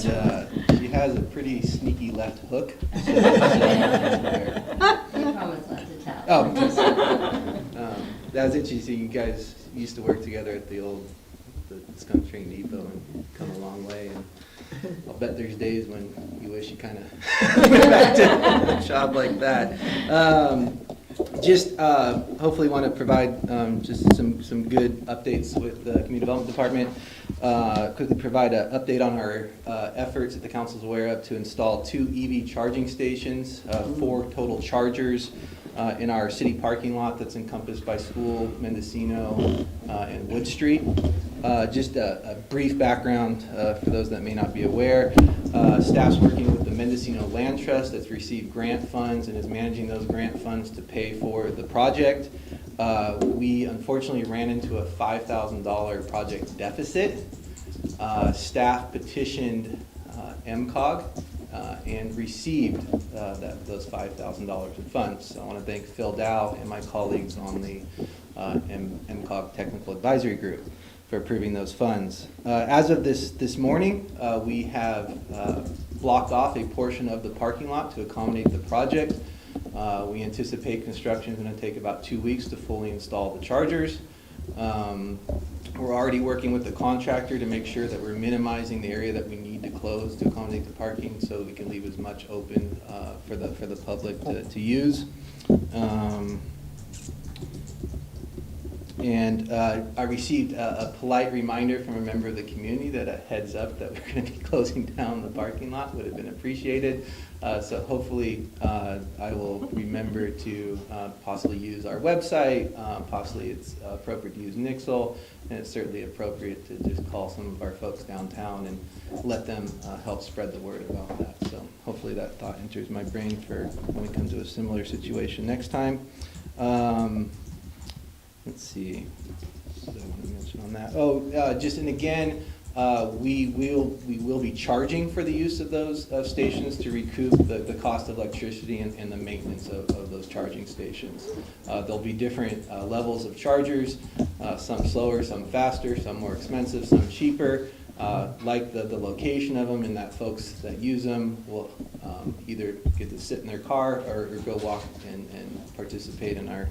she has a pretty sneaky left hook. That's interesting. You guys used to work together at the Skunk Train Depot and come a long way. And I'll bet there's days when you wish you kind of went back to a job like that. Hopefully want to provide just some good updates with the Community Development Department. Quickly provide an update on our efforts that the council's aware of to install 2 EV charging stations, 4 total chargers in our city parking lot that's encompassed by School, Mendocino, and Wood Street. Just a brief background for those that may not be aware. Staff's working with the Mendocino Land Trust that's received grant funds and is managing those grant funds to pay for the project. We unfortunately ran into a $5,000 project deficit. Staff petitioned MCOG and received those $5,000 in funds. So I want to thank Phil Dow and my colleagues on the MCOG Technical Advisory Group for approving those funds. As of this morning, we have blocked off a portion of the parking lot to accommodate the project. We anticipate construction is going to take about 2 weeks to fully install the chargers. We're already working with the contractor to make sure that we're minimizing the area that we need to close to accommodate the parking, so we can leave as much open for the public to use. And I received a polite reminder from a member of the community that a heads up that we're going to be closing down the parking lot would have been appreciated. So hopefully I will remember to possibly use our website, possibly it's appropriate to use Nixle, and it's certainly appropriate to just call some of our folks downtown and let them help spread the word about that. So hopefully that thought enters my brain for when we come to a similar situation next time. Let's see, what do I want to mention on that? Oh, just, and again, we will be charging for the use of those stations to recoup the cost of electricity and the maintenance of those charging stations. There'll be different levels of chargers, some slower, some faster, some more expensive, some cheaper. Like the location of them, and that folks that use them will either get to sit in their car or go walk and participate in our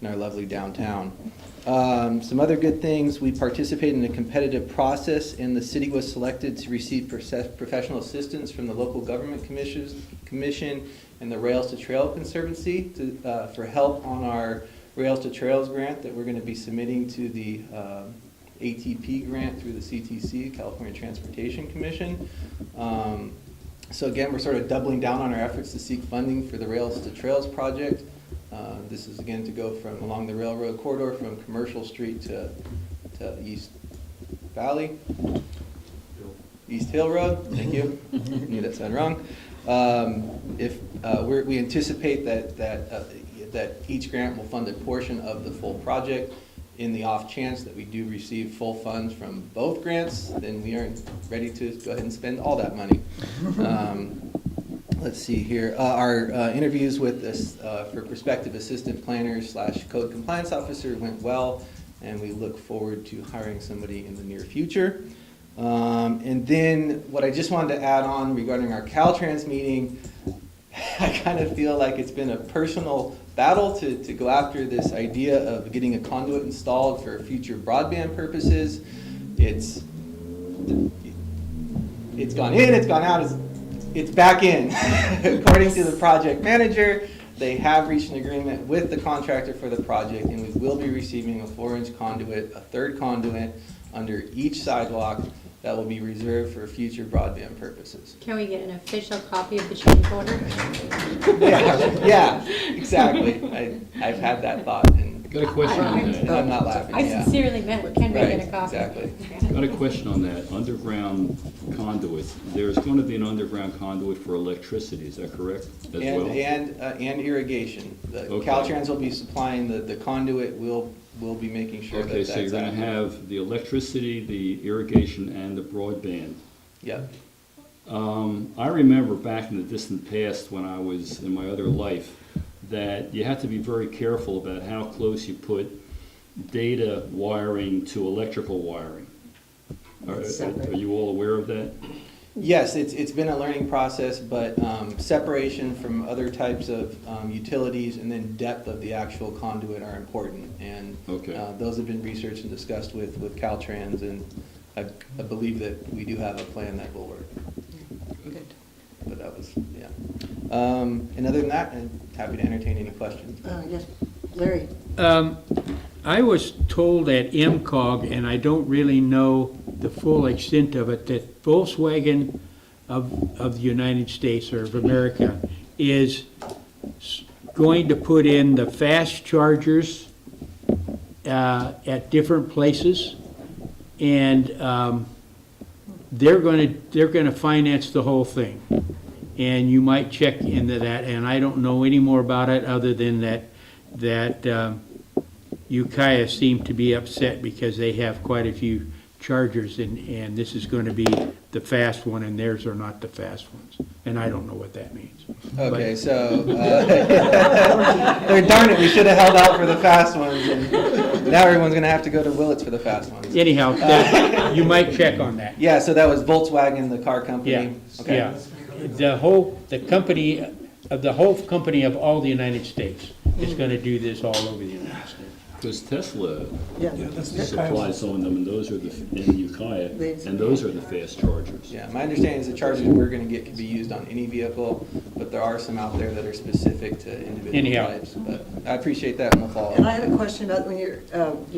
lovely downtown. Some other good things, we participated in a competitive process, and the city was selected to receive professional assistance from the local government commission and the Rails to Trail Conservancy for help on our Rails to Trails grant that we're going to be submitting to the ATP grant through the CTC, California Transportation Commission. So again, we're sort of doubling down on our efforts to seek funding for the Rails to Trails project. This is again to go from along the railroad corridor from Commercial Street to East Valley, East Hill Road. Thank you. Knew that sounded wrong. We anticipate that each grant will fund a portion of the full project. In the off chance that we do receive full funds from both grants, then we are ready to go ahead and spend all that money. Let's see here. Our interviews with this for prospective assistant planners / code compliance officer went well, and we look forward to hiring somebody in the near future. And then what I just wanted to add on regarding our Caltrans meeting, I kind of feel like it's been a personal battle to go after this idea of getting a conduit installed for future broadband purposes. It's gone in, it's gone out, it's back in. According to the project manager, they have reached an agreement with the contractor for the project, and we will be receiving a 4-inch conduit, a third conduit under each sidewalk that will be reserved for future broadband purposes. Can we get an official copy of the change order? Yeah, exactly. I've had that thought, and Got a question on that. I'm not laughing. I sincerely meant, can we get a copy? Exactly. Got a question on that. Underground conduits. There's going to be an underground conduit for electricity, is that correct? As well? And irrigation. Okay. Caltrans will be supplying the conduit. We'll be making sure Okay, that so you're going to have the electricity, the irrigation, and the broadband. Yeah. I remember back in the distant past when I was in my other life that you had to be very careful about how close you put data wiring to electrical wiring. Are you all aware of that? Yes, it's been a learning process, but separation from other types of utilities and then depth of the actual conduit are important. And those have been researched and discussed with Caltrans, and I believe that we do have a plan that will work. Good. But that was, yeah. And other than that, I'm happy to entertain any questions. Yes, Larry. I was told at MCOG, and I don't really know the full extent of it, that Volkswagen of the United States or of America is going to put in the fast chargers at different places, and they're going to finance the whole thing. And you might check into that, and I don't know any more about it other than that Ukiah seemed to be upset because they have quite a few chargers, and this is going to be the fast one, and theirs are not the fast ones. And I don't know what that means. Okay, so darn it, we should have held out for the fast ones, and now everyone's going to have to go to Willits for the fast ones. Anyhow, you might check on that. Yeah, so that was Volkswagen, the car company. Yeah. Okay. Yeah. The whole company of all the United States is going to do this all over the United States. Because Tesla Yeah. supplies some of them, and those are in Ukiah, and those are the fast chargers. Yeah, my understanding is the chargers we're gonna get can be used on any vehicle, but there are some out there that are specific to individual Anyhow. types. But I appreciate that, and we'll follow And I up. had a question about when you're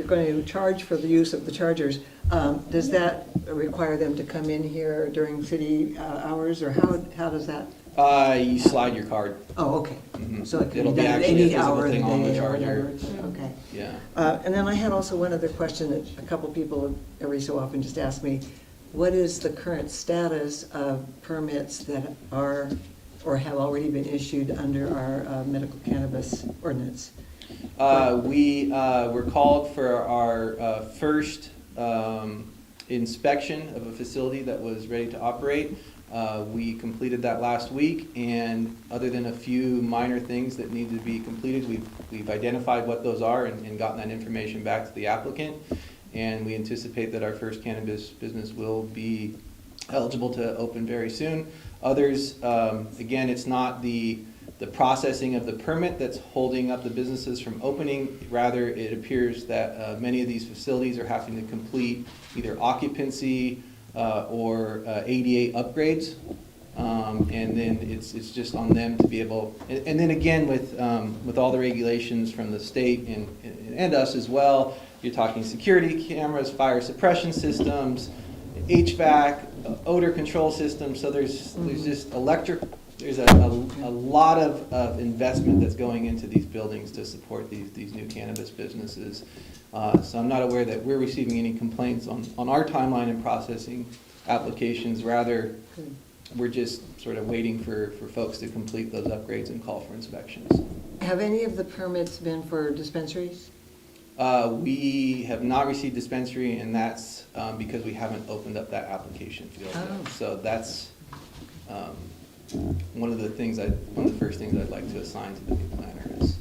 going to charge for the use of the chargers. Does that require them to come in here during city hours, or how does that? You slide your card. Oh, okay. Mhm. So it can It'll be be done actually a any physical hour of the thing on the day or charger. whatever. Okay. Yeah. And then I had also one other question that a couple people every so often just ask me. What is the current status of permits that are or have already been issued under our medical cannabis ordinance? We were called for our first inspection of a facility that was ready to operate. We completed that last week, and other than a few minor things that needed to be completed, we've identified what those are and gotten that information back to the applicant. And we anticipate that our first cannabis business will be eligible to open very soon. Others, again, it's not the processing of the permit that's holding up the businesses from opening. Rather, it appears that many of these facilities are having to complete either occupancy or ADA upgrades. And then it's just on them to be able, and then again, with all the regulations from the state and us as well, you're talking security cameras, fire suppression systems, HVAC, odor control systems. So there's just there's a lot of investment that's going into these buildings to support these new cannabis businesses. So I'm not aware that we're receiving any complaints on our timeline in processing applications. Rather, we're just sort of waiting for folks to complete those upgrades and call for inspections. Have any of the permits been for dispensaries? We have not received dispensary, and that's because we haven't opened up that application field yet. Oh. So that's one of the first things I'd like to assign to the new planner is.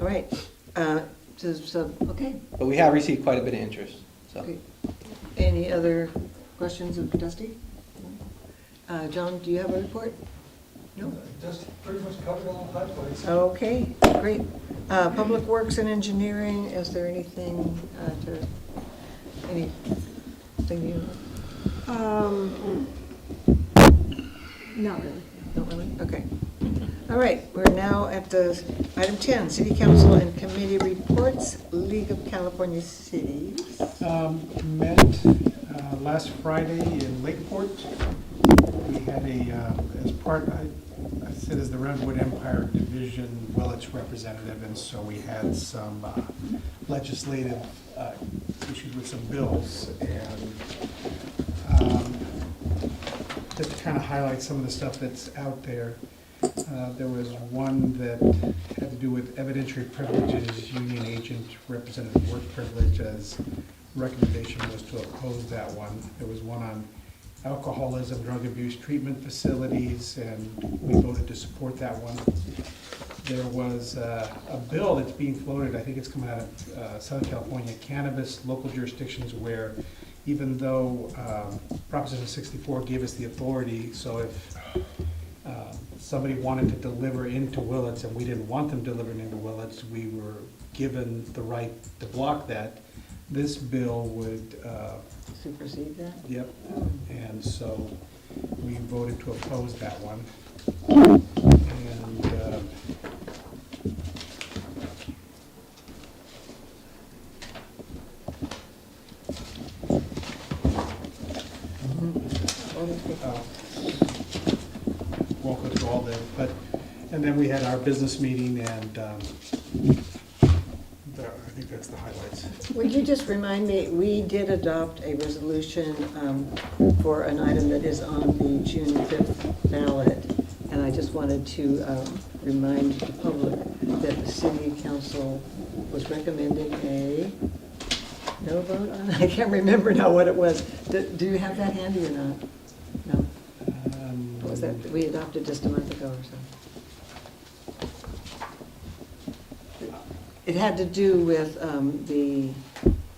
All right. Okay. But we have received quite a bit of interest, so. Okay. Any other questions of Dusty? John, do you have a report? No? Just pretty much covered all the high points. Okay, great. Public Works and Engineering, is there anything you? Not really. Not really? Okay. All right, we're now at item 10, City Council and Committee Reports, League of California Cities. Met last Friday in Lakeport. We had as part, I sit as the Redwood Empire Division Willits representative, and so we had some legislative issues with some bills, and just to kind of highlight some of the stuff that's out there. There was one that had to do with evidentiary privileges, union agent representative work privilege, as recommendation was to oppose that one. There was one on alcoholism, drug abuse treatment facilities, and we voted to support that one. There was a bill that's being floated, I think it's coming out of Southern California, cannabis local jurisdictions, where even though Proposition 64 gave us the authority, so if somebody wanted to deliver into Willits and we didn't want them delivering into Willits, we were given the right to block that. This bill would supersede that? Yep. And so we voted to oppose that one. And won't go through all that, but, and then we had our business meeting, and I think that's the highlights. Would you just remind me, we did adopt a resolution for an item that is on the June 5th ballot, and I just wanted to remind the public that the City Council was recommending a no vote on it. I can't remember now what it was. Do you have that handy or not? No? What was that? We adopted just a month ago or so. It had to do with the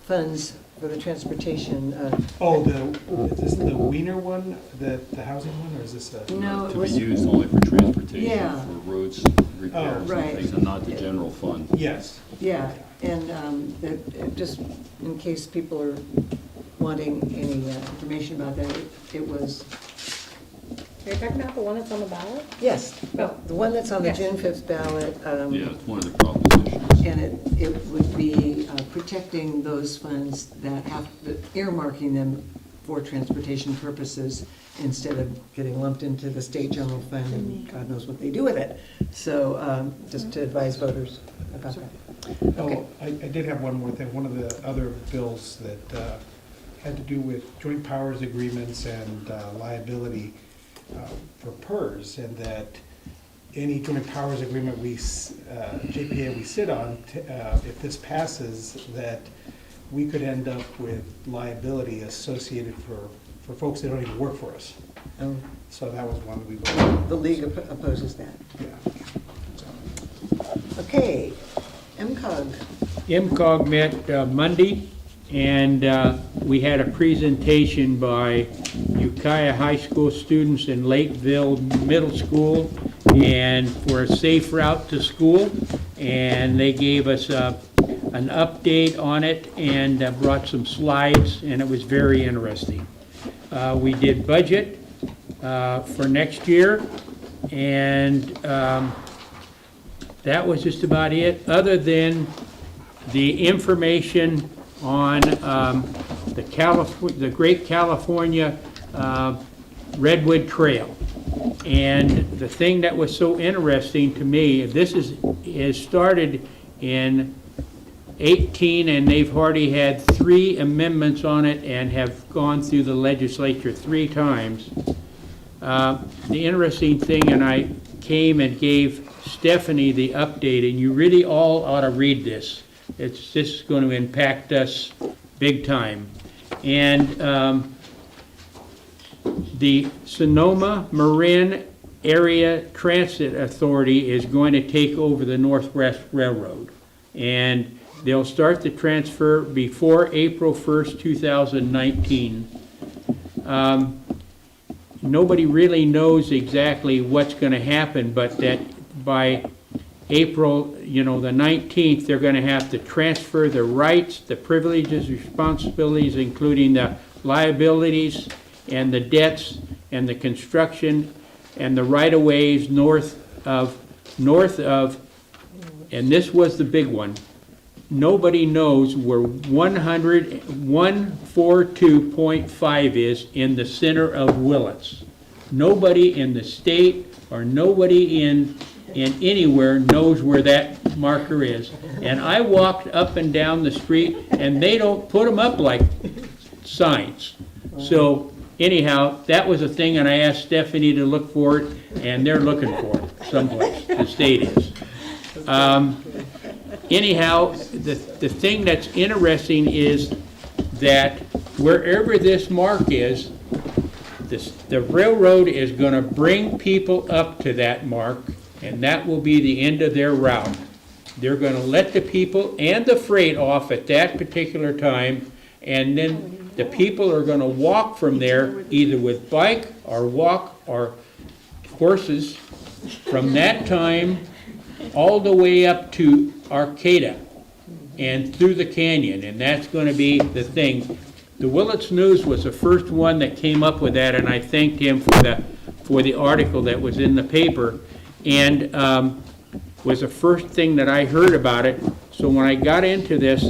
funds for the transportation. Is this the Wiener one, the housing one, or is this a? No, it To be was. used only for transportation, Yeah. for roads repairs right. and things, and not the general fund. Yes. Yeah, and just in case people are wanting any information about that, it was, Are you talking about the one that's on the ballot? yes, Oh. the one that's on the Yes. June 5th ballot. Yeah, it's one of the propositions. And it would be protecting those funds that have, earmarking them for transportation purposes instead of getting lumped into the state general fund and God knows what they do with it. So just to advise voters about that. Okay. Oh, I did have one more thing. One of the other bills that had to do with joint powers agreements and liability for PERS, and that any joint powers agreement JPA we sit on, if this passes, that we could end up with liability associated for folks that don't even work for us. Oh. So that was one we voted. The league opposes that. Yeah. Okay, MCOG. MCOG met Monday, and we had a presentation by Ukiah High School students in Lakeville Middle School, and for a safe route to school, and they gave us an update on it and brought some slides, and it was very interesting. We did budget for next year, and that was just about it, other than the information on the Great California Redwood Trail. And the thing that was so interesting to me, this is started in 18, and they've already had 3 amendments on it and have gone through the legislature 3 times. The interesting thing, and I came and gave Stephanie the update, and you really all ought to read this. This is going to impact us big time. And the Sonoma Marin Area Transit Authority is going to take over the Northwest Railroad. And they'll start the transfer before April 1st, 2019. Nobody really knows exactly what's going to happen, but that by April, the 19th, they're going to have to transfer the rights, the privileges, responsibilities, including the liabilities and the debts and the construction and the right-of-ways north of, and this was the big one, nobody knows where 142.5 is in the center of Willits. Nobody in the state or nobody in anywhere knows where that marker is. And I walked up and down the street, and they don't put them up like signs. So anyhow, that was a thing, and I asked Stephanie to look for it, and they're looking for it someplace. The state is. Anyhow, the thing that's interesting is that wherever this mark is, the railroad is going to bring people up to that mark, and that will be the end of their route. They're going to let the people and the freight off at that particular time, and then the people are going to walk from there, either with bike or walk or horses, from that time all the way up to Arcata and through the canyon, and that's going to be the thing. The Willits News was the first one that came up with that, and I thanked him for the article that was in the paper, and was the first thing that I heard about it. So when I got into this,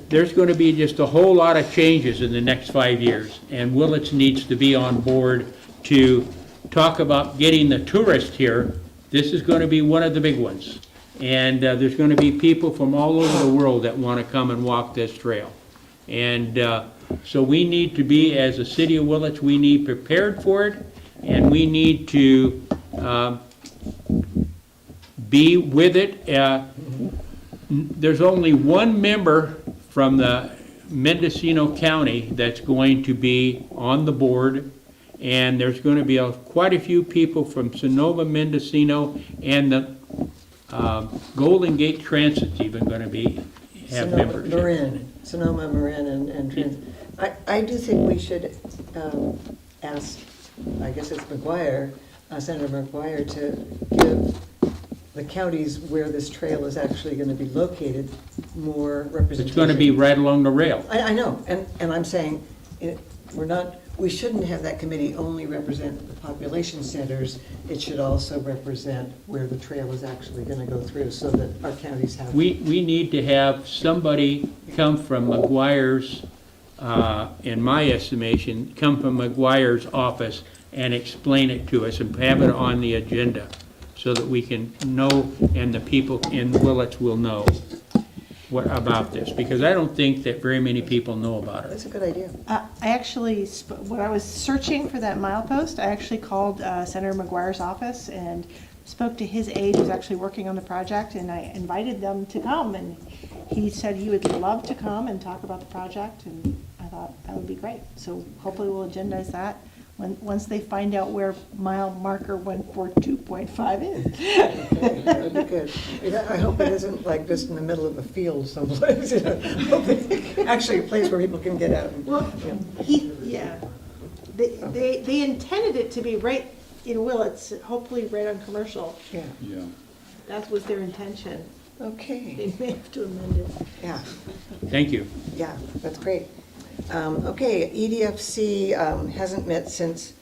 there's going to be just a whole lot of changes in the next 5 years, and Willits needs to be on board to talk about getting the tourist here. This is going to be one of the big ones, and there's going to be people from all over the world that want to come and walk this trail. And so we need to be, as a city of Willits, we need prepared for it, and we need to be with it. There's only one member from the Mendocino County that's going to be on the board, and there's going to be quite a few people from Sonoma, Mendocino, and the Golden Gate Transit's even going to have membership. Sonoma, Marin, and Transit. I do think we should ask, I guess it's McGuire, Senator McGuire, to give the counties where this trail is actually going to be located, more representation. It's going to be right along the rail. I know, and I'm saying, we shouldn't have that committee only represent the population centers. It should also represent where the trail is actually going to go through, so that our counties have. We need to have somebody come from McGuire's, in my estimation, come from McGuire's office and explain it to us and have it on the agenda so that we can know and the people in Willits will know what about this, because I don't think that very many people know about it. That's a good idea. I actually, when I was searching for that milepost, I actually called Senator McGuire's office and spoke to his aide who's actually working on the project, and I invited them to come, and he said he would love to come and talk about the project, and I thought that would be great. So hopefully we'll agendize that once they find out where mile marker 142.5 is. Okay, that'd be good. I hope it isn't like just in the middle of a field someplace, you know. Actually a place where people can get out. And, well, they intended it to be right in Willits, hopefully right on Commercial. Yeah. Yeah. That was their intention. Okay. They may have to amend it. Yeah. Thank you. Yeah, that's great. Okay, EDFC hasn't met since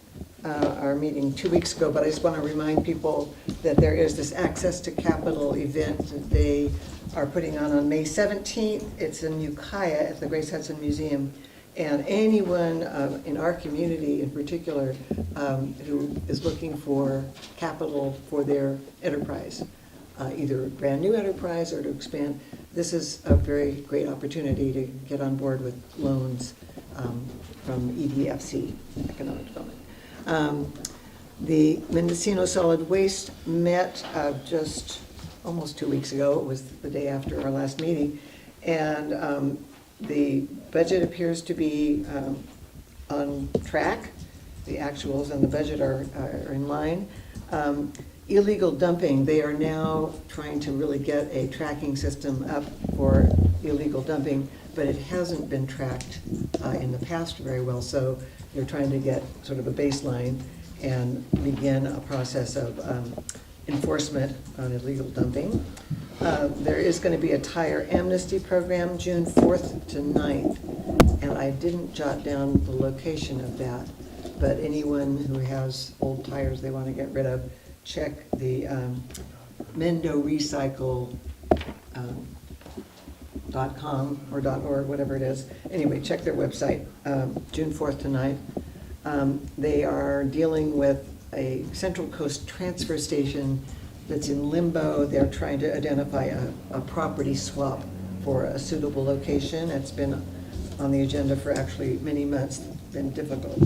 our meeting 2 weeks ago, but I just want to remind people that there is this Access to Capital event that they are putting on May 17th. It's in Ukiah at the Grace Hudson Museum. And anyone in our community in particular who is looking for capital for their enterprise, either a brand new enterprise or to expand, this is a very great opportunity to get on board with loans from EDFC, Economic Development. The Mendocino Solid Waste met just almost 2 weeks ago. It was the day after our last meeting. And the budget appears to be on track. The actuals and the budget are in line. Illegal dumping, they are now trying to really get a tracking system up for illegal dumping, but it hasn't been tracked in the past very well, so they're trying to get sort of a baseline and begin a process of enforcement on illegal dumping. There is going to be a tire amnesty program June 4th to 9th, and I didn't jot down the location of that, but anyone who has old tires they want to get rid of, check the MendoRecycle.com or .org, whatever it is. Anyway, check their website, June 4th to 9th. They are dealing with a Central Coast transfer station that's in limbo. They're trying to identify a property swap for a suitable location. It's been on the agenda for actually many months. It's been difficult.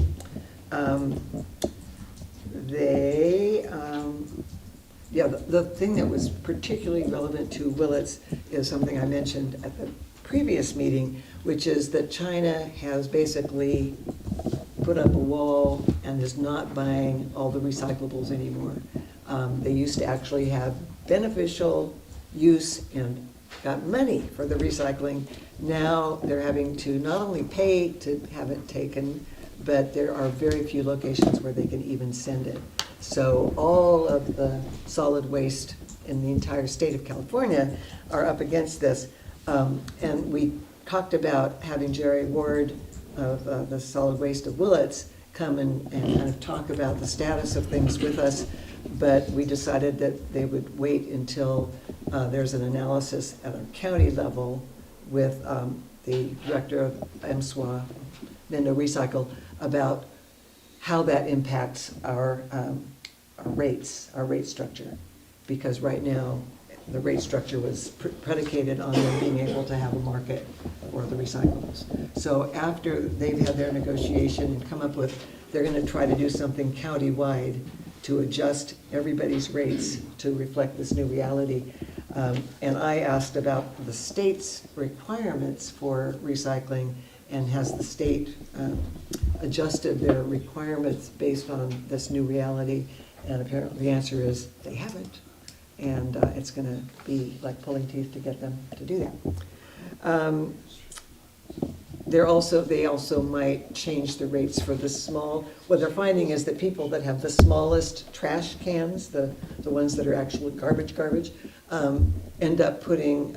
The thing that was particularly relevant to Willits is something I mentioned at the previous meeting, which is that China has basically put up a wall and is not buying all the recyclables anymore. They used to actually have beneficial use and got money for the recycling. Now they're having to not only pay to have it taken, but there are very few locations where they can even send it. So all of the solid waste in the entire state of California are up against this. And we talked about having Jerry Ward of the solid waste of Willits come and kind of talk about the status of things with us, but we decided that they would wait until there's an analysis at a county level with the director of MSWA, Mendo Recycle, about how that impacts our rates, our rate structure. Because right now, the rate structure was predicated on them being able to have a market for the recyclables. So after they've had their negotiation and come up with, they're going to try to do something county-wide to adjust everybody's rates to reflect this new reality. And I asked about the state's requirements for recycling, and has the state adjusted their requirements based on this new reality? And apparently the answer is they haven't. And it's going to be like pulling teeth to get them to do that. they also might change the rates for the small. What they're finding is that people that have the smallest trash cans, the ones that are actually garbage, end up putting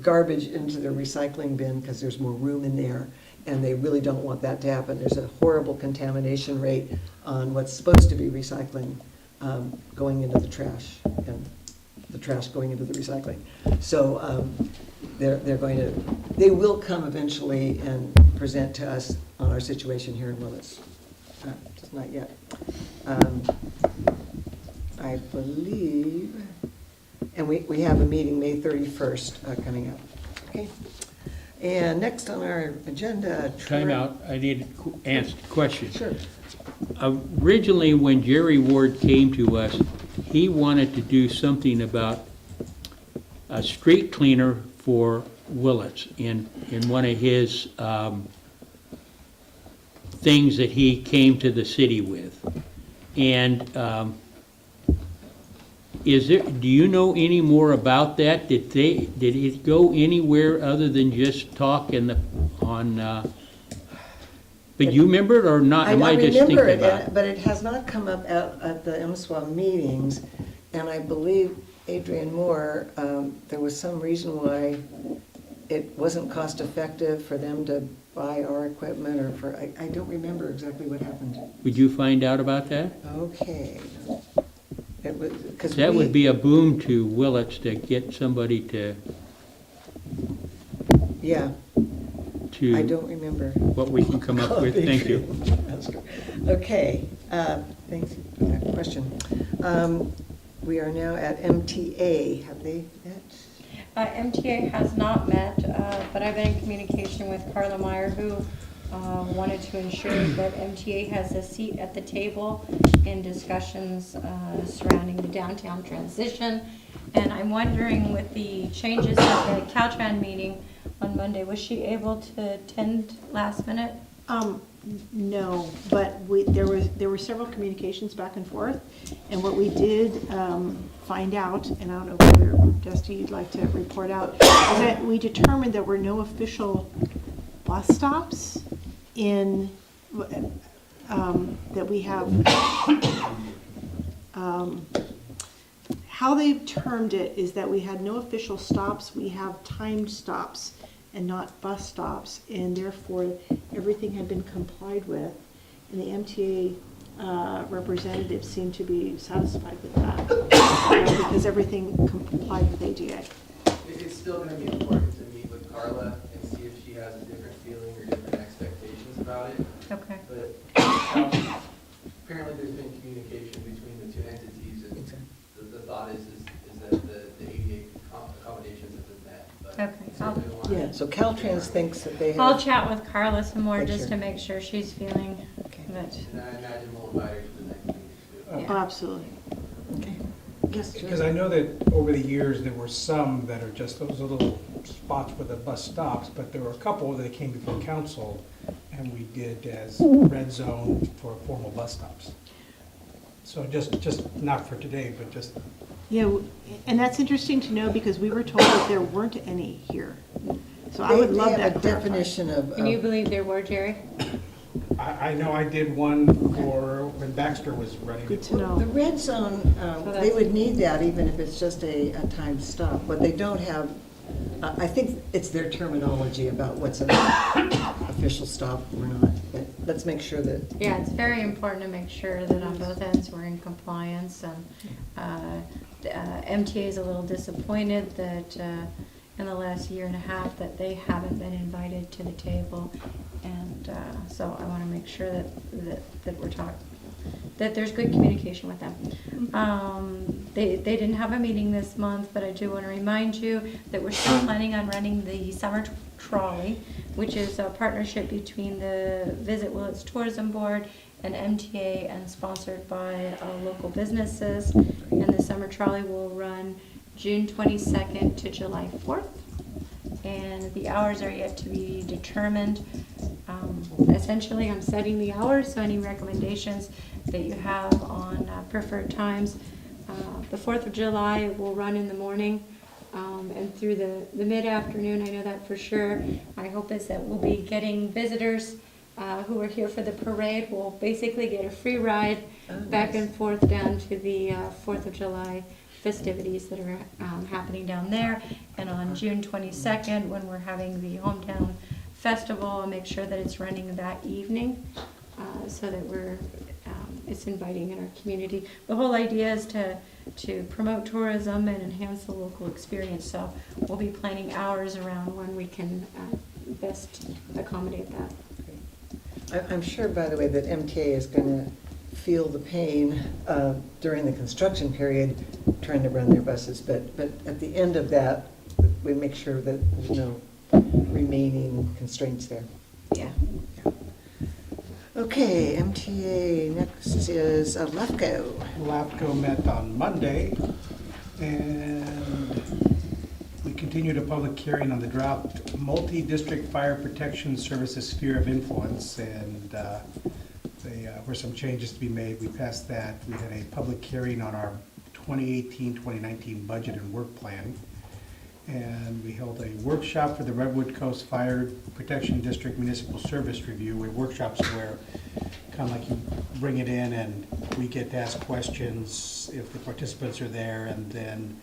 garbage into the recycling bin because there's more room in there, and they really don't want that to happen. There's a horrible contamination rate on what's supposed to be recycling going into the trash, and the trash going into the recycling. So they will come eventually and present to us on our situation here in Willits. Just not yet. I believe, and we have a meeting May 31st coming up. Okay. And next on our agenda. Time out, I need to ask a question. Sure. Originally, when Jerry Ward came to us, he wanted to do something about a street cleaner for Willits in one of his things that he came to the city with. And do you know any more about that? Did it go anywhere other than just talk but you remember it or not? Am I just thinking remember about it, but it has not come up at the MSWA meetings, and I believe Adrian Moore, there was some reason why it wasn't cost effective for them to buy our equipment, or I don't remember exactly what happened. Would you find out about that? Okay. That would be a boom to Willits to get somebody to. Yeah. I don't remember what we can come up with. Thank you. Okay. Thanks for that question. We are now at MTA. Have they met? MTA has not met, but I've been in communication with Carla Meyer, who wanted to ensure that MTA has a seat at the table in discussions surrounding the downtown transition. And I'm wondering, with the changes at the Caltrans meeting on Monday, was she able to attend last minute? No, but there were several communications back and forth, and what we did find out, and I don't know whether, Dusty, you'd like to report out, is that we determined there were no official bus stops in that we have. How they've termed it is that we had no official stops, we have timed stops and not bus stops, and therefore everything had been complied with, and the MTA representatives seemed to be satisfied with that because everything complied with ADA. It's still going to be important to meet with Carla and see if she has a different feeling or different expectations about it. Okay. But apparently there's been communication between the two entities, and the thought is that the ADA accommodations have been met. But Okay. Yeah, so Caltrans thinks that they have. I'll chat with Carla some more Make just sure. to make sure she's feeling good. And I imagine we'll invite her to the next meeting too. Oh, absolutely. Okay. Yes, Because I know that over the years, there were some that are just those little spots where the bus stops, but there were a couple that came before council, and we did as red zone for formal bus stops. So just not for today, but just. Yeah, and that's interesting to know because we were told that there weren't any here. So I would love They that have a definition of. Can you believe there were, Jerry? I know I did one for when Baxter was running. Good to know. The red zone, they would need that even if it's just a timed stop, but they don't have, I think it's their terminology about what's an official stop or not, but let's make sure that. Yeah, it's very important to make sure that on both ends we're in compliance, and MTA is a little disappointed that in the last year and a half that they haven't been invited to the table, and so I want to make sure that we're talking, that there's good communication with them. They didn't have a meeting this month, but I do want to remind you that we're still planning on running the summer trolley, which is a partnership between the Visit Willits Tourism Board and MTA, and sponsored by local businesses. And the summer trolley will run June 22nd to July 4th. And the hours are yet to be determined. Essentially, I'm setting the hours, so any recommendations that you have on preferred times. The 4th of July will run in the morning and through the mid-afternoon, I know that for sure. My hope is that we'll be getting visitors who are here for the parade. Will basically get a free ride back and forth down to the 4th of July festivities that are happening down there. And on June 22nd, when we're having the hometown festival, I'll make sure that it's running that evening so that it's inviting in our community. The whole idea is to promote tourism and enhance the local experience. So we'll be planning hours around when we can best accommodate that. I'm sure, by the way, that MTA is going to feel the pain during the construction period trying to run their buses, but at the end of that, we make sure that there's no remaining constraints there. Yeah. Okay, MTA, next is LAFCO. LAFCO met on Monday, and we continued a public hearing on the draft multi-district fire protection services sphere of influence, and there were some changes to be made. We passed that. We had a public hearing on our 2018-2019 budget and work plan, and we held a workshop for the Redwood Coast Fire Protection District Municipal Service Review. Workshops where kind of like you bring it in and we get to ask questions if the participants are there, and then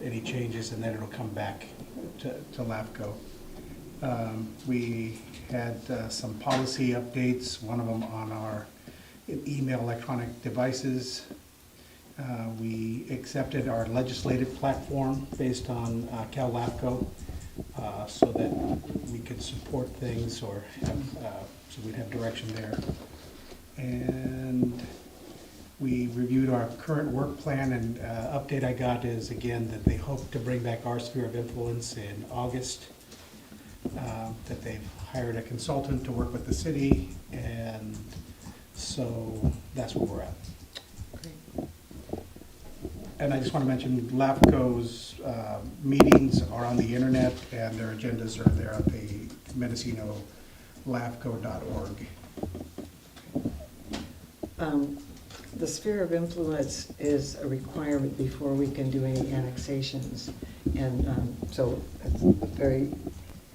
any changes, and then it'll come back to LAFCO. We had some policy updates, one of them on our email electronic devices. We accepted our legislative platform based on Cal LAFCO so that we could support things or have, so we'd have direction there. And we reviewed our current work plan, and update I got is again that they hope to bring back our sphere of influence in August, that they've hired a consultant to work with the city, and so that's where we're at. And I just want to mention LAFCO's meetings are on the internet, and their agendas are there at the MendocinoLAFCO.org. The sphere of influence is a requirement before we can do any annexations, and so it's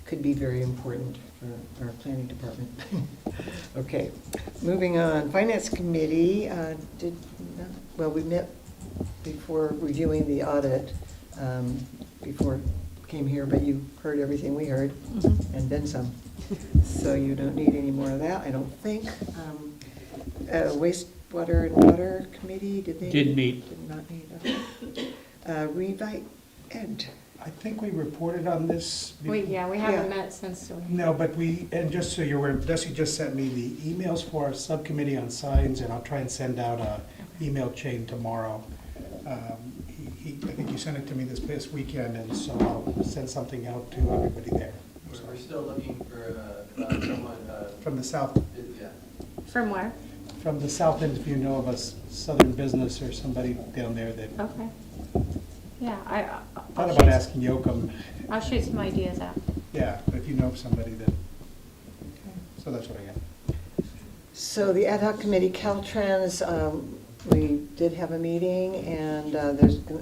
could be very important for our planning department. Okay, moving on. Finance Committee we met before reviewing the audit, before came here, but you heard everything we heard, and then some. So you don't need any more of that, I don't think. Wastewater and Water Committee, did they? Did meet. Did not meet. Okay. Revite Ed. I think we reported on this. We haven't met since. No, but and just so you're aware, Desi just sent me the emails for our subcommittee on signs, and I'll try and send out a email chain tomorrow. I think you sent it to me this past weekend, and so I'll send something out to everybody there. We're still looking for someone. From the south. Yeah. From where? From the south end, if you know of a southern business or somebody down there that. Okay. Yeah, I thought about asking Yoakum. I'll shoot some ideas out. Yeah, but if you know of somebody that. So that's what I got. So the ad hoc committee, Caltrans, we did have a meeting, and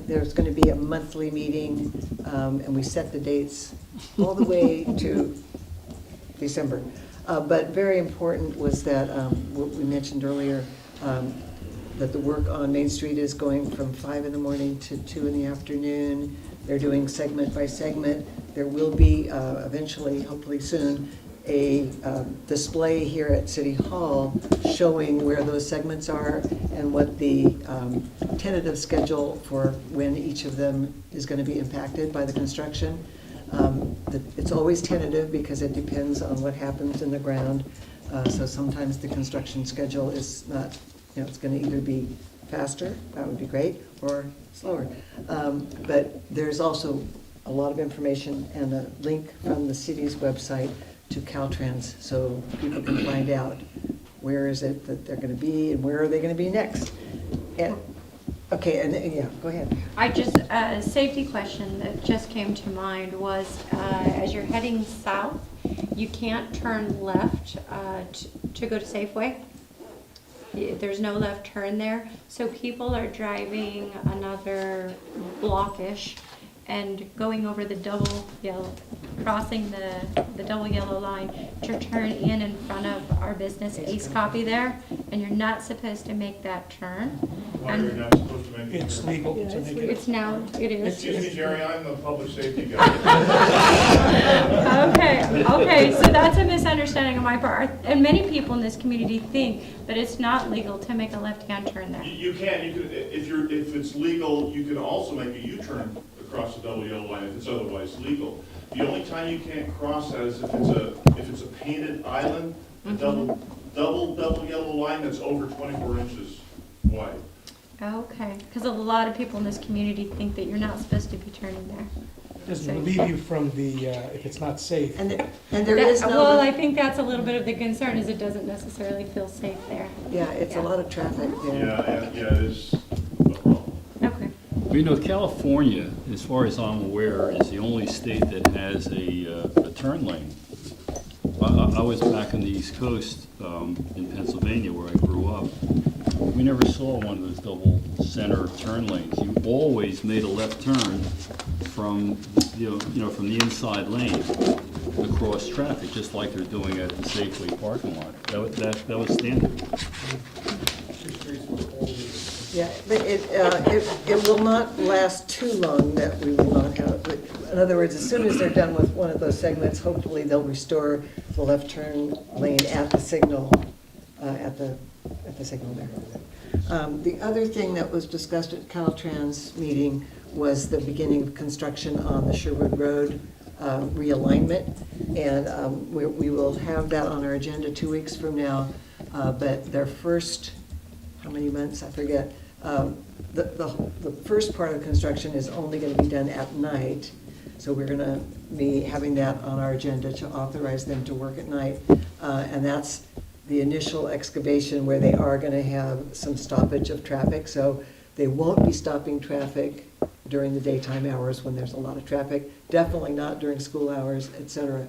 there's going to be a monthly meeting, and we set the dates all the way to December. But very important was that what we mentioned earlier, that the work on Main Street is going from 5 in the morning to 2 in the afternoon. They're doing segment by segment. There will be eventually, hopefully soon, a display here at City Hall showing where those segments are and what the tentative schedule for when each of them is going to be impacted by the construction. It's always tentative because it depends on what happens in the ground. So sometimes the construction schedule is not, it's going to either be faster, that would be great, or slower. But there's also a lot of information and a link from the city's website to Caltrans, so people can find out where is it that they're going to be and where are they going to be next. And okay, and yeah, go ahead. A safety question that just came to mind was, as you're heading south, you can't turn left to go to Safeway. There's no left turn there, so people are driving another blockish and going over the double yellow, crossing the double yellow line to turn in front of our business Ace Copy there, and you're not supposed to make that turn. Why are you not supposed to make it? It's legal to make it. It's now, it is. Excuse me, Jerry, I'm the public safety guy. Okay, so that's a misunderstanding on my part. And many people in this community think that it's not legal to make a left-hand turn there. You can, if it's legal, you can also make a U-turn across the double yellow line if it's otherwise legal. The only time you can't cross that is if it's a painted island, a double yellow line that's over 24 inches wide. Okay, because a lot of people in this community think that you're not supposed to be turning there. Doesn't relieve you from the, if it's not safe. And there is no... Well, I think that's a little bit of the concern, is it doesn't necessarily feel safe there. Yeah, it's a lot of traffic there. Yeah, it is a problem. Okay. You know, California, as far as I'm aware, is the only state that has a turn lane. I was back on the East Coast in Pennsylvania where I grew up. We never saw one of those double center turn lanes. You always made a left turn from from the inside lane across traffic, just like they're doing at the Safeway parking lot. That was standard. Yeah, but it will not last too long that we will not have. But in other words, as soon as they're done with one of those segments, hopefully they'll restore the left turn lane at the signal, at the signal there. The other thing that was discussed at Caltrans meeting was the beginning of construction on the Sherwood Road realignment. And we will have that on our agenda 2 weeks from now. But their first, how many months, I forget, the first part of construction is only going to be done at night. So we're going to be having that on our agenda to authorize them to work at night. And that's the initial excavation where they are going to have some stoppage of traffic. So they won't be stopping traffic during the daytime hours when there's a lot of traffic, definitely not during school hours, et cetera.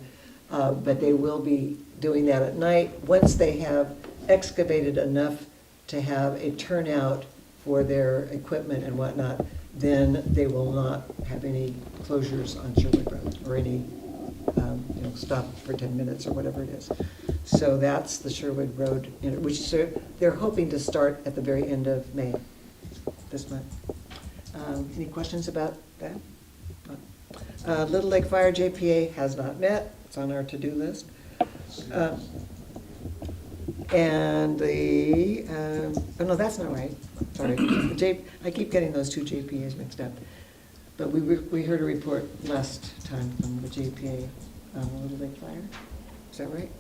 But they will be doing that at night. Once they have excavated enough to have a turnout for their equipment and whatnot, then they will not have any closures on Sherwood Road or any stop for 10 minutes or whatever it is. So that's the Sherwood Road, which they're hoping to start at the very end of May, this month. Any questions about that? Little Lake Fire JPA has not met. It's on our to-do list. And the, oh no, that's not right. Sorry. I keep getting those two JPAs mixed up. But we heard a report last time from the JPA on Little Lake Fire. Is that right?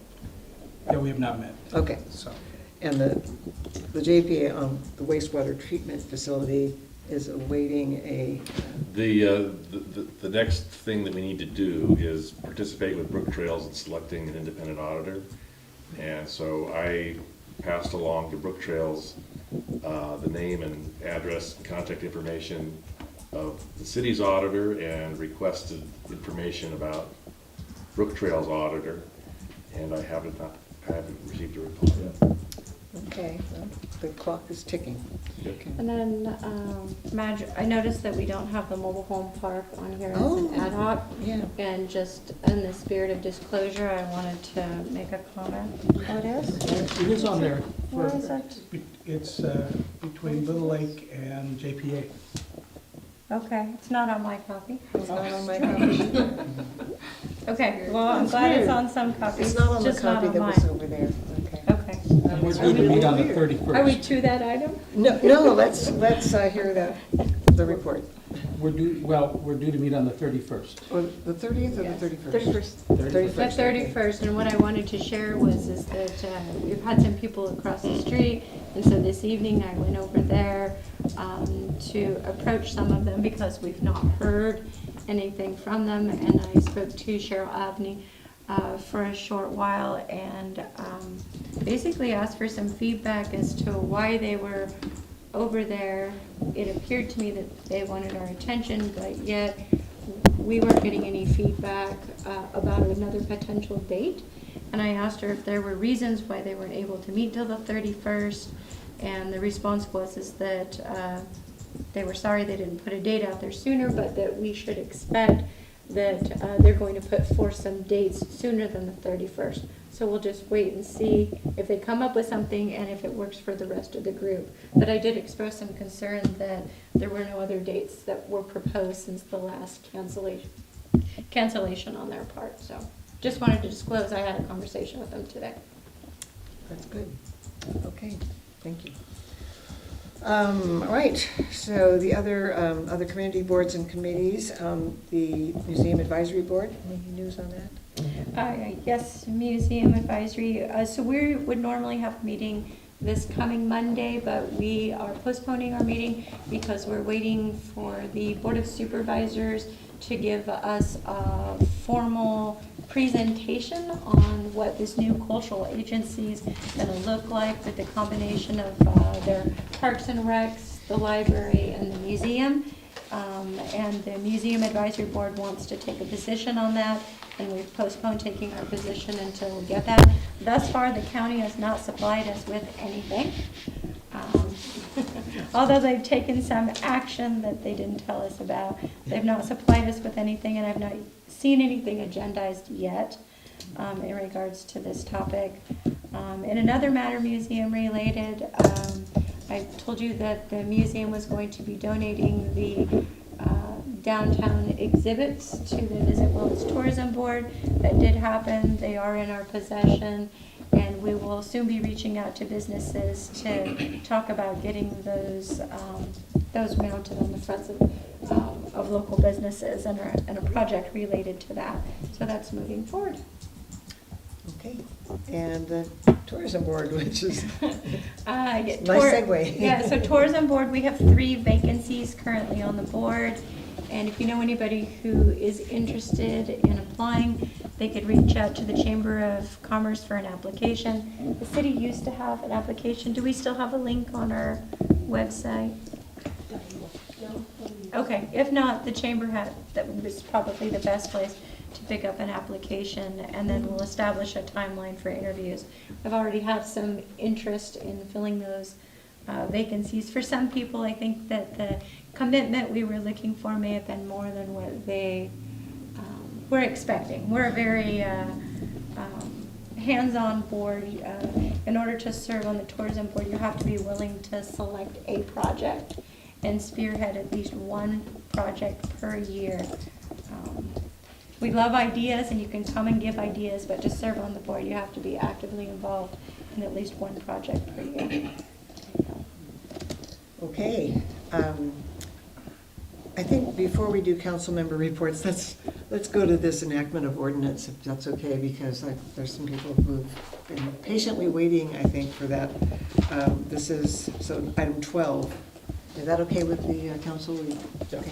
Yeah, we have not met. Okay. So. And the JPA on the wastewater treatment facility is awaiting a... The next thing that we need to do is participate with Brook Trails in selecting an independent auditor. And so I passed along to Brook Trails the name and address and contact information of the city's auditor and requested information about Brook Trails auditor. And I haven't received a reply yet. Okay, well, the clock is ticking. Okay. And then, Madge, I noticed that we don't have the mobile home park on here as an ad hoc. Yeah. And just in the spirit of disclosure, I wanted to make a comment. Oh, it is? It is on there. Where is it? It's between Little Lake and JPA. Okay, it's not on my copy. It's not on my copy. Okay, well, I'm glad it's on some copies. It's not on the just not copy on that mine. was over there. Okay. Okay. We're due to meet on the 31st. Are we to that item? No, let's hear the report. We're due to meet on the 31st. Or the 30th or the 31st? 31st. The 31st, and what I wanted to share is that we've had some people across the street, and so this evening I went over there to approach some of them because we've not heard anything from them, and I spoke to Cheryl Abney for a short while and basically asked for some feedback as to why they were over there. It appeared to me that they wanted our attention, but yet we weren't getting any feedback about another potential date. And I asked her if there were reasons why they weren't able to meet till the 31st, and the response was that they were sorry they didn't put a date out there sooner, but that we should expect that they're going to put forth some dates sooner than the 31st. So we'll just wait and see if they come up with something and if it works for the rest of the group. But I did express some concern that there were no other dates that were proposed since the last cancellation on their part. So just wanted to disclose I had a conversation with them today. That's good. Okay, thank you. All right, so the other community boards and committees, the Museum Advisory Board, any news on that? Yes, Museum Advisory. So we would normally have a meeting this coming Monday, but we are postponing our meeting because we're waiting for the Board of Supervisors to give us a formal presentation on what this new cultural agency is going to look like with the combination of their parks and recs, the library, and the museum. And the Museum Advisory Board wants to take a position on that, and we've postponed taking our position until we get that. Thus far, the county has not supplied us with anything. Although they've taken some action that they didn't tell us about, they've not supplied us with anything, and I've not seen anything agendized yet in regards to this topic. In another matter, museum related, I told you that the museum was going to be donating the downtown exhibits to the Visit Willits Tourism Board. That did happen. They are in our possession, and we will soon be reaching out to businesses to talk about getting those mounted on the fronts of local businesses and a project related to that. So that's moving forward. Okay, and the Tourism Board, which is nice segue. Yeah, so Tourism Board, we have 3 vacancies currently on the board. And if you know anybody who is interested in applying, they could reach out to the Chamber of Commerce for an application. The city used to have an application. Do we still have a link on our website? Okay, if not, the Chamber that was probably the best place to pick up an application, and then we'll establish a timeline for interviews. I've already had some interest in filling those vacancies. For some people, I think that the commitment we were looking for may have been more than what they were expecting. We're a very hands-on board. In order to serve on the tourism board, you have to be willing to select a project and spearhead at least one project per year. We love ideas, and you can come and give ideas, but to serve on the board, you have to be actively involved in at least one project per year. Okay. I think before we do council member reports, let's go to this enactment of ordinance, if that's okay, because there's some people who've been patiently waiting, I think, for that. This is, so item 12. Is that okay with the council? Okay.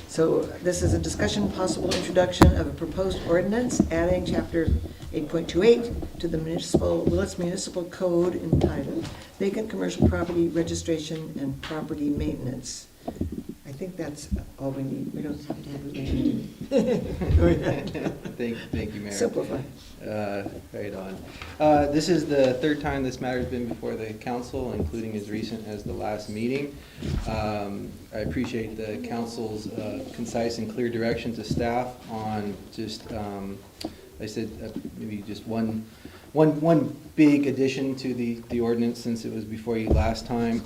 So this is a discussion, possible introduction of a proposed ordinance adding chapter 8.28 to the Willits Municipal Code entitled Vacant Commercial Property Registration and Property Maintenance. I think that's all we need. We don't have to have it. Thank you, Mayor. Simplify. Right on. This is the 3rd time this matter has been before the council, including as recent as the last meeting. I appreciate the council's concise and clear direction to staff on just, I said, maybe just one big addition to the ordinance since it was before you last time.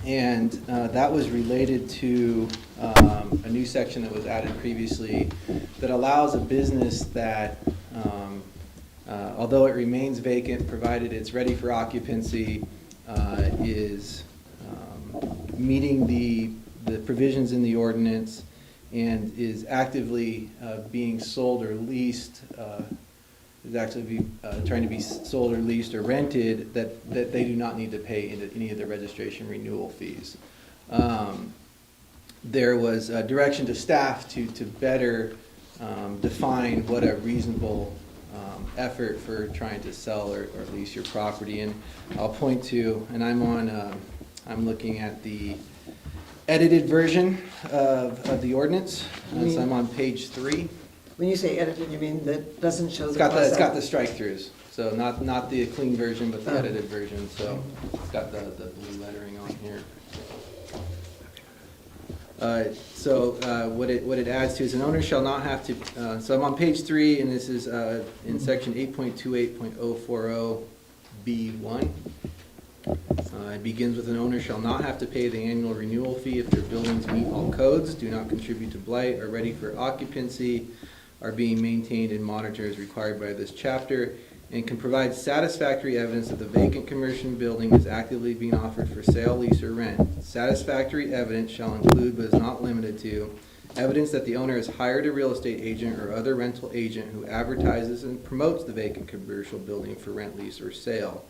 And that was related to a new section that was added previously that allows a business that, although it remains vacant, provided it's ready for occupancy, is meeting the provisions in the ordinance and is actively being sold or leased, is actually trying to be sold or leased or rented, that they do not need to pay any of the registration renewal fees. There was a direction to staff to better define what a reasonable effort for trying to sell or lease your property. And I'll point to, and I'm looking at the edited version of the ordinance. So I'm on page 3. When you say edited, you mean that doesn't show It's the got the strike-throughs. So not the clean version, but the edited version, so it's got the blue lettering on here. What it adds to is an owner shall not have to, so I'm on page 3, and this is in section 8.28.040B1. It begins with an owner shall not have to pay the annual renewal fee if their buildings meet all codes, do not contribute to blight, are ready for occupancy, are being maintained and monitored as required by this chapter, and can provide satisfactory evidence that the vacant commercial building is actively being offered for sale, lease, or rent. Satisfactory evidence shall include, but is not limited to, evidence that the owner has hired a real estate agent or other rental agent who advertises and promotes the vacant commercial building for rent, lease, or sale,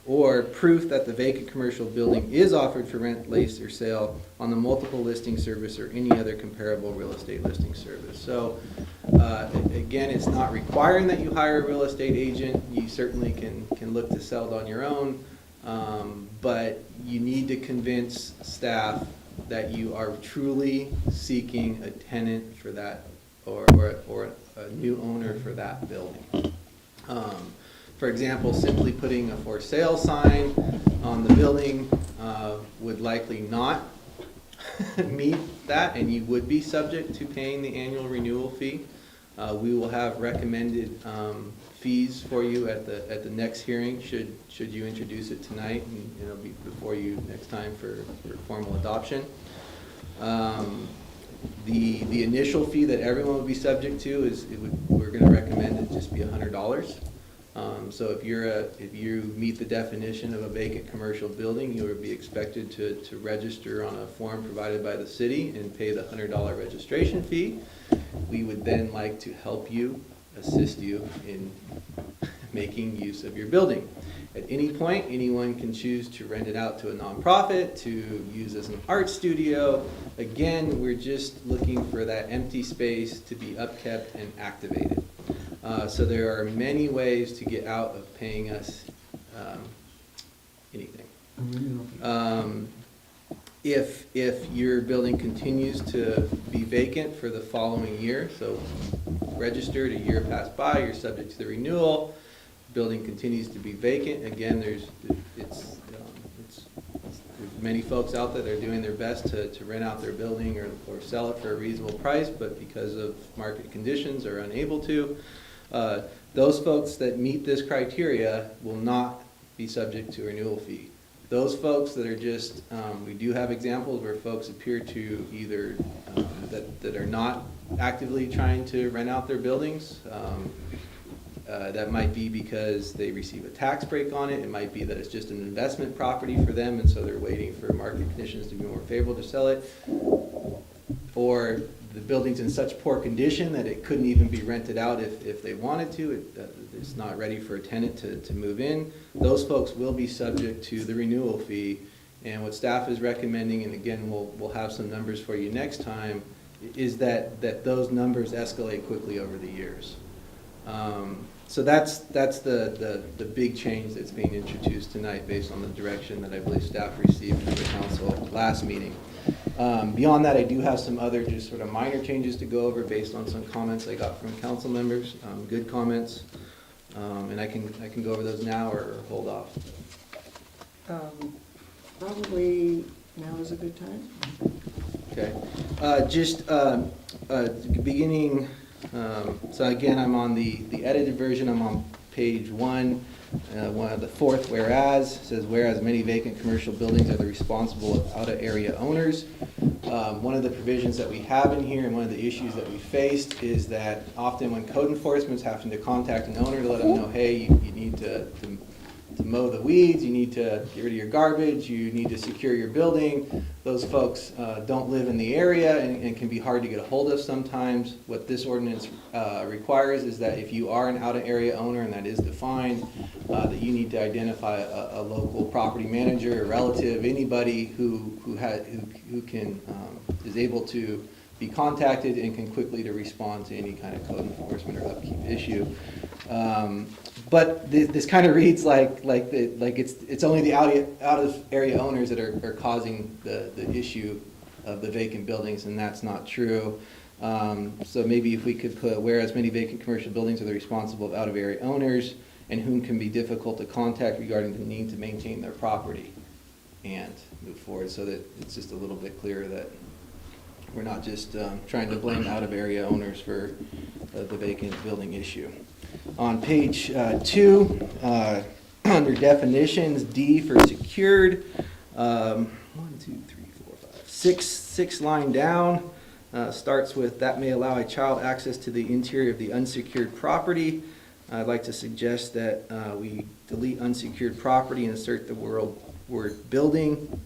or proof that the vacant commercial building is offered for rent, lease, or sale on the multiple listing service or any other comparable real estate listing service. So again, it's not requiring that you hire a real estate agent. You certainly can look to sell it on your own, but you need to convince staff that you are truly seeking a tenant for that, or a new owner for that building. For example, simply putting a for sale sign on the building would likely not meet that, and you would be subject to paying the annual renewal fee. We will have recommended fees for you at the next hearing, should you introduce it tonight, and it'll be before you next time for formal adoption. The initial fee that everyone would be subject to is we're going to recommend it just be $100. So if you meet the definition of a vacant commercial building, you would be expected to register on a form provided by the city and pay the $100 registration fee. We would then like to help you, assist you in making use of your building. At any point, anyone can choose to rent it out to a nonprofit, to use as an art studio. Again, we're just looking for that empty space to be upkept and activated. So there are many ways to get out of paying us anything. If your building continues to be vacant for the following year, so registered, a year passed by, you're subject to the renewal, building continues to be vacant, again, there's many folks out there that are doing their best to rent out their building or sell it for a reasonable price, but because of market conditions are unable to. Those folks that meet this criteria will not be subject to a renewal fee. Those folks that are just, we do have examples where folks appear to either, that are not actively trying to rent out their buildings. That might be because they receive a tax break on it. It might be that it's just an investment property for them, and so they're waiting for market conditions to be more favorable to sell it. Or the building's in such poor condition that it couldn't even be rented out if they wanted to. It's not ready for a tenant to move in. Those folks will be subject to the renewal fee. And what staff is recommending, and again, we'll have some numbers for you next time, is that those numbers escalate quickly over the years. So that's the big change that's being introduced tonight based on the direction that I believe staff received from the council last meeting. Beyond that, I do have some other just sort of minor changes to go over based on some comments I got from council members, good comments, and I can go over those now or hold off. Probably now is a good time. Okay, just beginning. So again, I'm on the edited version. I'm on page 1. One of the fourth whereas says, whereas many vacant commercial buildings are the responsible of out-of-area owners. One of the provisions that we have in here and one of the issues that we faced is that often when code enforcement's having to contact an owner to let them know, hey, you need to mow the weeds, you need to get rid of your garbage, you need to secure your building. Those folks don't live in the area and can be hard to get a hold of sometimes. What this ordinance requires is that if you are an out-of-area owner, and that is defined, that you need to identify a local property manager, a relative, anybody who is able to be contacted and can quickly to respond to any kind of code enforcement or upkeep issue. But this kind of reads like it's only the out of area owners that are causing the issue of the vacant buildings, and that's not true. So maybe if we could put, whereas many vacant commercial buildings are the responsible of out of area owners, and whom can be difficult to contact regarding the need to maintain their property and move forward, so that it's just a little bit clearer that we're not just trying to blame out-of-area owners for the vacant building issue. On page 2, under definitions, D for secured, 6 line down, starts with that may allow a child access to the interior of the unsecured property. I'd like to suggest that we delete unsecured property and insert the word building,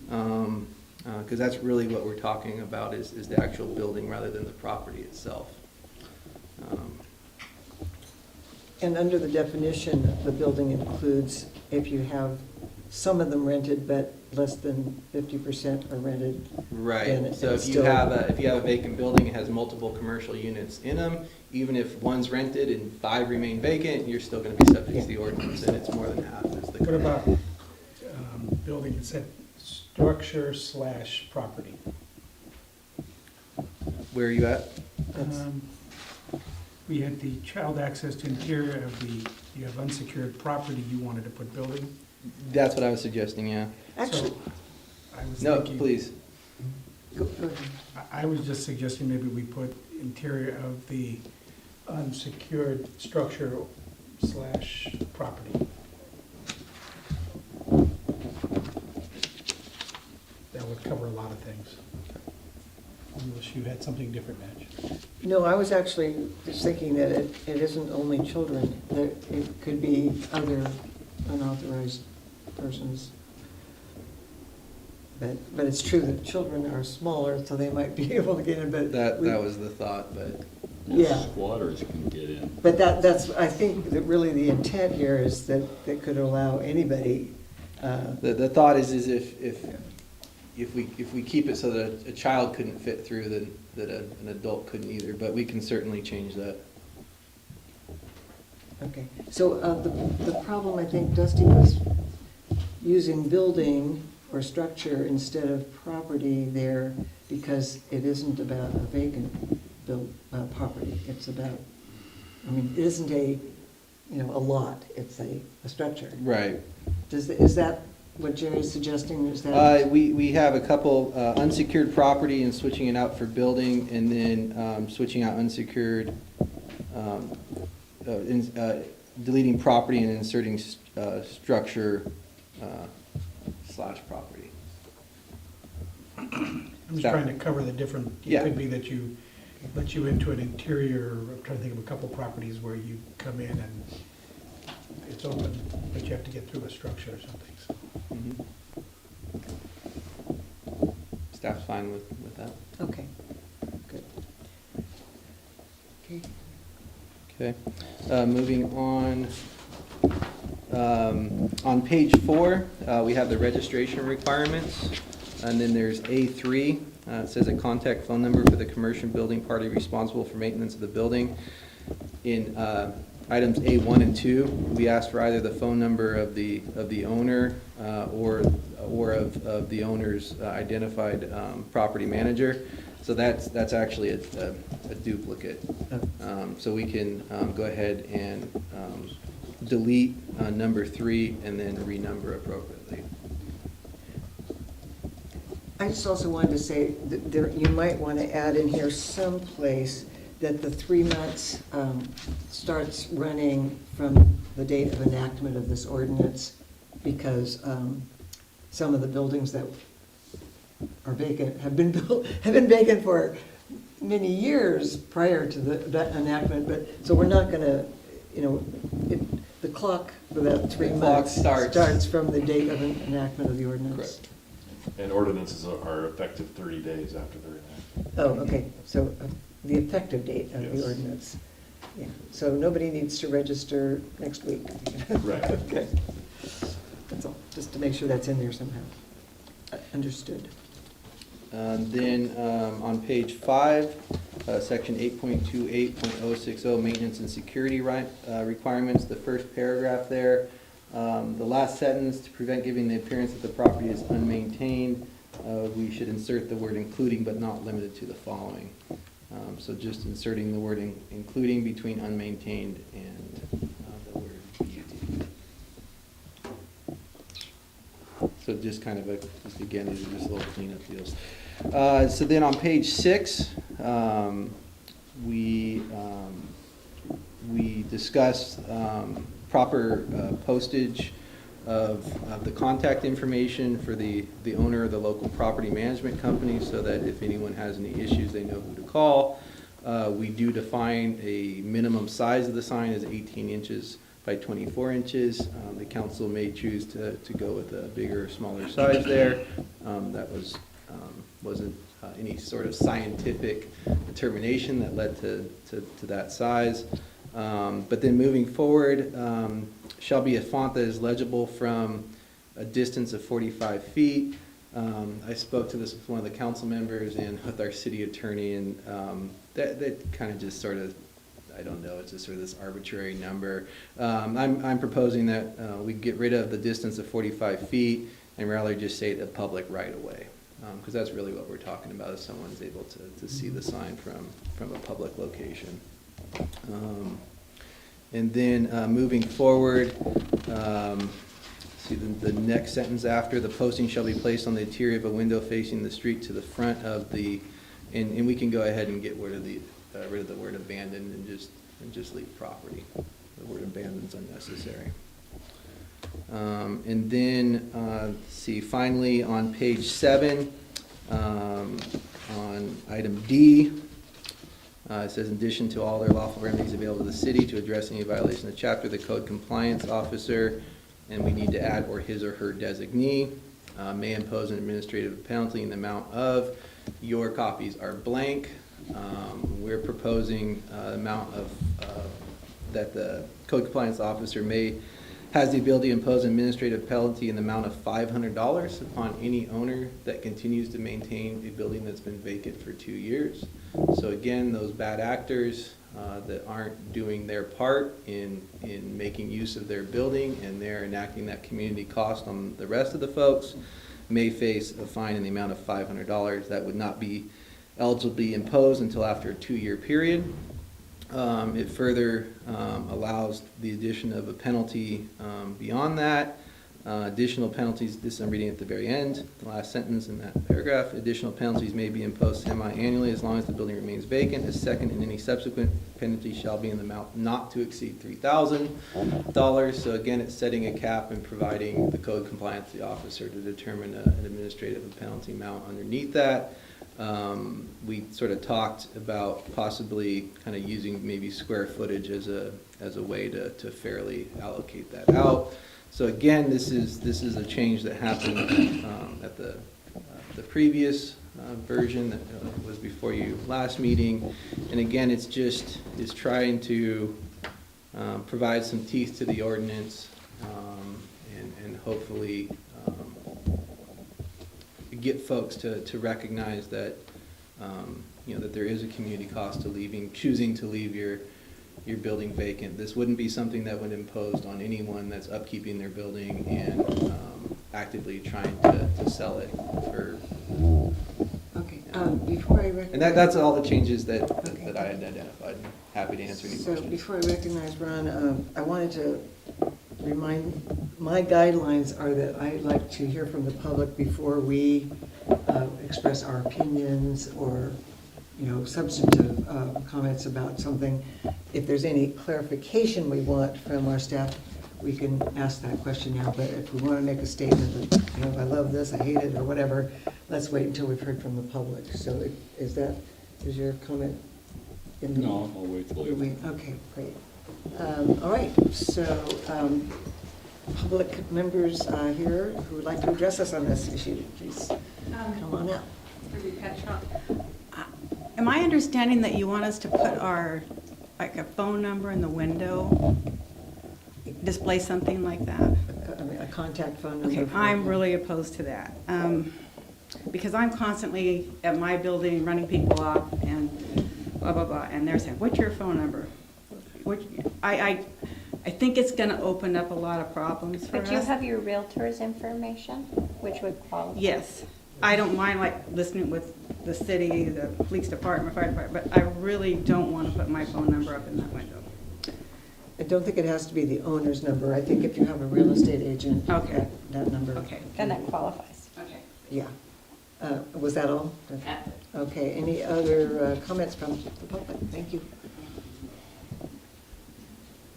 because that's really what we're talking about is the actual building rather than the property itself. And under the definition, the building includes if you have some of them rented, but less than 50% are rented. Right, then so it's if you have a vacant building, it has multiple commercial units in them, even if one's rented and 5 remain vacant, you're still gonna be subject to the ordinance, and it's more than half. What about building, it said structure/property? Where are you at? We had the child access to interior of the, you have unsecured property, you wanted to put building? That's what I was suggesting, yeah. Actually, So, I was No, thinking- please. go ahead. I was just suggesting maybe we put interior of the unsecured structure/property. That would cover a lot of things. Unless you had something different, Madge. No, I was actually just thinking that it isn't only children, that it could be other unauthorized persons. But it's true that children are smaller, so they might be able to get in, but. That was the thought, but. Yeah. Squatters can get in. But that's, I think that really the intent here is that it could allow anybody. The thought is if we keep it so that a child couldn't fit through, then that an adult couldn't either, but we can certainly change that. Okay, so the problem, I think Dusty was using building or structure instead of property there because it isn't about a vacant property. It's about, I mean, it isn't a lot, it's a structure. Right. Is that what Jerry's suggesting? Is that? We have a couple unsecured property and switching it out for building, and then switching out unsecured, deleting property and inserting structure / property. I'm just trying to cover the different, it could be that you let you into an interior, I'm trying to think of a couple properties where you come in and it's open, but you have to get through a structure or something, so. Staff's fine with that. Okay, good. Okay. Okay, moving on. On page 4, we have the registration requirements, and then there's A3. It says a contact phone number for the commercial building party responsible for maintenance of the building. In items A1 and 2, we asked for either the phone number of the owner or of the owner's identified property manager. So that's actually a duplicate. So we can go ahead and delete number 3 and then renumber appropriately. I just also wanted to say that you might want to add in here someplace that the 3 months starts running from the date of enactment of this ordinance, because some of the buildings that are vacant have been vacant for many years prior to that enactment. But so we're not going to, the clock for that 3 months starts from the date of enactment of the ordinance. Correct. And ordinances are effective 30 days after they're enacted. Oh, okay, so the effective date of the ordinance. Yeah, so nobody needs to register next week. Right. Okay. That's all, just to make sure that's in there somehow. Understood. Then on page 5, section 8.28.060, maintenance and security requirements, the first paragraph there, the last sentence, to prevent giving the appearance that the property is unmaintained, we should insert the word including but not limited to the following. So just inserting the word including between unmaintained and the word So just kind of just again, these are just little cleanup deals. So then on page 6, we discussed proper postage of the contact information for the owner of the local property management company, so that if anyone has any issues, they know who to call. We do define a minimum size of the sign as 18 inches by 24 inches. The council may choose to go with a bigger or smaller size there. That wasn't any sort of scientific determination that led to that size. But then moving forward, shall be a font that is legible from a distance of 45 feet. I spoke to this with one of the council members and with our city attorney, and that kind of just sort of, I don't know, it's just sort of this arbitrary number. I'm proposing that we get rid of the distance of 45 feet and rather just say the public right of way, because that's really what we're talking about, if someone's able to see the sign from a public location. And then moving forward, see the next sentence after, the posting shall be placed on the interior of a window facing the street to the front of the, and we can go ahead and get rid of the word abandoned and just leave property. The word abandoned is unnecessary. And then, see, finally on page 7, on item D, it says, in addition to all their lawful remedies available to the city to address any violation of the chapter, the code compliance officer, and we need to add, or his or her designee, may impose an administrative penalty in the amount of, your copies are blank. We're proposing amount of, that the code compliance officer has the ability to impose an administrative penalty in the amount of $500 upon any owner that continues to maintain a building that's been vacant for 2 years. So again, those bad actors that aren't doing their part in making use of their building, and they're enacting that community cost on the rest of the folks, may face a fine in the amount of $500. That would not be eligibly imposed until after a 2-year period. It further allows the addition of a penalty beyond that. Additional penalties, this I'm reading at the very end, the last sentence in that paragraph. Additional penalties may be imposed semi-annually as long as the building remains vacant. A second and any subsequent penalty shall be in the amount not to exceed $3,000. So again, it's setting a cap and providing the code compliance officer to determine an administrative penalty amount underneath that. We sort of talked about possibly kind of using maybe square footage as a way to fairly allocate that out. So again, this is a change that happened at the previous version that was before you last meeting, and again, it's trying to provide some teeth to the ordinance, and hopefully get folks to recognize that that there is a community cost to choosing to leave your building vacant. This wouldn't be something that would be imposed on anyone that's upkeeping their building and actively trying to sell it for. Okay. Before I recognize. And that's all the changes that I had identified. I'm happy to answer any questions. So before I recognize Ron, I wanted to remind, my guidelines are that I like to hear from the public before we express our opinions or substantive comments about something. If there's any clarification we want from our staff, we can ask that question now. But if we want to make a statement that, I love this, I hate it, or whatever, let's wait until we've heard from the public. So is your comment? No, I'll wait till you. Okay, great. All right, so public members here who would like to address us on this issue, please come on up. Am I understanding that you want us to put a phone number in the window? Display something like that? A contact phone number? Okay, I'm really opposed to that. Because I'm constantly at my building running people off and blah, blah, blah, and they're saying, what's your phone number? I think it's gonna open up a lot of problems for us. But you have your realtor's information, which would qualify? Yes. I don't mind listening with the city, the police department, fire department, but I really don't want to put my phone number up in that window. I don't think it has to be the owner's number. I think if you have a real estate agent, Okay. that number. Okay. Then that qualifies. Okay. Yeah. Was that all? Okay, any other comments from the public? Thank you.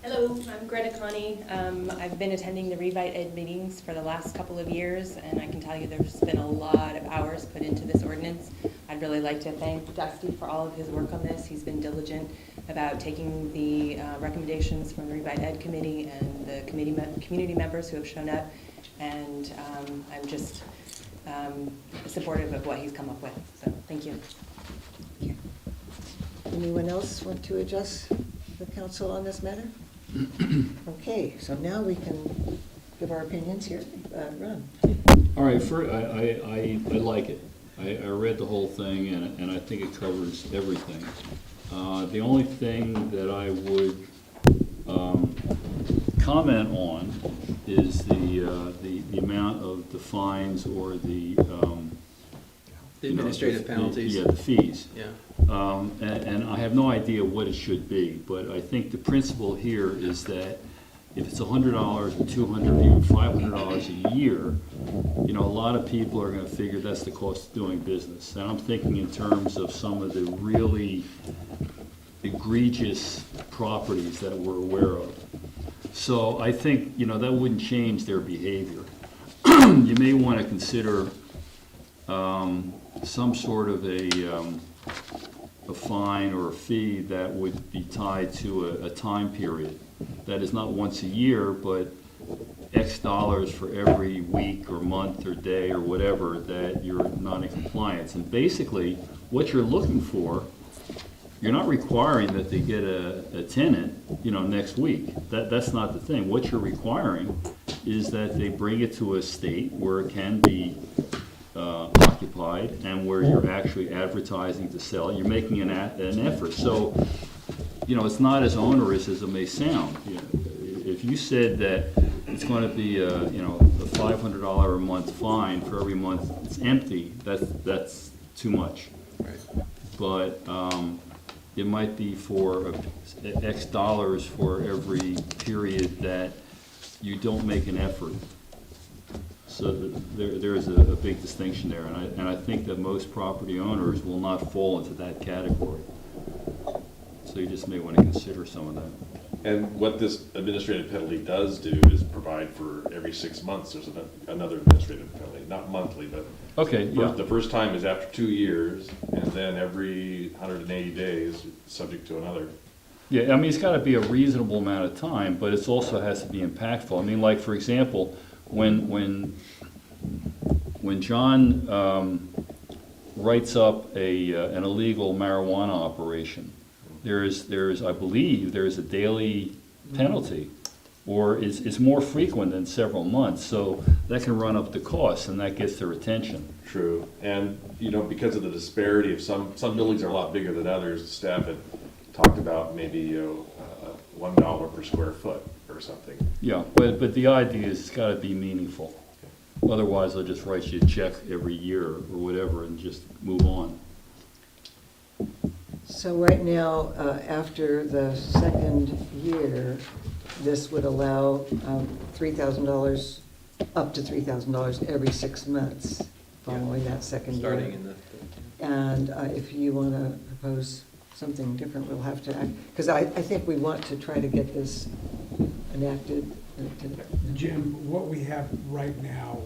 Hello, I'm Greta Connie. I've been attending the Revite Ed meetings for the last couple of years, and I can tell you there's been a lot of hours put into this ordinance. I'd really like to thank Dusty for all of his work on this. He's been diligent about taking the recommendations from the Revite Ed committee and the community members who have shown up, and I'm just supportive of what he's come up with. So, thank you. Anyone else want to address the council on this matter? Okay, so now we can give our opinions here. Ron? All right, I like it. I read the whole thing, and I think it covers everything. The only thing that I would comment on is the amount of the fines or the administrative penalties. Yeah, the fees. Yeah. And I have no idea what it should be, but I think the principle here is that if it's $100 or $200, even $500 a year, you know, a lot of people are going to figure that's the cost of doing business. And I'm thinking in terms of some of the really egregious properties that we're aware of. So I think, you know, that wouldn't change their behavior. You may want to consider some sort of a fine or a fee that would be tied to a time period. That is not once a year, but X dollars for every week or month or day or whatever that you're not in compliance. And basically, what you're looking for, you're not requiring that they get a tenant, you know, next week. That's not the thing. What you're requiring is that they bring it to a state where it can be occupied and where you're actually advertising to sell it. You're making an effort. So, you know, it's not as onerous as it may sound. You know, if you said that it's going to be a $500 a month fine for every month it's empty, that's too much. Right. But it might be for X dollars for every period that you don't make an effort. So there is a big distinction there, and I think that most property owners will not fall into that category. So you just may want to consider some of that. And what this administrative penalty does do is provide for every 6 months, there's another administrative penalty, not monthly, but okay, yeah. The first time is after 2 years, and then every 180 days, subject to another. Yeah, I mean, it's got to be a reasonable amount of time, but it also has to be impactful. I mean, like, for example, when John writes up an illegal marijuana operation, there's I believe there's a daily penalty, or it's more frequent than several months, so that can run up the cost, and that gets their attention. True, and you know, because of the disparity of some buildings are a lot bigger than others, the staff had talked about maybe $1 per square foot or something. Yeah, but the idea is it's got to be meaningful. Otherwise, they'll just write you a check every year or whatever and just move on. So right now, after the second year, this would allow $3,000, up to $3,000 every 6 months following that second year. Starting in the. And if you want to propose something different, we'll have to act, because I think we want to try to get this enacted. Jim, what we have right now,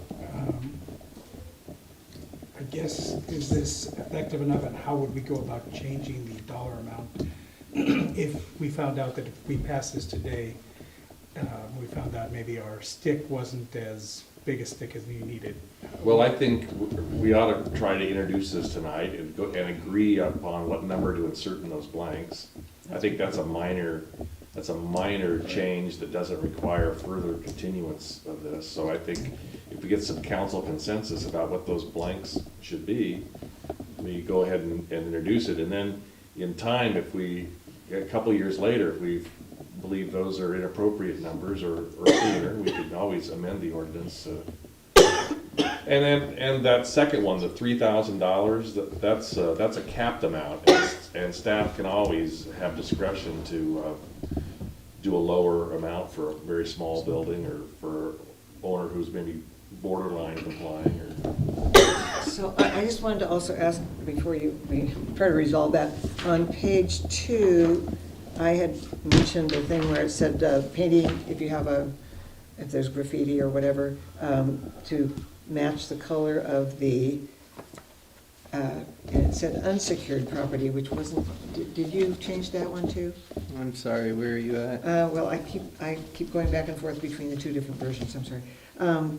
I guess, is this effective enough, and how would we go about changing the dollar amount if we found out that if we pass this today, we found out maybe our stick wasn't as big a stick as we needed? Well, I think we ought to try to introduce this tonight and agree upon what number to insert in those blanks. I think that's a minor change that doesn't require further continuance of this. So I think if we get some council consensus about what those blanks should be, we go ahead and introduce it. And then in time, if we, a couple years later, if we believe those are inappropriate numbers or sooner, we can always amend the ordinance. And that second one, the $3,000, that's a capped amount, and staff can always have discretion to do a lower amount for a very small building or for owner who's maybe borderline complying or. So I just wanted to also ask, before we try to resolve that, on page 2, I had mentioned the thing where it said painting, if there's graffiti or whatever, to match the color of the, and it said unsecured property, which wasn't, did you change that one too? I'm sorry, where are you at? Well, I keep going back and forth between the two different versions, I'm sorry.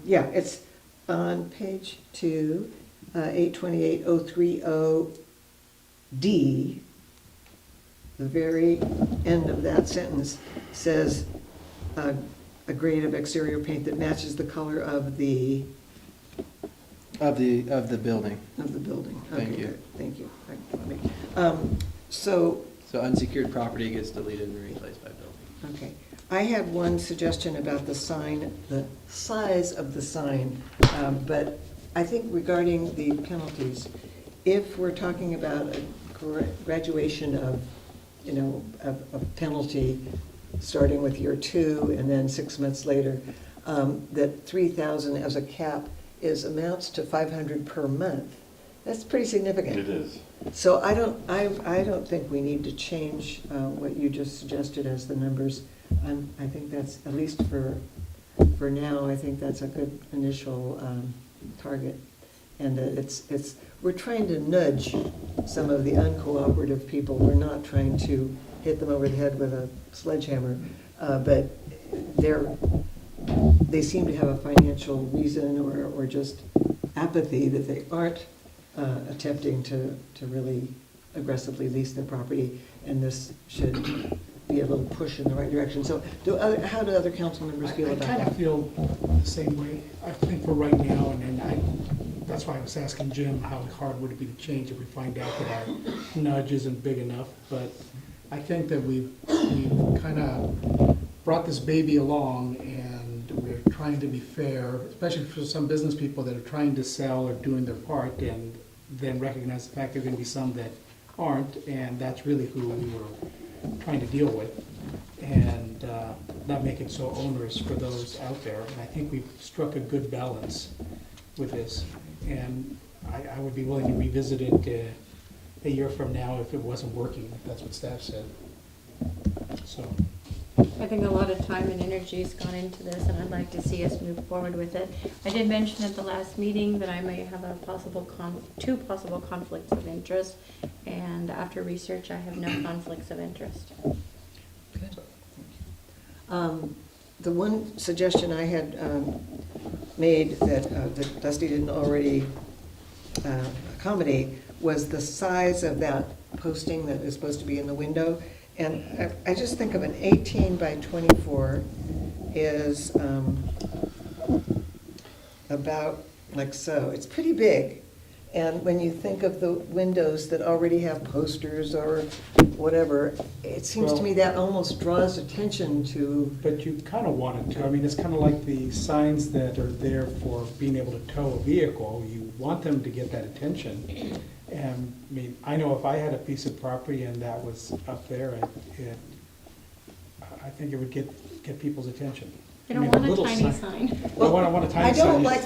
Yeah, it's on page 2, 828.030D. The very end of that sentence says a grade of exterior paint that matches the color of the building. Of the building. Thank Okay, you. good. Thank you. So unsecured property gets deleted and replaced by building. okay. I had one suggestion about the sign, the size of the sign, but I think regarding the penalties, if we're talking about a graduation of, of penalty, starting with year 2 and then 6 months later, that 3,000 as a cap amounts to 500 per month. That's pretty significant. It is. So I don't think we need to change what you just suggested as the numbers. I think that's, at least for now, I think that's a good initial target. And we're trying to nudge some of the uncooperative people. We're not trying to hit them over the head with a sledgehammer, but they seem to have a financial reason or just apathy that they aren't attempting to really aggressively lease their property, and this should be a little push in the right direction. So how do other council members feel about I kind that? of feel the same way. I think for right now, that's why I was asking Jim, how hard would it be to change if we find out that our nudge isn't big enough? But I think that we've kind of brought this baby along, and we're trying to be fair, especially for some business people that are trying to sell or doing their part, and then recognize the fact there are going to be some that aren't, and that's really who we were trying to deal with, and not make it so onerous for those out there. And I think we've struck a good balance with this, and I would be willing to revisit it a year from now if it wasn't working, if that's what staff said. So. I think a lot of time and energy has gone into this, and I'd like to see us move forward with it. I did mention at the last meeting that I may have a two possible conflicts of interest, and after research, I have no conflicts of interest. The one suggestion I had made that Dusty didn't already accommodate was the size of that posting that is supposed to be in the window. And I just think of an 18 by 24 is about like so. It's pretty big. And when you think of the windows that already have posters or whatever, it seems to me that almost draws attention to... But you kind of want it to. I mean, it's kind of like the signs that are there for being able to tow a vehicle. You want them to get that attention. And I mean, I know if I had a piece of property and that was up there, I think it would get people's attention. You don't want a tiny sign. Well, I want a tiny sign. I don't like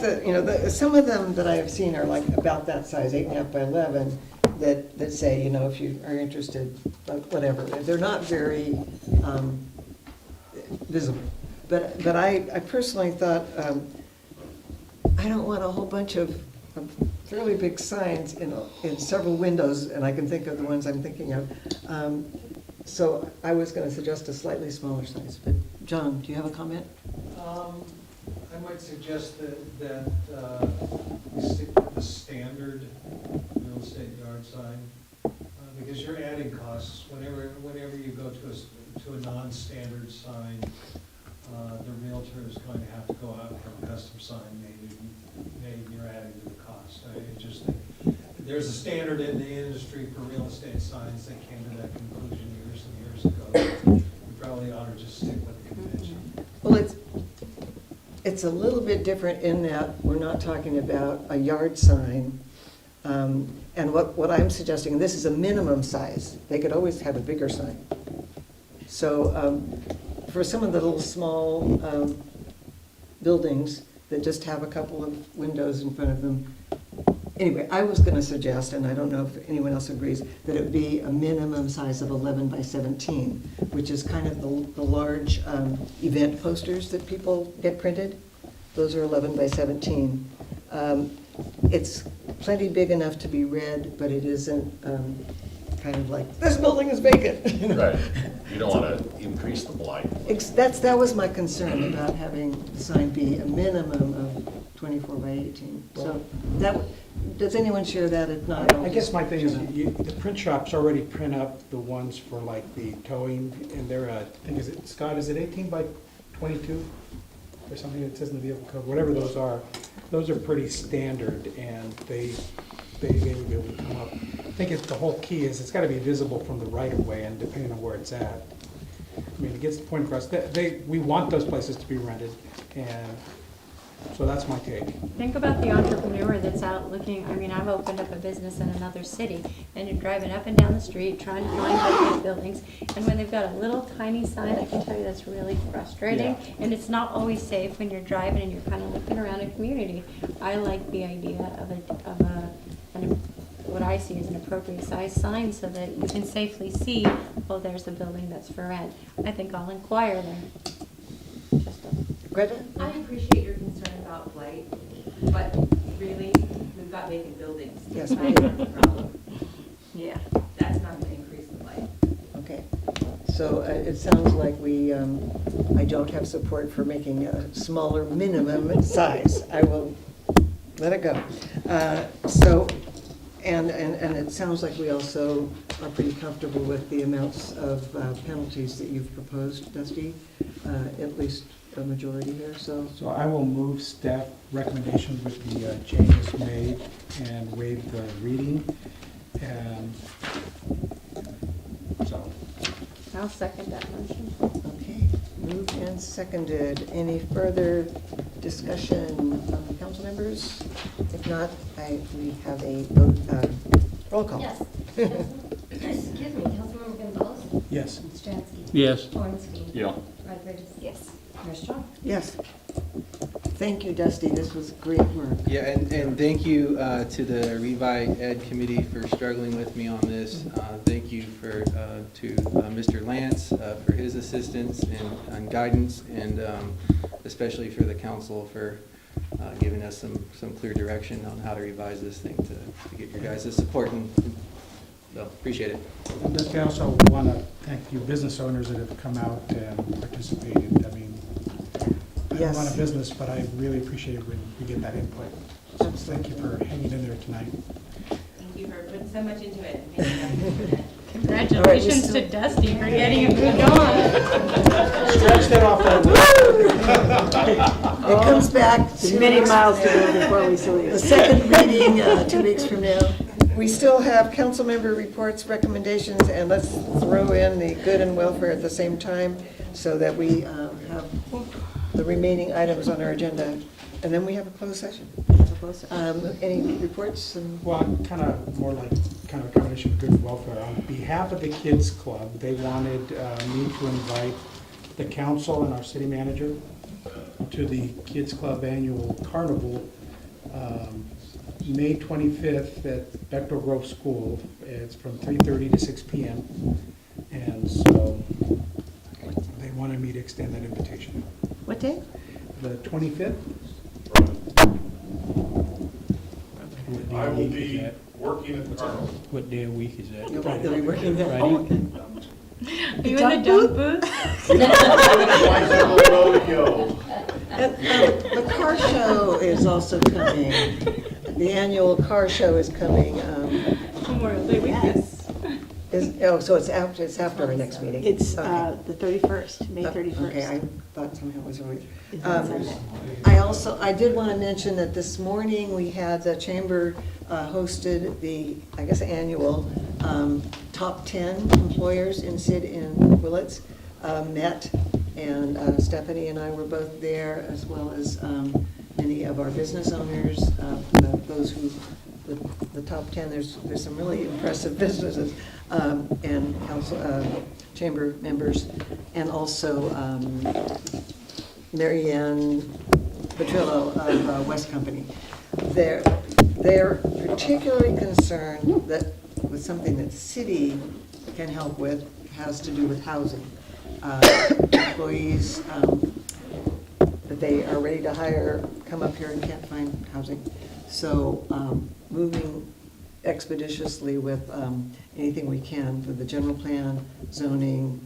some of them that I have seen are like about that size, 8.5 by 11, that say, if you are interested, whatever. They're not very visible. But I personally thought, I don't want a whole bunch of fairly big signs in several windows, and I can think of the ones I'm thinking of. So I was going to suggest a slightly smaller size. But John, do you have a comment? I might suggest that we stick with the standard real estate yard sign, because you're adding costs. Whenever you go to a non-standard sign, the realtor is going to have to go out and have a custom sign made, and you're adding to the cost. I just think there's a standard in the industry for real estate signs that came to that conclusion years and years ago. We probably ought to just stick with the convention. Well, it's a little bit different in that we're not talking about a yard sign. And what I'm suggesting, and this is a minimum size. They could always have a bigger sign. So for some of the little small buildings that just have a couple of windows in front of them. Anyway, I was going to suggest, and I don't know if anyone else agrees, that it would be a minimum size of 11 by 17, which is kind of the large event posters that people get printed. Those are 11 by 17. It's plenty big enough to be read, but it isn't kind of like, this building is vacant. You know? Right. You don't want to increase the blight. That was my concern about having the sign be a minimum of 24 by 18. So does anyone share that? If not, I guess my thing is, the print shops already print up the ones for like the towing, and they're, I think, Scott, is it 18 by 22? Or something that says in the vehicle code, whatever those are pretty standard, and they would be able to come up. I think the whole key is it's got to be visible from the right of way, and depending on where it's at. I mean, it gets the point across. We want those places to be rented, and so that's my take. Think about the entrepreneur that's out looking. I mean, I've opened up a business in another city, and you're driving up and down the street trying to find vacant buildings, and when they've got a little tiny sign, I can tell you that's really frustrating. Yeah. And it's not always safe when you're driving and you're kind of looking around a community. I like the idea of what I see as an appropriate size sign so that you can safely see, oh, there's a building that's for rent. I think I'll inquire there. Greta? I appreciate your concern about blight, but really, we've got vacant buildings. Yes, That's we do. not the problem. Yeah. That's not gonna increase the blight. Okay. So it sounds like I don't have support for making a smaller minimum size. I will let it go. And it sounds like we also are pretty comfortable with the amounts of penalties that you've proposed, Dusty, at least a majority here, so. So I will move staff recommendations with the changes made and waive the reading, and so. I'll second that motion. Okay, moved and seconded. Any further discussion from the council members? If not, we have a vote, roll call. Yes. Excuse me, Councilmember Gonzalez? Yes. Stransky? Yes. Tornsky? Yeah. Rodriguez? Yes. Mayor Strong? Yes. Thank you, Dusty. This was great work. Yeah, and thank you to the Revi Ed Committee for struggling with me on this. Thank you to Mr. Lance for his assistance and guidance, and especially for the council for giving us some clear direction on how to revise this thing to get your guys' support, and so appreciate it. And Dusty, I also want to thank you business owners that have come out and participated. I mean, I don't run a business, but I really appreciate it when we get that input. So thank you for hanging in there tonight. Thank you for putting so much into it. and making that happen. Congratulations to Dusty for getting it moved on. Stretch that off It comes back to Many miles to go before we leave. the second reading 2 weeks from now. We still have council member reports, recommendations, and let's throw in the good and welfare at the same time so that we have the remaining items on our agenda. And then we have a closed session. Any reports? Well, kind of more like kind of a combination of good and welfare. On behalf of the Kids Club, they wanted me to invite the council and our city manager to the Kids Club annual carnival, May 25th at Bechtel Grove School. It's from 3:30 to 6 p.m. And so they wanted me to extend that invitation. What day? The 25th? I will be working at the carnival. What day of the week is that? You'll be working there. Friday? Are you in the junk booth? Bicycle rodeo. The car show is also coming. The annual car show is coming. Memorial Day weekend. So it's after our next meeting. It's the 31st, May 31st. Okay, I thought somehow it was right. It's on Sunday. I did want to mention that this morning we had the chamber hosted the, I guess, annual top 10 employers in Willits met, and Stephanie and I were both there, as well as many of our business owners, those who the top 10, there's some really impressive businesses and council, chamber members, and also Mary Ann Petrillo of West Company. They're particularly concerned that with something that the city can help with, has to do with housing. Employees that they are ready to hire come up here and can't find housing. So moving expeditiously with anything we can for the general plan, zoning,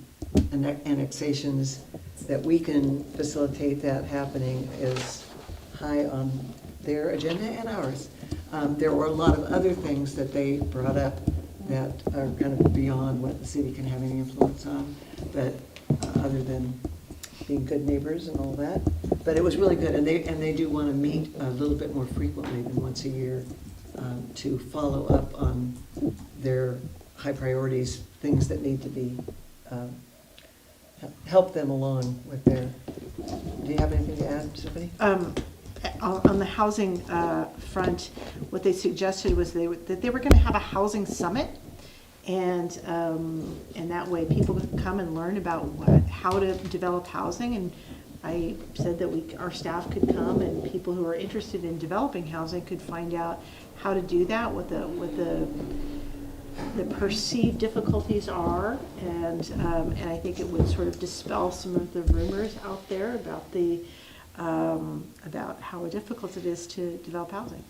and annexations, that we can facilitate that happening is high on their agenda and ours. There were a lot of other things that they brought up that are kind of beyond what the city can have any influence on, but other than being good neighbors and all that. But it was really good, and they do want to meet a little bit more frequently than once a year to follow up on their high priorities, things that need to be, help them along with their, do you have anything to add, Tiffany? On the housing front, what they suggested was that they were going to have a housing summit, and that way people could come and learn about how to develop housing. And I said that our staff could come, and people who are interested in developing housing could find out how to do that, what the perceived difficulties are, and I think it would sort of dispel some of the rumors out there about how difficult it is to develop housing.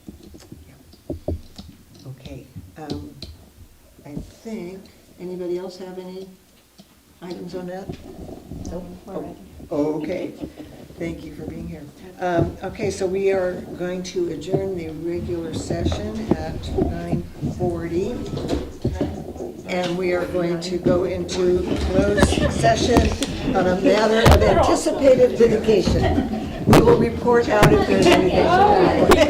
Okay. I think, anybody else have any items on that? Nope. Oh, okay. Thank you for being here. Okay, so we are going to adjourn the regular session at 9:40. And we are going to go into closed session on a matter of anticipated litigation. We will report out if there's anything to report.